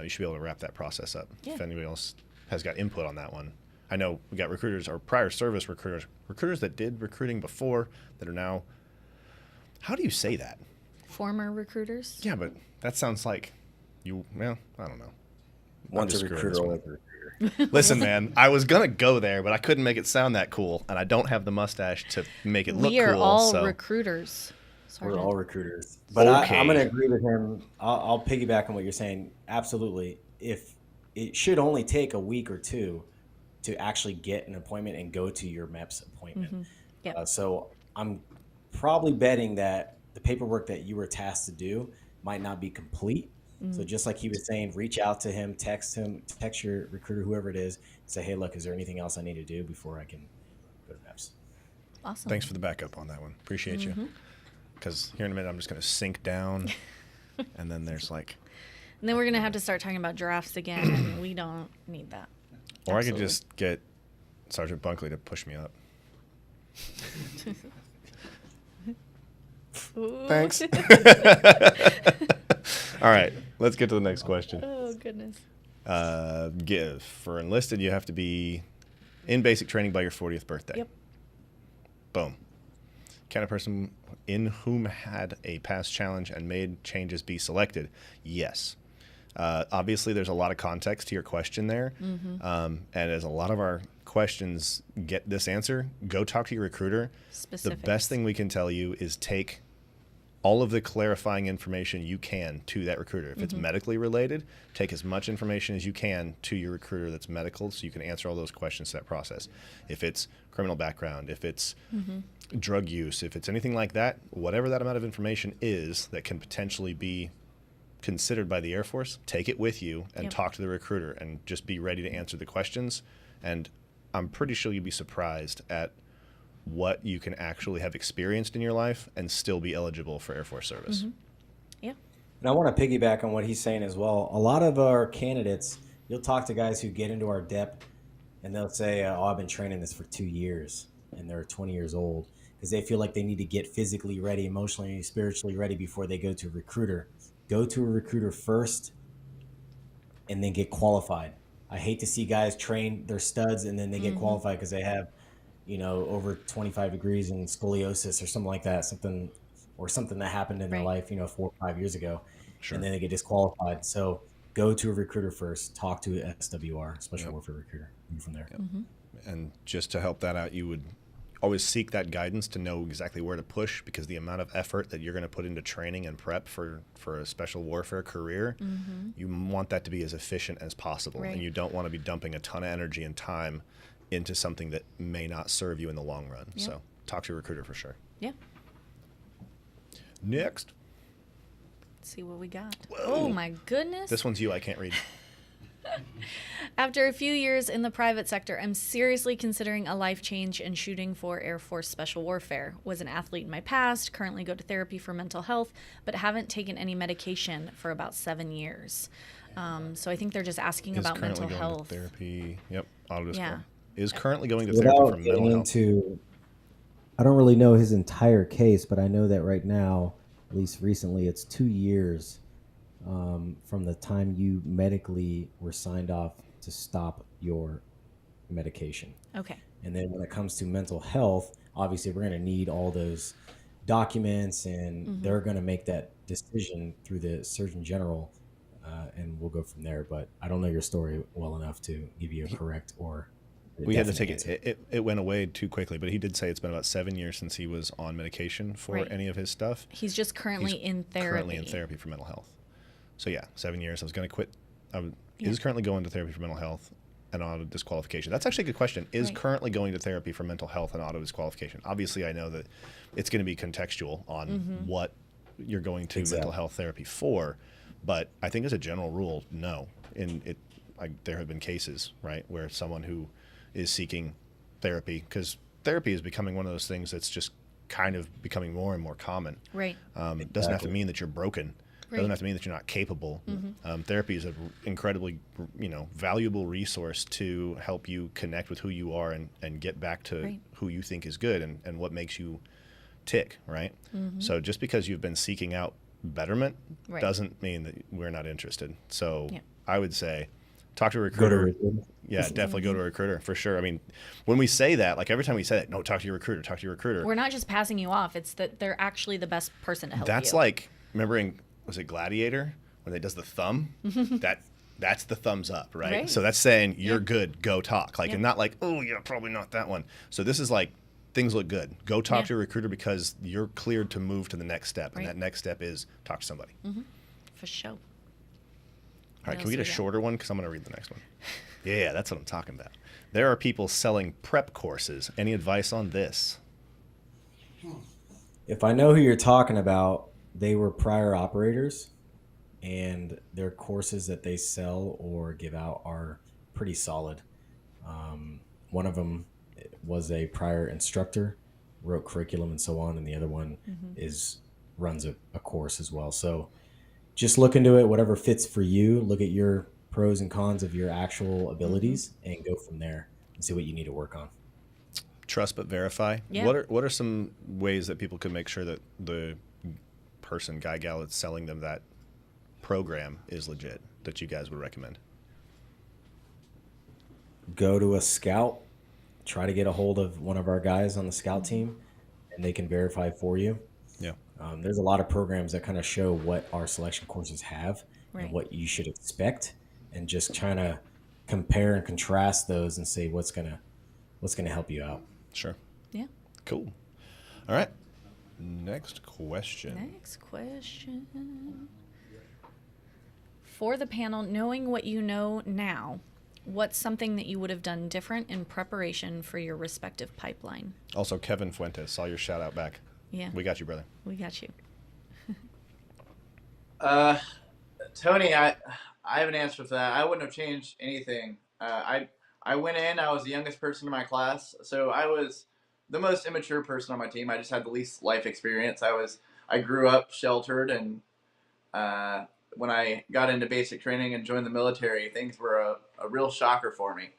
you should be able to wrap that process up. Yeah. If anybody else has got input on that one. I know we got recruiters, or prior service recruiters that did recruiting before that are now, how do you say that? Former recruiters? Yeah, but that sounds like I don't know. Once a recruiter, always a recruiter. Listen, man, I was going to go there, but I couldn't make it sound that cool, and I don't have the mustache to make it look cool. We are all recruiters. We're all recruiters. But okay. I'm going to agree with him. I'll piggyback on what you're saying. Absolutely. If it should only take a week or two to actually get an appointment and go to your MEPS appointment. So I'm probably betting that the paperwork that you were tasked to do might not be complete. So just like he was saying, reach out to him, text your recruiter, whoever it is, say, hey, look, is there anything else I need to do before I can go to MEPS? Awesome. Thanks for the backup on that one. Appreciate you. Because here in a minute, I'm just going to sink down, and then there's like... And then we're going to have to start talking about giraffes again, and we don't need that. Or I could just get Sergeant Bunkley to push me up. Thanks. All right, let's get to the next question. Oh, goodness. For enlisted, you have to be in basic training by your 40th birthday. Yep. Boom. Can a person in whom had a past challenge and made changes be selected? Yes. Obviously, there's a lot of context to your question there. And as a lot of our questions get this answer, go talk to your recruiter. Specifics. The best thing we can tell you is take all of the clarifying information you can to that recruiter. If it's medically related, take as much information as you can to your recruiter that's medical so you can answer all those questions to that process. If it's criminal background, if it's drug use, if it's anything like that, whatever that amount of information is that can potentially be considered by the Air Force, take it with you and talk to the recruiter and just be ready to answer the questions. And I'm pretty sure you'd be surprised at what you can actually have experienced in your life and still be eligible for Air Force service. And I want to piggyback on what he's saying as well. A lot of our candidates, you'll talk to guys who get into our depth and they'll say, I've been training this for 2 years, and they're 20 years old because they feel like they need to get physically ready, emotionally, spiritually ready before they go to a recruiter. Go to a recruiter first and then get qualified. I hate to see guys train their studs and then they get qualified because they have, over 25 degrees and scoliosis or something like that, something that happened in their life, 4 or 5 years ago, and then they get disqualified. So go to a recruiter first, talk to a SWR, Special Warfare Recruiter, and from there. And just to help that out, you would always seek that guidance to know exactly where to push, because the amount of effort that you're going to put into training and prep for a special warfare career, you want that to be as efficient as possible. And you don't want to be dumping a ton of energy and time into something that may not serve you in the long run. So talk to your recruiter for sure. Next. Let's see what we got. Whoa. Oh my goodness. This one's you. I can't read. After a few years in the private sector, I'm seriously considering a life change and shooting for Air Force Special Warfare. Was an athlete in my past, currently go to therapy for mental health, but haven't taken any medication for about 7 years. So I think they're just asking about mental health. Therapy. Yep. Autodiscipline. Yeah. Is currently going to therapy for mental health. I don't really know his entire case, but I know that right now, at least recently, it's 2 years from the time you medically were signed off to stop your medication. Okay. And then when it comes to mental health, obviously we're going to need all those documents, and they're going to make that decision through the Surgeon General, and we'll go from there. But I don't know your story well enough to give you a correct or we had to definite take answer. it went away too quickly, but he did say it's been about 7 years since he was on medication for Right. any of his stuff. He's just currently in therapy. Currently in therapy for mental health. So yeah, 7 years. I was going to quit. Is currently going to therapy for mental health and auto disqualification. That's actually a good question. Is currently going to therapy for mental health and auto disqualification? Obviously, I know that it's going to be contextual on what you're going to mental health therapy for, but I think as a general rule, no. There have been cases, right, where someone who is seeking therapy, because therapy is becoming one of those things that's just kind of becoming more and more common. Right. It doesn't have to mean that you're broken. It doesn't have to mean that you're not capable. Therapy is an incredibly, valuable resource to help you connect with who you are and get back to who you think is good and what makes you tick, right? So just because you've been seeking out betterment doesn't mean that we're not interested. So I would say talk to a recruiter. Yeah, definitely go to a recruiter for sure. I mean, when we say that, like every time we say that, no, talk to your recruiter, talk to your recruiter. We're not just passing you off. It's that they're actually the best person to help you. That's like, remembering, was it Gladiator when they does the thumb? That's the thumbs up, right? So that's saying you're good, go talk. Like, and not like, oh yeah, probably not that one. So this is like, things look good. Go talk to your recruiter because you're cleared to move to the next step. And that next step is talk to somebody. For sure. All right, can we get a shorter one? Because I'm going to read the next one. Yeah, that's what I'm talking about. There are people selling prep courses. Any advice on this? If I know who you're talking about, they were prior operators, and their courses that they sell or give out are pretty solid. One of them was a prior instructor, wrote curriculum and so on, and the other one runs a course as well. So just look into it, whatever fits for you. Look at your pros and cons of your actual abilities and go from there and see what you need to work on. Trust but verify. Yeah. What are some ways that people can make sure that the person, guy, gal that's selling them that program is legit, that you guys would recommend? Go to a scout, try to get a hold of one of our guys on the scout team, and they can verify for you. Yeah. There's a lot of programs that kind of show what our selection courses have and what you should expect, and just trying to compare and contrast those and say what's gonna help you out. Sure. Yeah. Cool. All right. Next question. For the panel, knowing what you know now, what's something that you would have done different in preparation for your respective pipeline? Also, Kevin Fuentes, saw your shout out back. Yeah. We got you, brother. We got you. Tony, I have an answer for that. I wouldn't have changed anything. I went in, I was the youngest person in my class, so I was the most immature person on my team. I just had the least life experience. I grew up sheltered, and when I got into basic training and joined the military, things were a real shocker for me.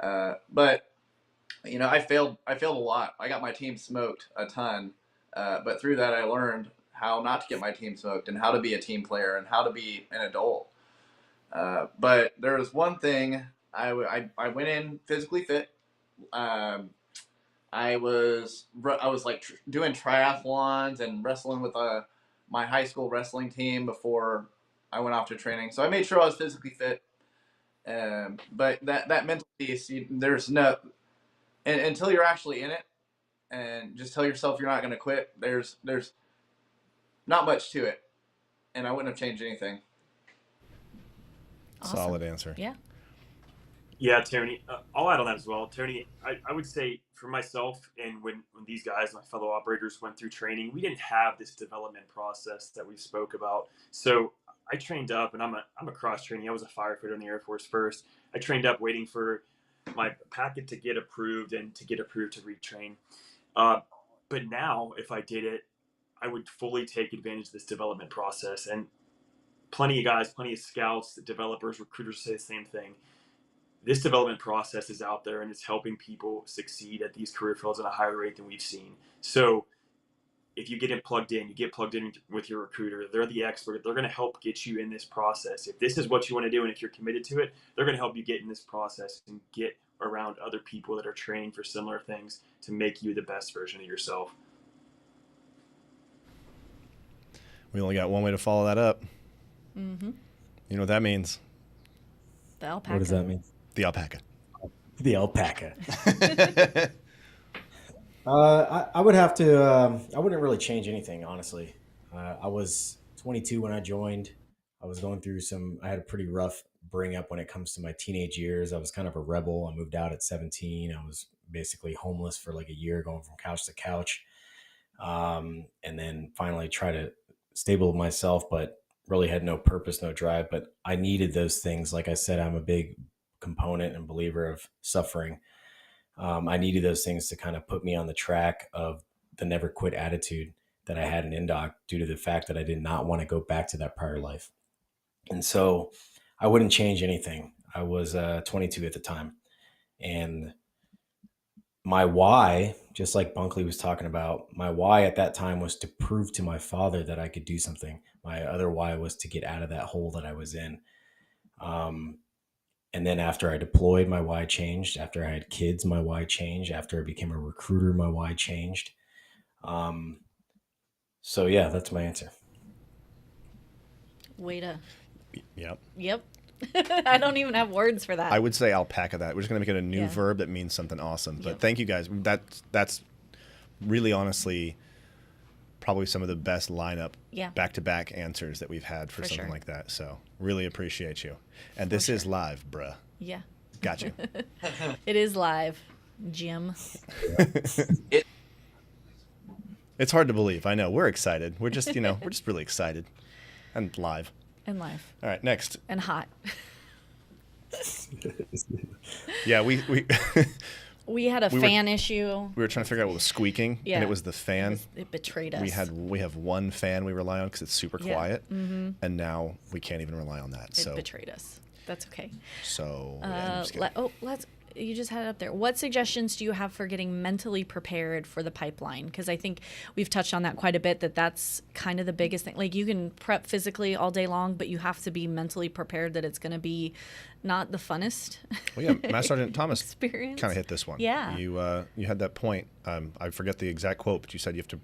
But I failed a lot. I got my team smoked a ton, but through that I learned how not to get my team smoked and how to be a team player and how to be an adult. But there was one thing. I went in physically fit. I was like doing triathlons and wrestling with my high school wrestling team before I went off to training. So I made sure I was physically fit. But that mental piece, there's no, until you're actually in it, and just tell yourself you're not going to quit. There's not much to it, and I wouldn't have changed anything. Awesome. Solid answer. Yeah. Yeah, Tony, I'll add on that as well. Tony, I would say for myself, and when these guys, my fellow operators, went through training, we didn't have this development process that we spoke about. So I trained up, and I'm a cross training. I was a firefighter in the Air Force first. I trained up waiting for my packet to get approved and to get approved to retrain. But now, if I did it, I would fully take advantage of this development process. And plenty of guys, plenty of scouts, developers, recruiters say the same thing. this development process is out there and it's helping people succeed at these career fields at a higher rate than we've seen. So if you get plugged in, you get plugged in with your recruiter, they're the expert, they're going to help get you in this process. If this is what you want to do and if you're committed to it, they're going to help you get in this process and get around other people that are training for similar things to make you the best version of yourself. We only got one way to follow that up. Mm-hmm. You know what that means? The alpaca. What does that mean? The alpaca. The alpaca. I would have to, I wouldn't really change anything, honestly. I was 22 when I joined. I was going through I had a pretty rough bring up when it comes to my teenage years. I was kind of a rebel. I moved out at 17. I was basically homeless for like a year, going from couch to couch. And then finally try to stable myself, but really had no purpose, no drive. But I needed those things. Like I said, I'm a big component and believer of suffering. I needed those things to kind of put me on the track of the never quit attitude that I had in Indoc, due to the fact that I did not want to go back to that prior life. And so I wouldn't change anything. I was 22 at the time. And my why, just like Bunkley was talking about, my why at that time was to prove to my father that I could do something. My other why was to get out of that hole that I was in. And then after I deployed, my why changed. After I had kids, my why changed. After I became a recruiter, my why changed. So yeah, that's my answer. Way to. Yep. I don't even have words for that. I would say alpaca that. We're just going to make it a new verb that means something awesome. But thank you guys. That's really honestly probably some of the best lineup back-to-back answers that we've had for something like that. So really appreciate you. And this is live, bruh. Yeah. Gotcha. It is live, Jim. It's hard to believe. I know. We're excited. We're just, we're just really excited. And live. And live. All right, next. And hot. Yeah, we we had a fan issue. We were trying to figure out what was squeaking, and it was the fan. It betrayed us. We have one fan we rely on because it's super quiet, and now we can't even rely on that. It betrayed us. That's okay. So you just had it up there. What suggestions do you have for getting mentally prepared for the pipeline? Because I think we've touched on that quite a bit, that's kind of the biggest thing. Like, you can prep physically all day long, but you have to be mentally prepared that it's going to be not the funnest. Well, yeah, Master Sergeant Thomas experience. Kind of hit this one. Yeah. You had that point. I forget the exact quote, but you said you have to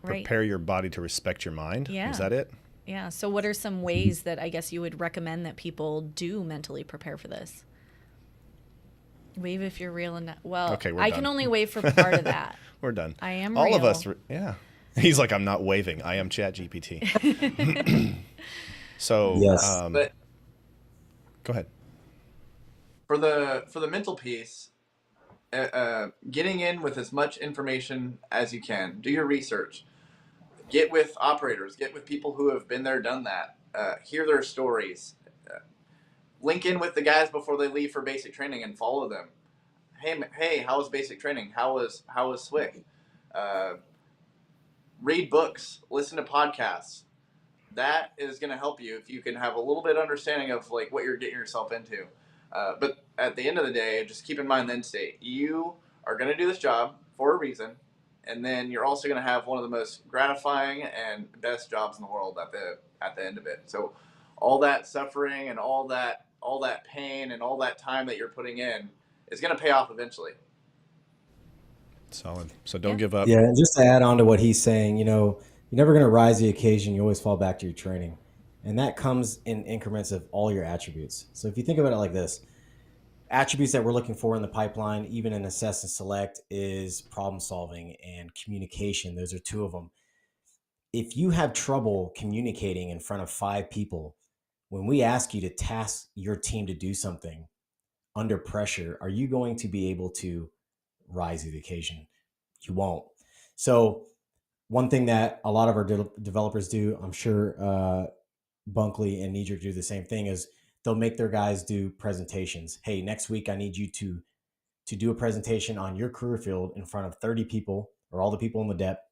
prepare your body to respect your mind. Yeah. Is that it? Yeah. So what are some ways that I guess you would recommend that people do mentally prepare for this? Wave if you're real enough. Well, okay, I can only wave for part of that. We're done. I am all real. of us. Yeah. He's like, I'm not waving. I am ChatGPT. So, yes. But go ahead. For the mental piece, getting in with as much information as you can. Do your research. Get with operators. Get with people who have been there, done that. Hear their stories. Link in with the guys before they leave for basic training and follow them. Hey, how was basic training? How was SWIC? Read books, listen to podcasts. That is going to help you if you can have a little bit of understanding of like what you're getting yourself into. But at the end of the day, just keep in mind the end state. You are going to do this job for a reason, and then you're also going to have one of the most gratifying and best jobs in the world at the end of it. So all that suffering and all that pain and all that time that you're putting in is going to pay off eventually. Solid. So don't give up. Yeah, and just to add on to what he's saying, you're never going to rise to the occasion. You always fall back to your training. And that comes in increments of all your attributes. So if you think about it like this, attributes that we're looking for in the pipeline, even in assess and select, is problem solving and communication. Those are two of them. If you have trouble communicating in front of 5 people, when we ask you to task your team to do something under pressure, are you going to be able to rise to the occasion? You won't. So one thing that a lot of our developers do, I'm sure Bunkley and Niedrich do the same thing, is they'll make their guys do presentations. Hey, next week I need you to do a presentation on your career field in front of 30 people or all the people in the dep.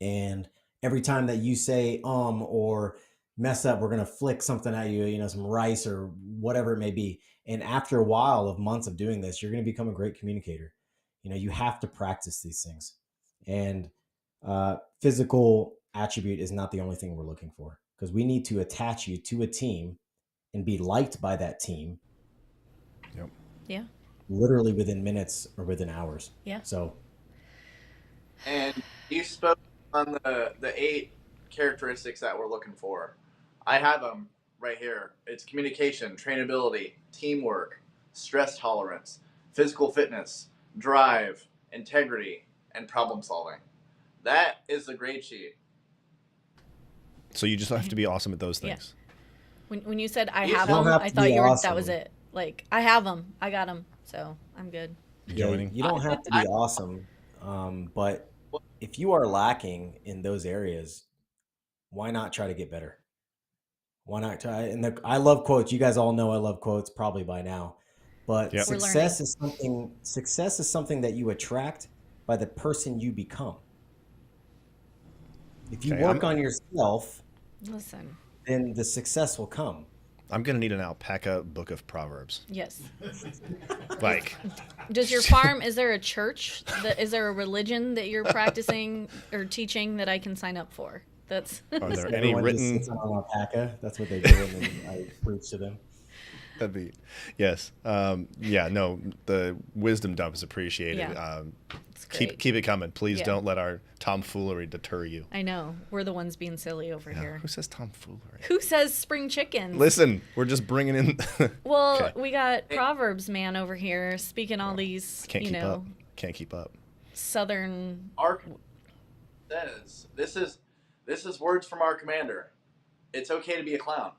And every time that you say or mess up, we're going to flick something at you, some rice or whatever it may be. And after a while of months of doing this, you're going to become a great communicator. You have to practice these things. And physical attribute is not the only thing we're looking for, because we need to attach you to a team and be liked by that team. Yep. Yeah. Literally within minutes or within hours. Yeah. So. And you spoke on the 8 characteristics that we're looking for. I have them right here. It's communication, trainability, teamwork, stress tolerance, physical fitness, drive, integrity, and problem solving. That is the grade sheet. So you just have to be awesome at those things. Yeah. When you said I You have don't them, have I to thought be you were awesome. that was it. Like, I have them, I got them, so I'm good. Yeah, you don't have to be awesome, but if you are lacking in those areas, why not try to get better? Why not try? And I love quotes. You guys all know I love quotes, probably by now. But Yep. success is something that you attract by the person you become. If you work on yourself, Listen. then the success will come. I'm going to need an alpaca book of Proverbs. Yes. Like, does your farm, is there a church? Is there a religion that you're practicing or teaching that I can sign up for? That's. Are there any written? Just sits on alpaca. That's what they do, and then I preach to them. That'd be, yes. Yeah, no, the wisdom dump is appreciated. Yeah. Keep it coming. Please Yeah. don't let our tomfoolery deter you. I know. We're the ones being silly over here. Who says tomfoolery? Who says spring chickens? Listen, we're just bringing in. Well, Okay. we got Proverbs man over here speaking all these, Can't keep up. Can't keep up. Southern. Our says this is words from our commander. It's okay to be a clown.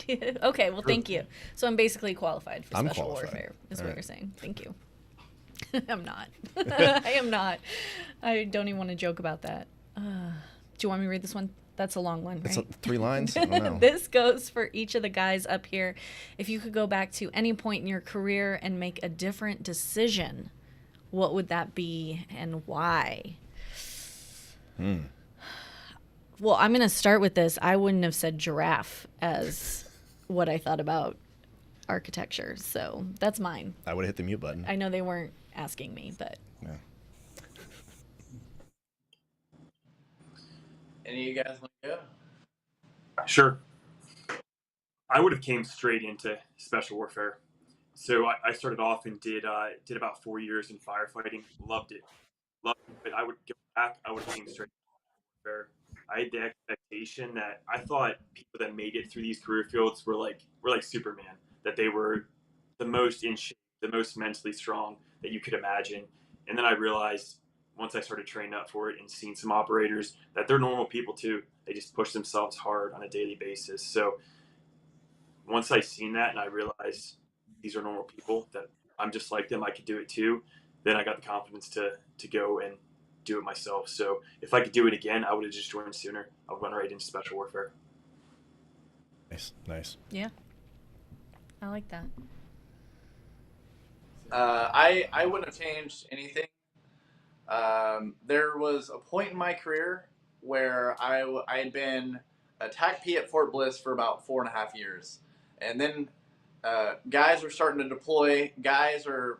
Okay, well, thank you. So I'm basically qualified for I'm special qualified. warfare, is All what right. you're saying. Thank you. I'm not. I am not. I don't even want to joke about that. Do you want me to read this one? That's a long one, right? It's 3 lines? I don't know. This goes for each of the guys up here. If you could go back to any point in your career and make a different decision, what would that be and why? Well, I'm going to start with this. I wouldn't have said giraffe as what I thought about architecture. So that's mine. I would have hit the mute button. I know they weren't asking me, but. Yeah. Any of you guys want to go? Sure. I would have came straight into special warfare. So I started off and did about 4 years in firefighting. Loved it. But I would go back. I would have came straight into warfare. I had the expectation that I thought people that made it through these career fields were like Superman. That they were the most in shape, the most mentally strong that you could imagine. And then I realized once I started training up for it and seeing some operators that they're normal people too. They just push themselves hard on a daily basis. So once I seen that and I realized these are normal people, that I'm just like them, I could do it too, then I got the confidence to go and do it myself. So if I could do it again, I would have just joined sooner. I would run right into special warfare. Nice. Yeah. I like that. I wouldn't have changed anything. There was a point in my career where I had been a TAC P at Fort Bliss for about 4.5 years. And then guys are starting to deploy. Guys are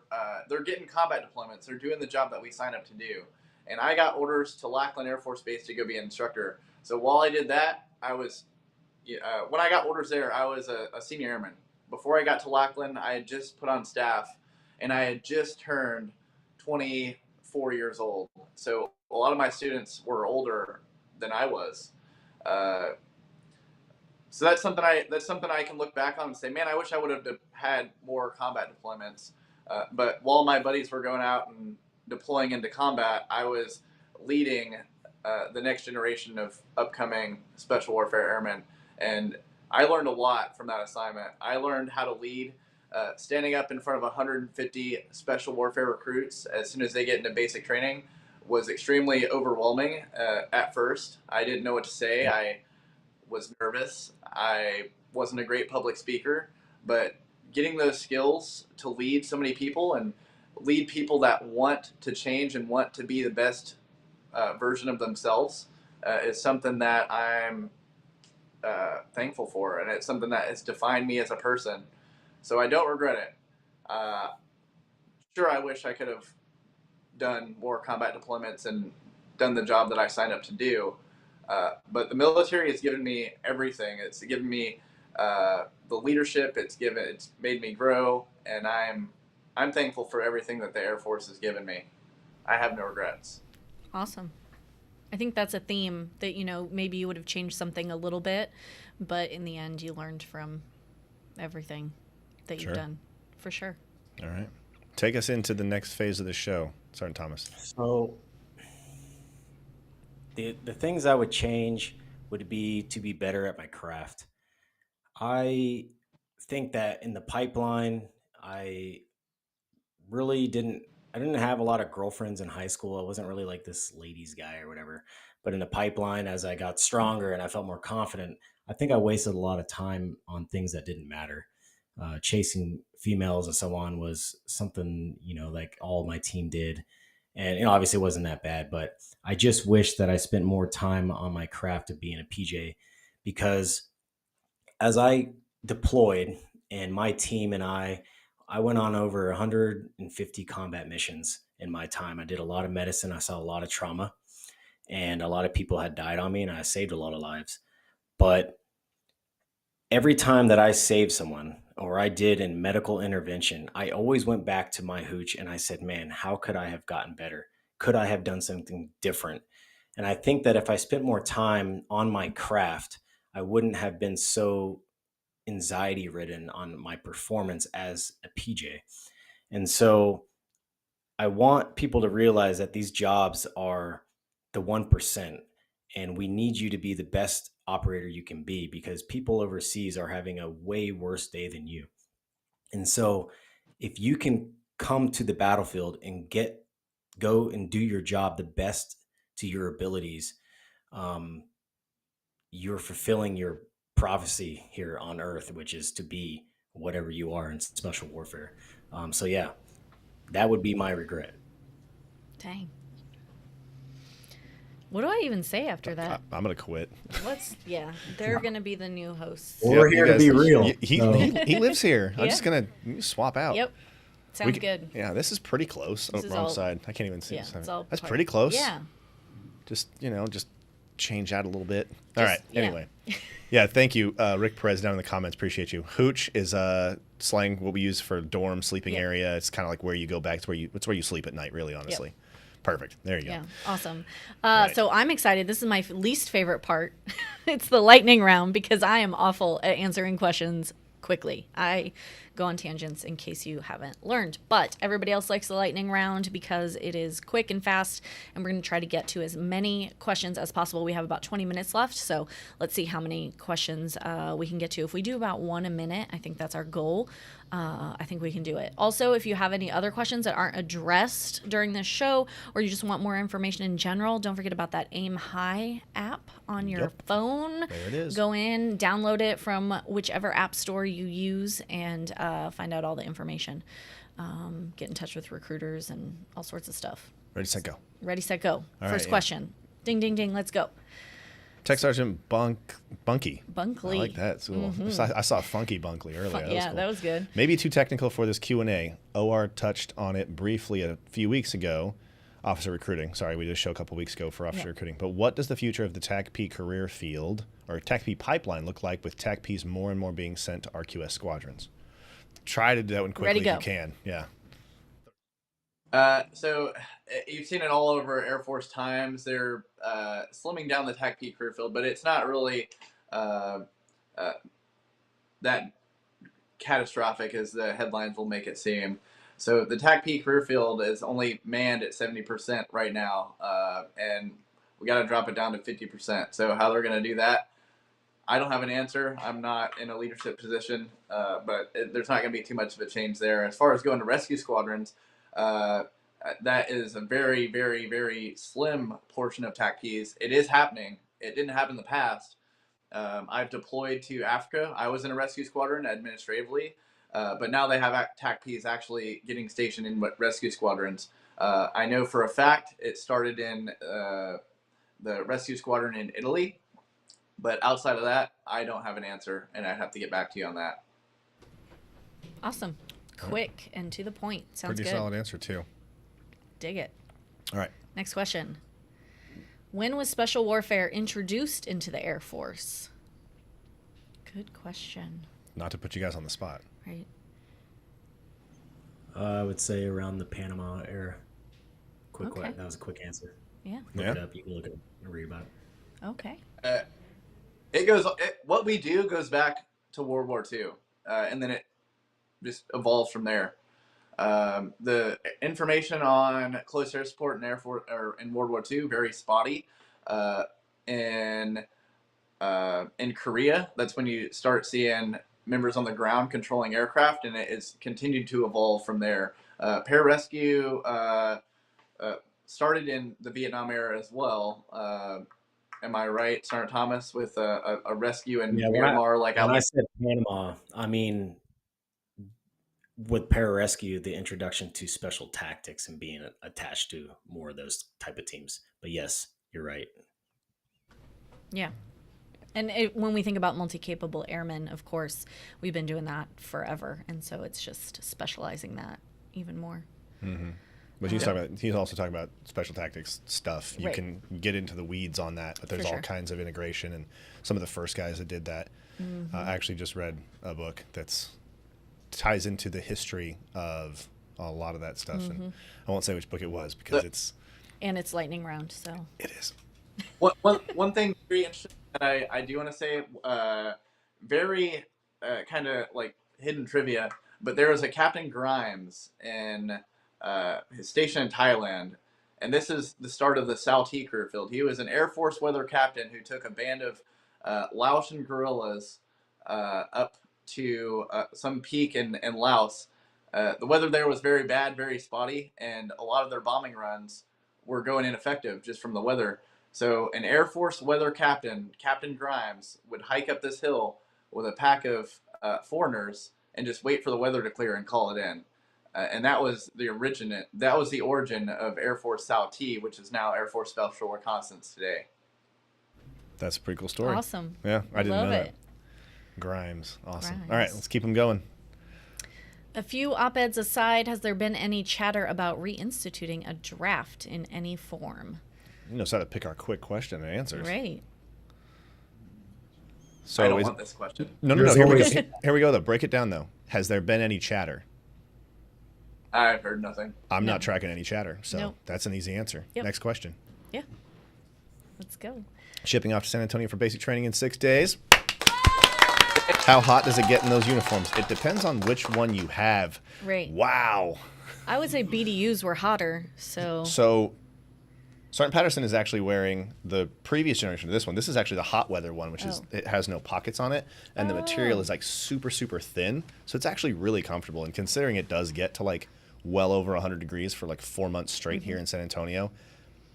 they're getting combat deployments. They're doing the job that we signed up to do. And I got orders to Lackland Air Force Base to go be an instructor. So while I did that, I was when I got orders there, I was a senior airman. Before I got to Lackland, I had just put on staff, and I had just turned 24 years old. So a lot of my students were older than I was. So that's something I can look back on and say, man, I wish I would have had more combat deployments. But while my buddies were going out and deploying into combat, I was leading the next generation of upcoming special warfare airmen. And I learned a lot from that assignment. I learned how to lead. Standing up in front of 150 special warfare recruits as soon as they get into basic training was extremely overwhelming at first. I didn't know what to say. I was nervous. I wasn't a great public speaker, but getting those skills to lead so many people and lead people that want to change and want to be the best version of themselves is something that I'm thankful for, and it's something that has defined me as a person. So I don't regret it. Sure, I wish I could have done more combat deployments and done the job that I signed up to do. But the military has given me everything. It's given me the leadership. It's made me grow, and I'm thankful for everything that the Air Force has given me. I have no regrets. Awesome. I think that's a theme that, you know, maybe you would have changed something a little bit, but in the end you learned from everything that you've done, for sure. All right. Take us into the next phase of the show, Sergeant Thomas. So the things I would change would be to be better at my craft. I think that in the pipeline, I didn't have a lot of girlfriends in high school. I wasn't really like this ladies guy or whatever. But in the pipeline, as I got stronger and I felt more confident, I think I wasted a lot of time on things that didn't matter. Chasing females and so on was something, you know, like all my team did. And, you know, obviously it wasn't that bad, but I just wish that I spent more time on my craft of being a PJ, because as I deployed and my team and I went on over 150 combat missions in my time. I did a lot of medicine. I saw a lot of trauma, and a lot of people had died on me, and I saved a lot of lives. But every time that I saved someone or I did in medical intervention, I always went back to my hooch and I said, man, how could I have gotten better? Could I have done something different? And I think that if I spent more time on my craft, I wouldn't have been so anxiety ridden on my performance as a PJ. And so I want people to realize that these jobs are the 1%, and we need you to be the best operator you can be, because people overseas are having a way worse day than you. And so if you can come to the battlefield and go and do your job the best to your abilities, you're fulfilling your prophecy here on earth, which is to be whatever you are in special warfare. So yeah, that would be my regret. Dang. What do I even say after that? I'm gonna quit. They're gonna be the new hosts. Well, we're here to be real. He lives here. I'm just gonna swap out. Yep. Sounds good. Yeah, this is pretty close. Wrong side. I can't even see. Yeah, that's pretty close. Yeah. Just change out a little bit. All right. Anyway. Yeah. Thank you, Rick Perez down in the comments. Appreciate you. Hooch is slang what we use for dorm sleeping area. It's kind of like where you go back. It's where you sleep at night. Really, honestly. Yep. Perfect. There you go. Yeah. Awesome. So I'm excited. This is my least favorite part. It's the lightning round, because I am awful at answering questions quickly. I go on tangents, in case you haven't learned. But everybody else likes the lightning round because it is quick and fast, and we're going to try to get to as many questions as possible. We have about 20 minutes left, so let's see how many questions we can get to. If we do about one a minute, I think that's our goal. I think we can do it. Also, if you have any other questions that aren't addressed during this show, or you just want more information in general, don't forget about that Aim High app on your phone. There it is. Go in, download it from whichever app store you use, and find out all the information. Get in touch with recruiters and all sorts of stuff. Ready, set, go. Ready, set, go. All First question. Ding, ding, ding. Let's go. Tech Sergeant Bunky. Bunkley. I like that. So I saw Funky Bunkley earlier. That was good. Maybe too technical for this Q&A. OR touched on it briefly a few weeks ago. Officer recruiting. Sorry, we did a show a couple weeks ago for officer recruiting. But what does the future of the TACP career field or TACP pipeline look like with TACPs more and more being sent to RQS squadrons? Try to do that one quickly if you can. Yeah. So you've seen it all over Air Force Times. They're slimming down the TACP career field, but it's not really that catastrophic as the headlines will make it seem. So the TACP career field is only manned at 70% right now, and we got to drop it down to 50%. So how they're going to do that, I don't have an answer. I'm not in a leadership position, but there's not going to be too much of a change there. As far as going to rescue squadrons, that is a very, very, very slim portion of TACPs. It is happening. It didn't happen in the past. I've deployed to Africa. I was in a rescue squadron administratively, but now they have TACPs actually getting stationed in rescue squadrons. I know for a fact it started in the rescue squadron in Italy. But outside of that, I don't have an answer, and I'd have to get back to you on that. Awesome. Quick and to the point. Sounds Pretty good. solid answer, too. Dig it. All right. Next question. When was special warfare introduced into the Air Force? Good question. Not to put you guys on the spot. Right. I would say around the Panama era. Okay. That was a quick answer. Yeah. Look it up. You can look it up and read about it. Okay. What we do goes back to World War II, and then it just evolved from there. The information on close air support in Air Force or in World War II very spotty. In Korea, that's when you start seeing members on the ground controlling aircraft, and it has continued to evolve from there. Pararescue started in the Vietnam era as well. Am I right, Sergeant Thomas, with a rescue in Myanmar? When I said Panama, I mean with pararescue, the introduction to special tactics and being attached to more of those type of teams. But yes, you're right. Yeah. And when we think about multi-capable airmen, of course, we've been doing that forever. And so it's just specializing that even more. Mm-hmm. But he's also talking about special tactics stuff. You can get into the weeds on that, but there's all kinds of integration. And some of the first guys that did that, I actually just read a book that's ties into the history of a lot of that stuff. And I won't say which book it was because it's lightning round, so it is. One thing very interesting that I do want to say, very kind of like hidden trivia, but there was a Captain Grimes in his station in Thailand, and this is the start of the Sao-T career field. He was an Air Force weather captain who took a band of Laotian guerrillas up to some peak in Laos. The weather there was very bad, very spotty, and a lot of their bombing runs were going ineffective just from the weather. So an Air Force weather captain, Captain Grimes, would hike up this hill with a pack of foreigners and just wait for the weather to clear and call it in. And that was the origin of Air Force Sao-T, which is now Air Force Special Reconnaissance today. That's a pretty cool story. Awesome. Yeah, I didn't know that. it. Grimes. Awesome. Grimes. All right, let's keep them going. A few op-eds aside, has there been any chatter about reinstituting a draft in any form? You know, so how to pick our quick question and answers. Right. So I don't want this question. No. Here we go, though. Break it down, though. Has there been any chatter? I've heard nothing. I'm not tracking any chatter, so Nope. that's an easy answer. Yep. Next question. Yeah. Let's go. Shipping off to San Antonio for basic training in 6 days. How hot does it get in those uniforms? It depends on which one you have. Right. Wow. I would say BDUs were hotter, so Sergeant Patterson is actually wearing the previous generation of this one. This is actually the hot weather one, which is it has no pockets on it, and the material is like super, super thin. So it's actually really comfortable. And considering it does get to like well over 100 degrees for like 4 months straight here in San Antonio,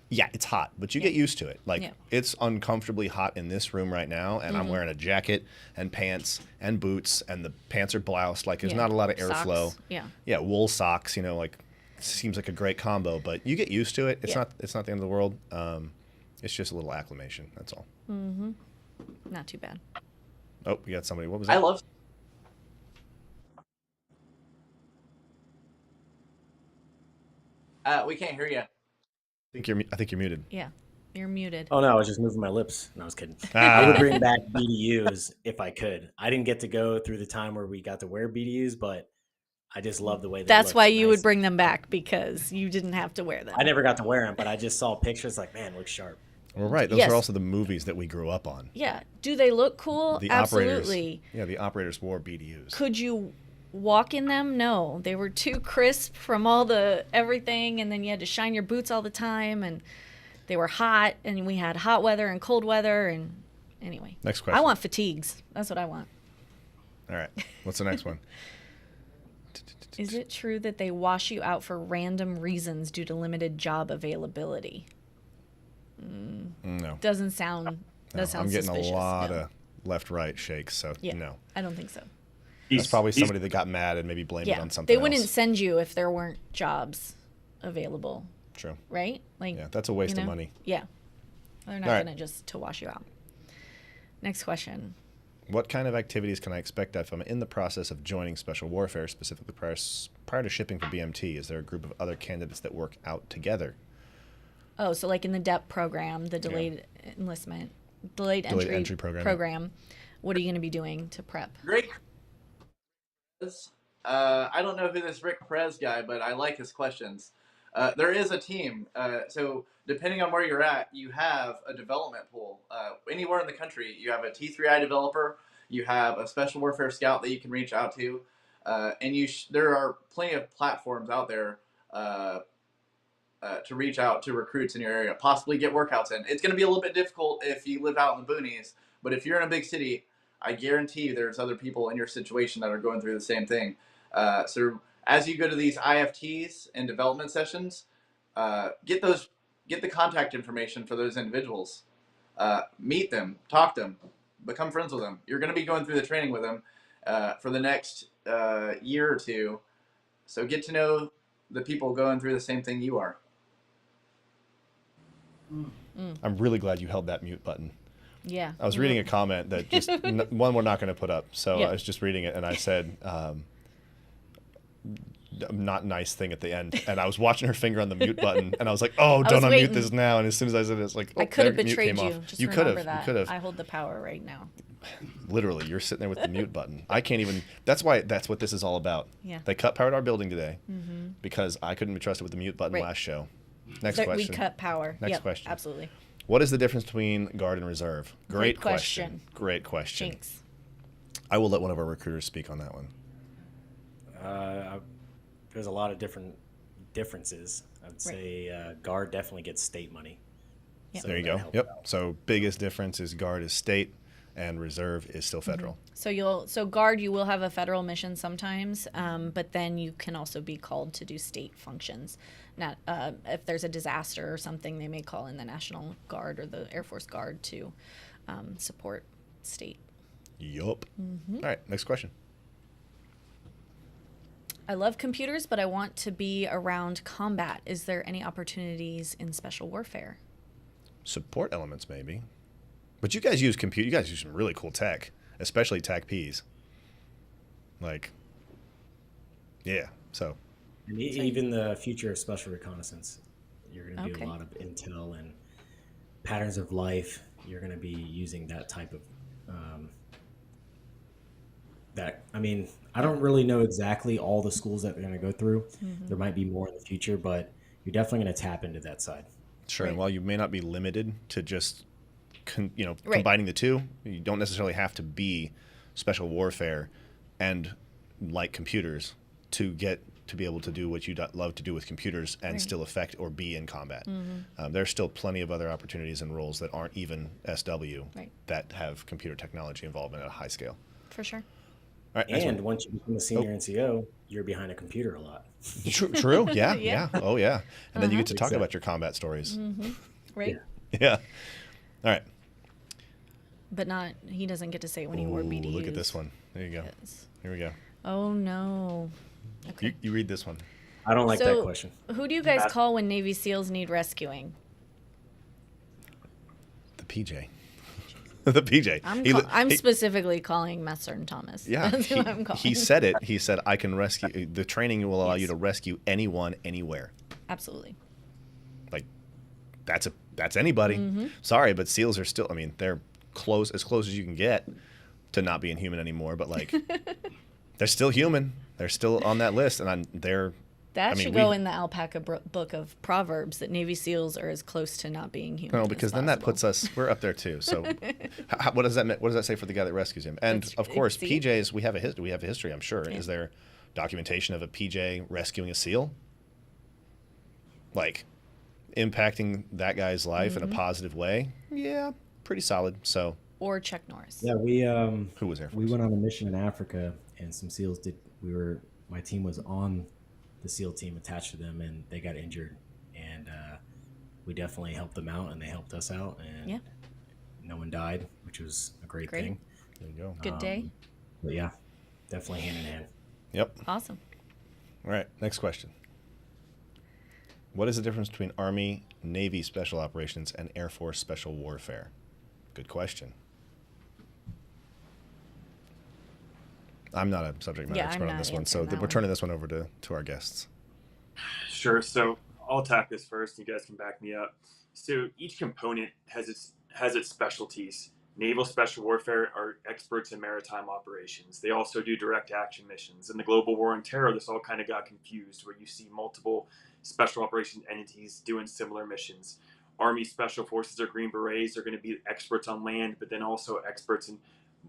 yeah, it's hot, but you get used to it. Like it's uncomfortably hot in this room right now, and I'm wearing a jacket and pants and boots, and the pants are bloused. Like there's not a lot of airflow. Socks. Yeah, wool socks. You know, like seems like a great combo, but you get used to it. It's not the end of the world. It's just a little acclimation. That's all. not too bad. Oh, we got somebody. What was that? I love. We can't hear you. I think you're muted. Yeah, you're muted. Oh, no, I was just moving my lips. No, I was kidding. I would bring back BDUs if I could. I didn't get to go through the time where we got to wear BDUs, but I just love the way they That's look. why you would bring them back, because you didn't have to wear them. I never got to wear them, but I just saw pictures like, man, it looks sharp. Well, right. Those are also the movies that we grew up on. Yeah. Do they look cool? Absolutely. The operators wore BDUs. Could you walk in them? No. They were too crisp from all the everything, and then you had to shine your boots all the time, and they were hot, and we had hot weather and cold weather, and anyway. Next question. I want fatigues. That's what I want. All right. What's the next one? Is it true that they wash you out for random reasons due to limited job availability? No. Doesn't sound. That sounds I'm getting suspicious. a lot of left-right shakes, so no. I don't think so. That's probably somebody that got mad and maybe blamed it on something They wouldn't else. send you if there weren't jobs available. True. Right? Like that's a waste of money. Yeah. They're not going to just to wash you out. Next question. What kind of activities can I expect if I'm in the process of joining Special Warfare, specifically prior to shipping for BMT? Is there a group of other candidates that work out together? Oh, so like in the DEP program, the delayed enlistment, delayed entry program. What are you going to be doing to prep? Great. I don't know who this Rick Perez guy, but I like his questions. There is a team. So depending on where you're at, you have a development pool. Anywhere in the country, you have a T3I developer. You have a special warfare scout that you can reach out to. And there are plenty of platforms out there to reach out to recruits in your area, possibly get workouts in. It's going to be a little bit difficult if you live out in the boonies, but if you're in a big city, I guarantee you there's other people in your situation that are going through the same thing. So as you go to these IFTs and development sessions, get the contact information for those individuals. Meet them, talk to them, become friends with them. You're going to be going through the training with them for the next year or two. So get to know the people going through the same thing you are. I'm really glad you held that mute button. Yeah. I was reading a comment that just one we're not going to put up. So I was just reading it and I said, not nice thing at the end. And I was watching her finger on the mute button and I was like, oh, don't unmute this now. And as soon as I said it, it's like, oh, I could have mute betrayed came you. off. Just You could remember have. that. I hold the power right now. Literally, you're sitting there with the mute button. I can't even. That's what this is all about. Yeah. They cut power to our building today because I couldn't be trusted with the mute button last show. Next question. We cut power. Next question. Absolutely. What is the difference between guard and reserve? Great question. Great question. Jinx. I will let one of our recruiters speak on that one. There's a lot of differences. I'd say guard definitely gets state money. Yep. So there you go. Yep. So biggest difference is guard is state and reserve is still federal. So guard, you will have a federal mission sometimes, but then you can also be called to do state functions. Not if there's a disaster or something, they may call in the National Guard or the Air Force Guard to support state. Yup. All right, next question. I love computers, but I want to be around combat. Is there any opportunities in special warfare? Support elements, maybe. But you guys use you guys use some really cool tech, especially TAC-Ps. Like, yeah, so. And even the future of special reconnaissance, you're going to do a lot of intel and patterns of life. You're going to be using that type of I don't really know exactly all the schools that they're going to go through. There might be more in the future, but you're definitely going to tap into that side. Sure, and while you may not be limited to just combining the two, you don't necessarily have to be special warfare and like computers to be able to do what you love to do with computers and still affect or be in combat. There's still plenty of other opportunities and roles that aren't even SW that have computer technology involvement at a high scale. For sure. All right, and once you become a senior NCO, you're behind a computer a lot. True. Yeah. Oh, yeah. And then you get to talk about your combat stories. Right? Yeah. All right. But he doesn't get to say it when he wore BDUs. Look at this one. There you go. Here we go. Oh, no. Okay. You read this one. I don't like that question. Who do you guys call when Navy SEALs need rescuing? The PJ. The PJ. I'm specifically calling Master Sergeant Thomas. Yeah, That's who I'm calling. He said it. He said, I can rescue. The training will allow you to rescue anyone, anywhere. Absolutely. Like, that's anybody. Sorry, but SEALs are still, they're as close as you can get to not being human anymore. But, like, they're still human. They're still on that list. And That should go in the alpaca book of Proverbs, that Navy SEAls are as close to not being human. No, because then that puts us, we're up there too. So what does that mean? What does that say for the guy that rescues him? And of course, PJs, we have a history, I'm sure. Yeah. Is there documentation of a PJ rescuing a SEAL? Like impacting that guy's life in a positive way? Yeah, pretty solid. So. Or Chuck Norris. Yeah, we who was Air Force? We went on a mission in Africa and some SEALs my team was on the SEAL team attached to them, and they got injured, and we definitely helped them out, and they helped us out, and no one died, which was a great thing. There you go. Good day. But yeah, definitely hand in hand. Yep. Awesome. All right, next question. What is the difference between Army, Navy Special Operations, and Air Force Special Warfare? Good question. I'm not a subject matter expert on this one, so we're turning this one over to our guests. Sure. So I'll attack this first. You guys can back me up. So each component has its specialties. Naval Special Warfare are experts in maritime operations. They also do direct action missions. In the global war on terror, this all kind of got confused, where you see multiple special operations entities doing similar missions. Army Special Forces or Green Berets are going to be experts on land, but then also experts in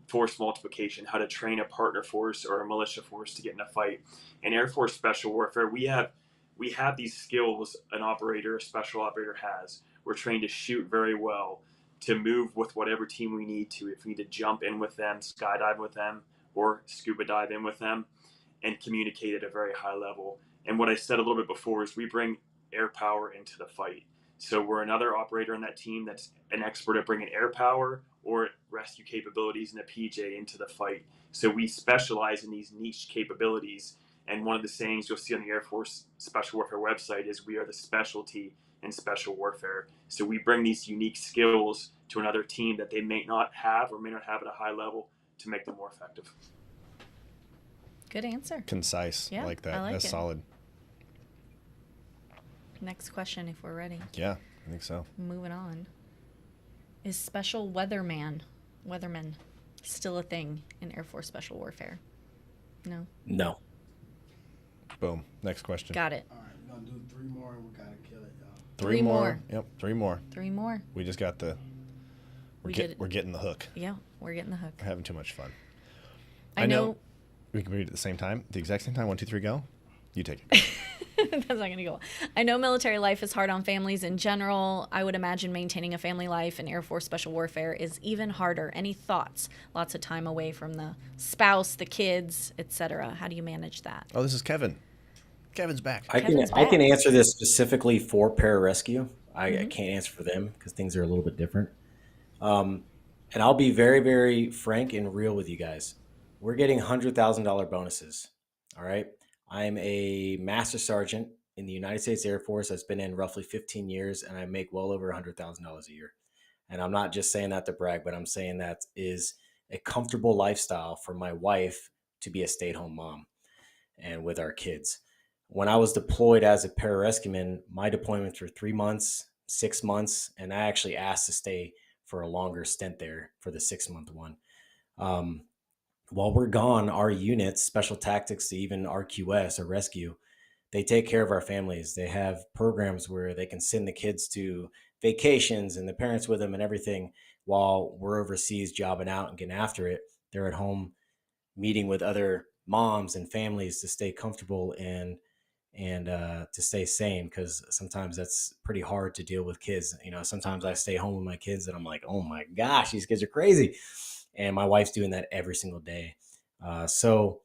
force multiplication, how to train a partner force or a militia force to get in a fight. In Air Force Special Warfare, we have these skills a special operator has. We're trained to shoot very well, to move with whatever team we need to. If we need to jump in with them, skydive with them, or scuba dive in with them, and communicate at a very high level. And what I said a little bit before is we bring air power into the fight. So we're another operator on that team that's an expert at bringing air power or rescue capabilities and a PJ into the fight. So we specialize in these niche capabilities. And one of the sayings you'll see on the Air Force Special Warfare website is we are the specialty in special warfare. So we bring these unique skills to another team that they may not have or may not have at a high level to make them more effective. Good answer. Concise. Yeah, I like that. I like That's it. solid. Next question, if we're ready. Yeah, I think so. Moving on. Is special weatherman still a thing in Air Force Special Warfare? No? No. Boom. Next question. Got it. All right, we're going to do 3 more and we got to kill it, y'all. Three more. Yep, 3 more. 3 more. We just got we're getting the hook. Yeah, we're getting the hook. We're having too much fun. I know. We can read it at the same time, the exact same time. 1, 2, 3, go. You take it. That's not going to go. I know military life is hard on families in general. I would imagine maintaining a family life in Air Force Special Warfare is even harder. Any thoughts? Lots of time away from the spouse, the kids, etc. How do you manage that? Oh, this is Kevin. Kevin's back. I can answer this specifically for pararescue. I can't answer for them because things are a little bit different. And I'll be very, very frank and real with you guys. We're getting $100,000 bonuses. All right. I'm a master sergeant in the United States Air Force. I've been in roughly 15 years, and I make well over $100,000 a year. And I'm not just saying that to brag, but I'm saying that is a comfortable lifestyle for my wife to be a stay-at-home mom and with our kids. When I was deployed as a pararescueman, my deployments were 3 months, 6 months, and I actually asked to stay for a longer stint there for the 6-month one. While we're gone, our units, special tactics, even RQS or rescue, they take care of our families. They have programs where they can send the kids to vacations and the parents with them and everything while we're overseas jobbing out and getting after it. They're at home meeting with other moms and families to stay comfortable and to stay sane, because sometimes that's pretty hard to deal with kids. You know, sometimes I stay home with my kids and I'm like, oh my gosh, these kids are crazy. And my wife's doing that every single day. So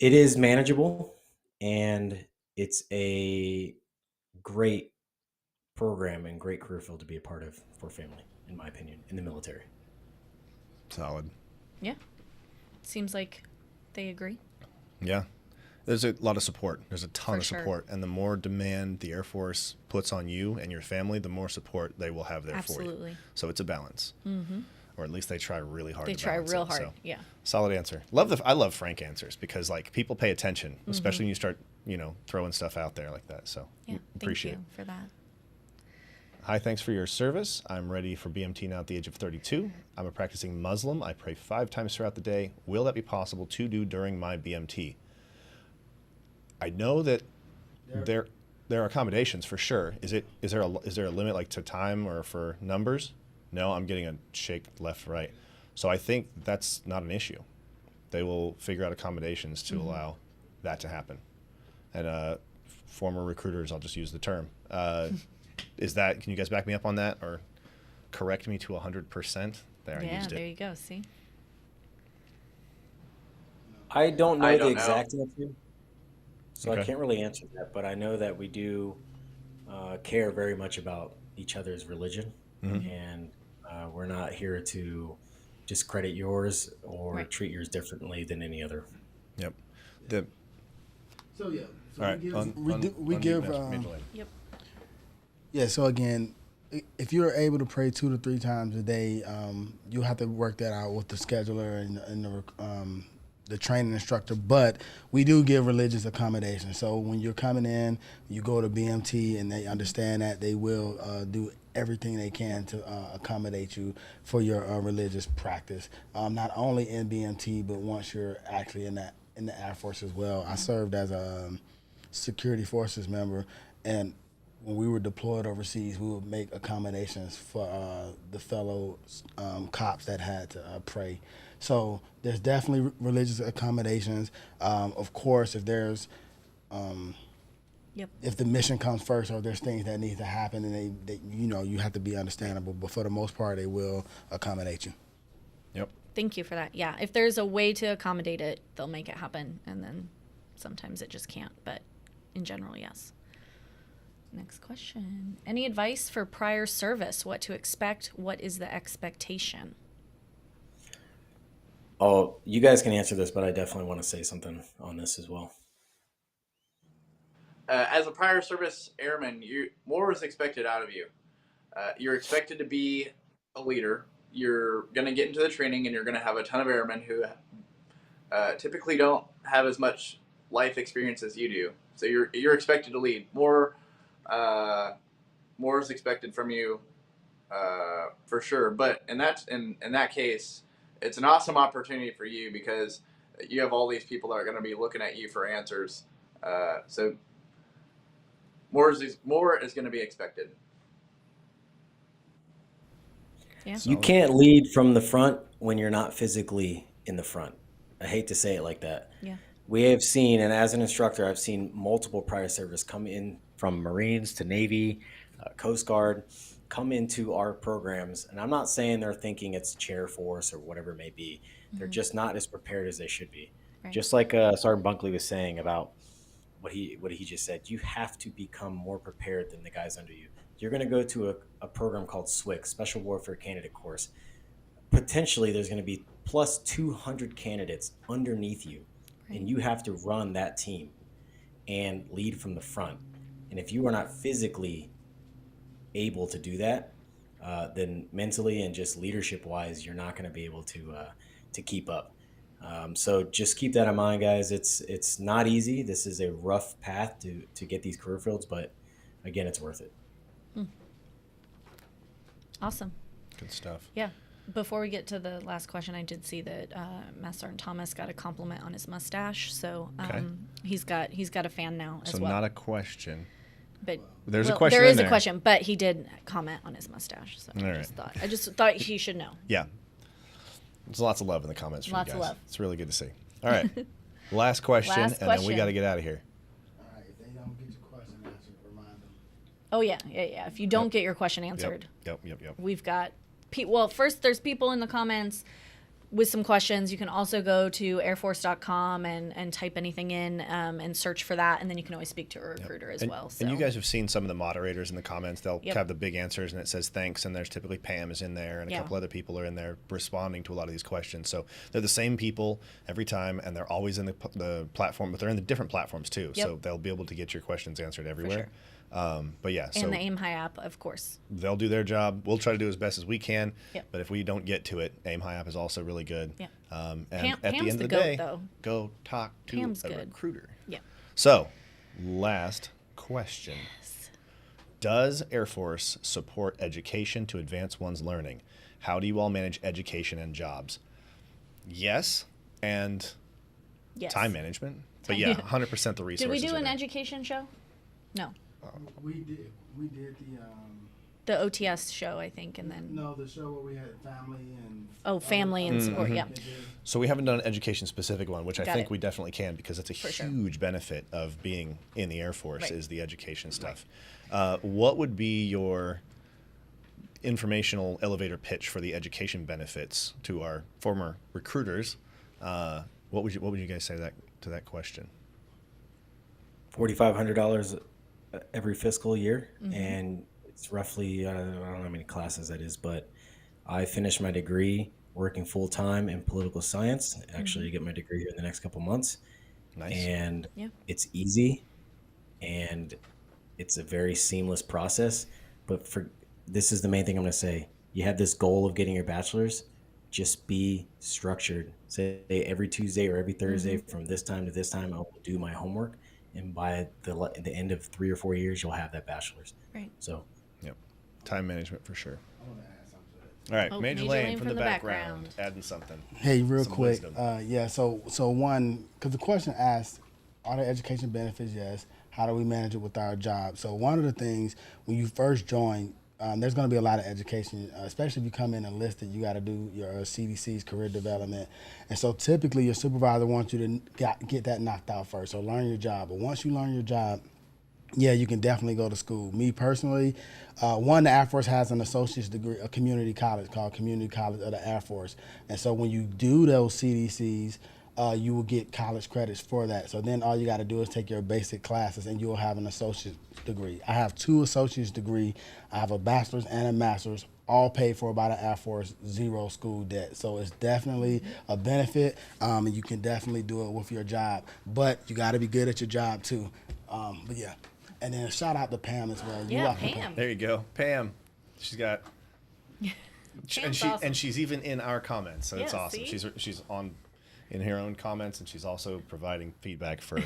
it is manageable, and it's a great program and great career field to be a part of for family, in my opinion, in the military. Solid. Yeah. Seems like they agree. Yeah. There's a lot of support. There's a ton of sure. support. And the more demand the Air Force puts on you and your family, the more support they will have there for you. Absolutely. So it's a balance. Mm-hmm. Or at least they try really hard. They to try balance real it. hard. So, yeah. Solid answer. I love frank answers, because like people pay attention, especially when you start, throwing stuff out there like that. So Yeah. appreciate Thank you for that. Hi, thanks for your service. I'm ready for BMT now at the age of 32. I'm a practicing Muslim. I pray 5 times throughout the day. Will that be possible to do during my BMT? I know that there are accommodations for sure. Is there a limit like to time or for numbers? No, I'm getting a shake left, right. So I think that's not an issue. They will figure out accommodations to allow that to happen. And former recruiters, I'll just use the term. Can you guys back me up on that or correct me to 100%? There, I used it. There you go. See? I don't know the exact answer, so Okay. I can't really answer that, but I know that we do care very much about each other's religion, and we're not here to discredit yours or treat yours differently than any other. Yep. So yeah, All right. We give. Yep. Yeah. So again, if you're able to pray 2 to 3 times a day, you'll have to work that out with the scheduler and the training instructor. But we do give religious accommodation. So when you're coming in, you go to BMT, and they understand that they will do everything they can to accommodate you for your religious practice. Not only in BMT, but once you're actually in the Air Force as well. I served as a security forces member, and when we were deployed overseas, we would make accommodations for the fellow cops that had to pray. So there's definitely religious accommodations. Of course, if there's if the mission comes first, or there's things that need to happen, and they you have to be understandable. But for the most part, they will accommodate you. Yep. Thank you for that. Yeah, if there's a way to accommodate it, they'll make it happen, and then sometimes it just can't. But in general, yes. Next question. Any advice for prior service? What to expect? What is the expectation? Oh, you guys can answer this, but I definitely want to say something on this as well. As a prior service airman, more is expected out of you. You're expected to be a leader. You're going to get into the training, and you're going to have a ton of airmen who typically don't have as much life experience as you do. So you're expected to lead. More is expected from you for sure. But in that case, it's an awesome opportunity for you, because you have all these people that are going to be looking at you for answers. So more is going to be expected. Yeah. You can't lead from the front when you're not physically in the front. I hate to say it like that. Yeah. We have seen, and as an instructor, I've seen multiple prior service come in from Marines to Navy, Coast Guard, come into our programs. And I'm not saying they're thinking it's chair force or whatever it may be. They're just not as prepared as they should be. Right. Just like Sergeant Bunkley was saying about what he just said, you have to become more prepared than the guys under you. You're going to go to a program called SWCC, Special Warfare Candidate Course. Potentially, there's going to be plus 200 candidates underneath you, and you have to run that team and lead from the front. And if you are not physically able to do that, then mentally and just leadership-wise, you're not going to be able to keep up. So just keep that in mind, guys. It's not easy. This is a rough path to get these career fields, but again, it's worth it. Awesome. Good stuff. Yeah. Before we get to the last question, I did see that Master Sergeant Thomas got a compliment on his mustache, so he's got a fan now as well. So not a question. But there's a question. There is a question, but he did comment on his mustache. So all I just thought he should know. Yeah. There's lots of love in the comments from you guys. Lots of love. It's really good to see. All right. Last question, and then we got to get out of here. All right. If they don't get your question answered, remind them. Oh yeah. If you don't get your question answered, Yep. We've got. Well, first there's people in the comments with some questions. You can also go to airforce.com and type anything in and search for that, and then you can always speak to a recruiter as well. So. And you guys have seen some of the moderators in the comments. They'll have the big answers, and it says thanks, and there's typically Pam is in there, and a couple other people are in there responding to a lot of these questions. So they're the same people every time, and they're always in the platform, but they're in the different platforms too. Yep. So they'll be able to get your questions answered everywhere. For sure. But yeah, so and the Aim High app, of course. They'll do their job. We'll try to do as best as we can. Yep. But if we don't get to it, Aim High app is also really good. Yeah. And Pam's at the end of the goat, day, though. go talk to Pam's a good. recruiter. Yeah. So, last question. Yes. Does Air Force support education to advance one's learning? How do you all manage education and jobs? Yes, and time management. But yeah, 100% the resources. Did we do an there. education show? No. We did the OTS show, I think, and then the show where we had family and family and support. Yeah. So we haven't done an education specific one, which I think it. we definitely can, because it's a huge benefit of being in the Air Force is the education stuff. What would be your informational elevator pitch for the education benefits to our former recruiters? What would you guys say to that question? $4,500 every fiscal year, and it's roughly I don't know how many classes that is, but I finished my degree working full time in political science. Actually, get my degree here in the next couple months. Nice. And it's easy. and it's a very seamless process. But this is the main thing I'm going to say. You have this goal of getting your bachelor's, just be structured. Say every Tuesday or every Thursday from this time to this time, I'll do my homework. And by the end of 3 or 4 years, you'll have that bachelor's. Right. So, yep. Time management for sure. All right, Oh, Major Lane from the background, adding something. Hey, real Some quick. wisdom. So one, because the question asked, are there education benefits? Yes. How do we manage it with our job? So one of the things, when you first join, there's going to be a lot of education, especially if you come in enlisted. You got to do your CDC's career development. And so typically your supervisor wants you to get that knocked out first. So learn your job. But once you learn your job, yeah, you can definitely go to school. Me personally, the Air Force has an associate's degree, a community college called Community College of the Air Force. And so when you do those CDCs, you will get college credits for that. So then all you got to do is take your basic classes and you'll have an associate's degree. I have 2 associate's degree. I have a bachelor's and a master's, all paid for by the Air Force, 0 school debt. So it's definitely a benefit, and you can definitely do it with your job. But you got to be good at your job too. But yeah. And then shout out to Pam as well. Yeah, Pam. There you go, Pam. She's got, and she's even in our comments, so it's awesome. See? She's on in her own comments, and she's also providing feedback for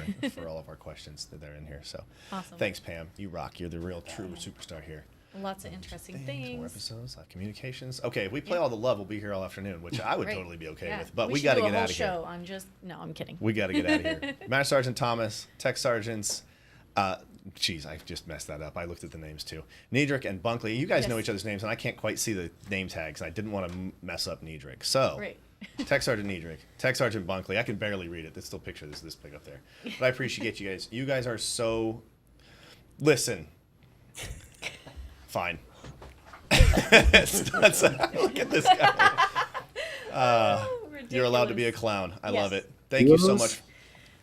all of our questions that are in here. So, awesome. Thanks, Pam. You rock. You're the real true superstar here. Lots of interesting things. More episodes, communications. Okay, if we play all the love, we'll be here all afternoon, which I would totally be okay with. But we got to get out of here. I'm kidding. We got to get out of here. Master Sergeant Thomas, Tech Sergeants. Geez, I just messed that up. I looked at the names too. Niedrich and Bunkley. You guys know each other's names, and I can't quite see the name tags. And I didn't want to mess up Niedrich. So, Tech Sergeant Niedrich, Tech Sergeant Bunkley. I can barely read it. There's still a picture this big up there. But I appreciate you guys. You guys are so. Listen. Fine. Look at this guy. You're allowed to be a clown. I love it. Thank you so much.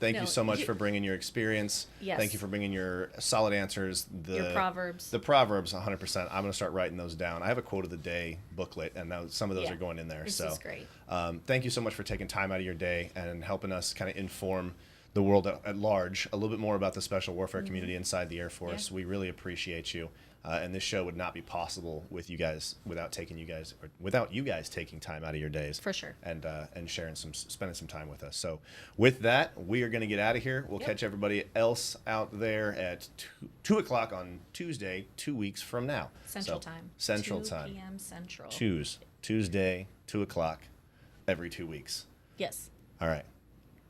Thank you so much for bringing your experience. Yes. Thank you for bringing your solid answers. Your proverbs. The proverbs, 100%. I'm going to start writing those down. I have a quote of the day booklet, and now some of those are going in there. This is great. Thank you so much for taking time out of your day and helping us kind of inform the world at large a little bit more about the special warfare community inside the Air Force. We really appreciate you. And this show would not be possible with you guys without you guys taking time out of your days for sure and spending some time with us. So with that, we are going to get out of here. We'll catch everybody else out there at 2 o'clock on Tuesday, 2 weeks from now. Central time. 2 p.m. Central. Tuesday, 2 o'clock, every 2 weeks. Yes. All right.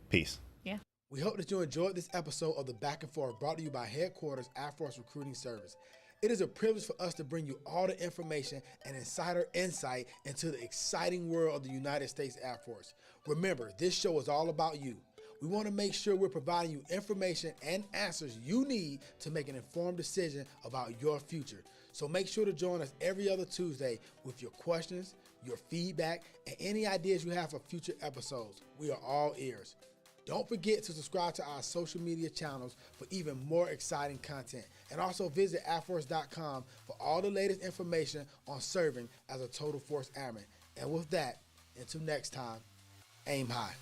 Peace. Yeah. We hope that you enjoyed this episode of The Back and Forth, brought to you by Headquarters Air Force Recruiting Service. It is a privilege for us to bring you all the information and insider insight into the exciting world of the United States Air Force. Remember, this show is all about you. We want to make sure we're providing you information and answers you need to make an informed decision about your future. So make sure to join us every other Tuesday with your questions, your feedback, and any ideas you have for future episodes. We are all ears. Don't forget to subscribe to our social media channels for even more exciting content. And also visit airforce.com for all the latest information on serving as a Total Force Airman. And with that, until next time, aim high.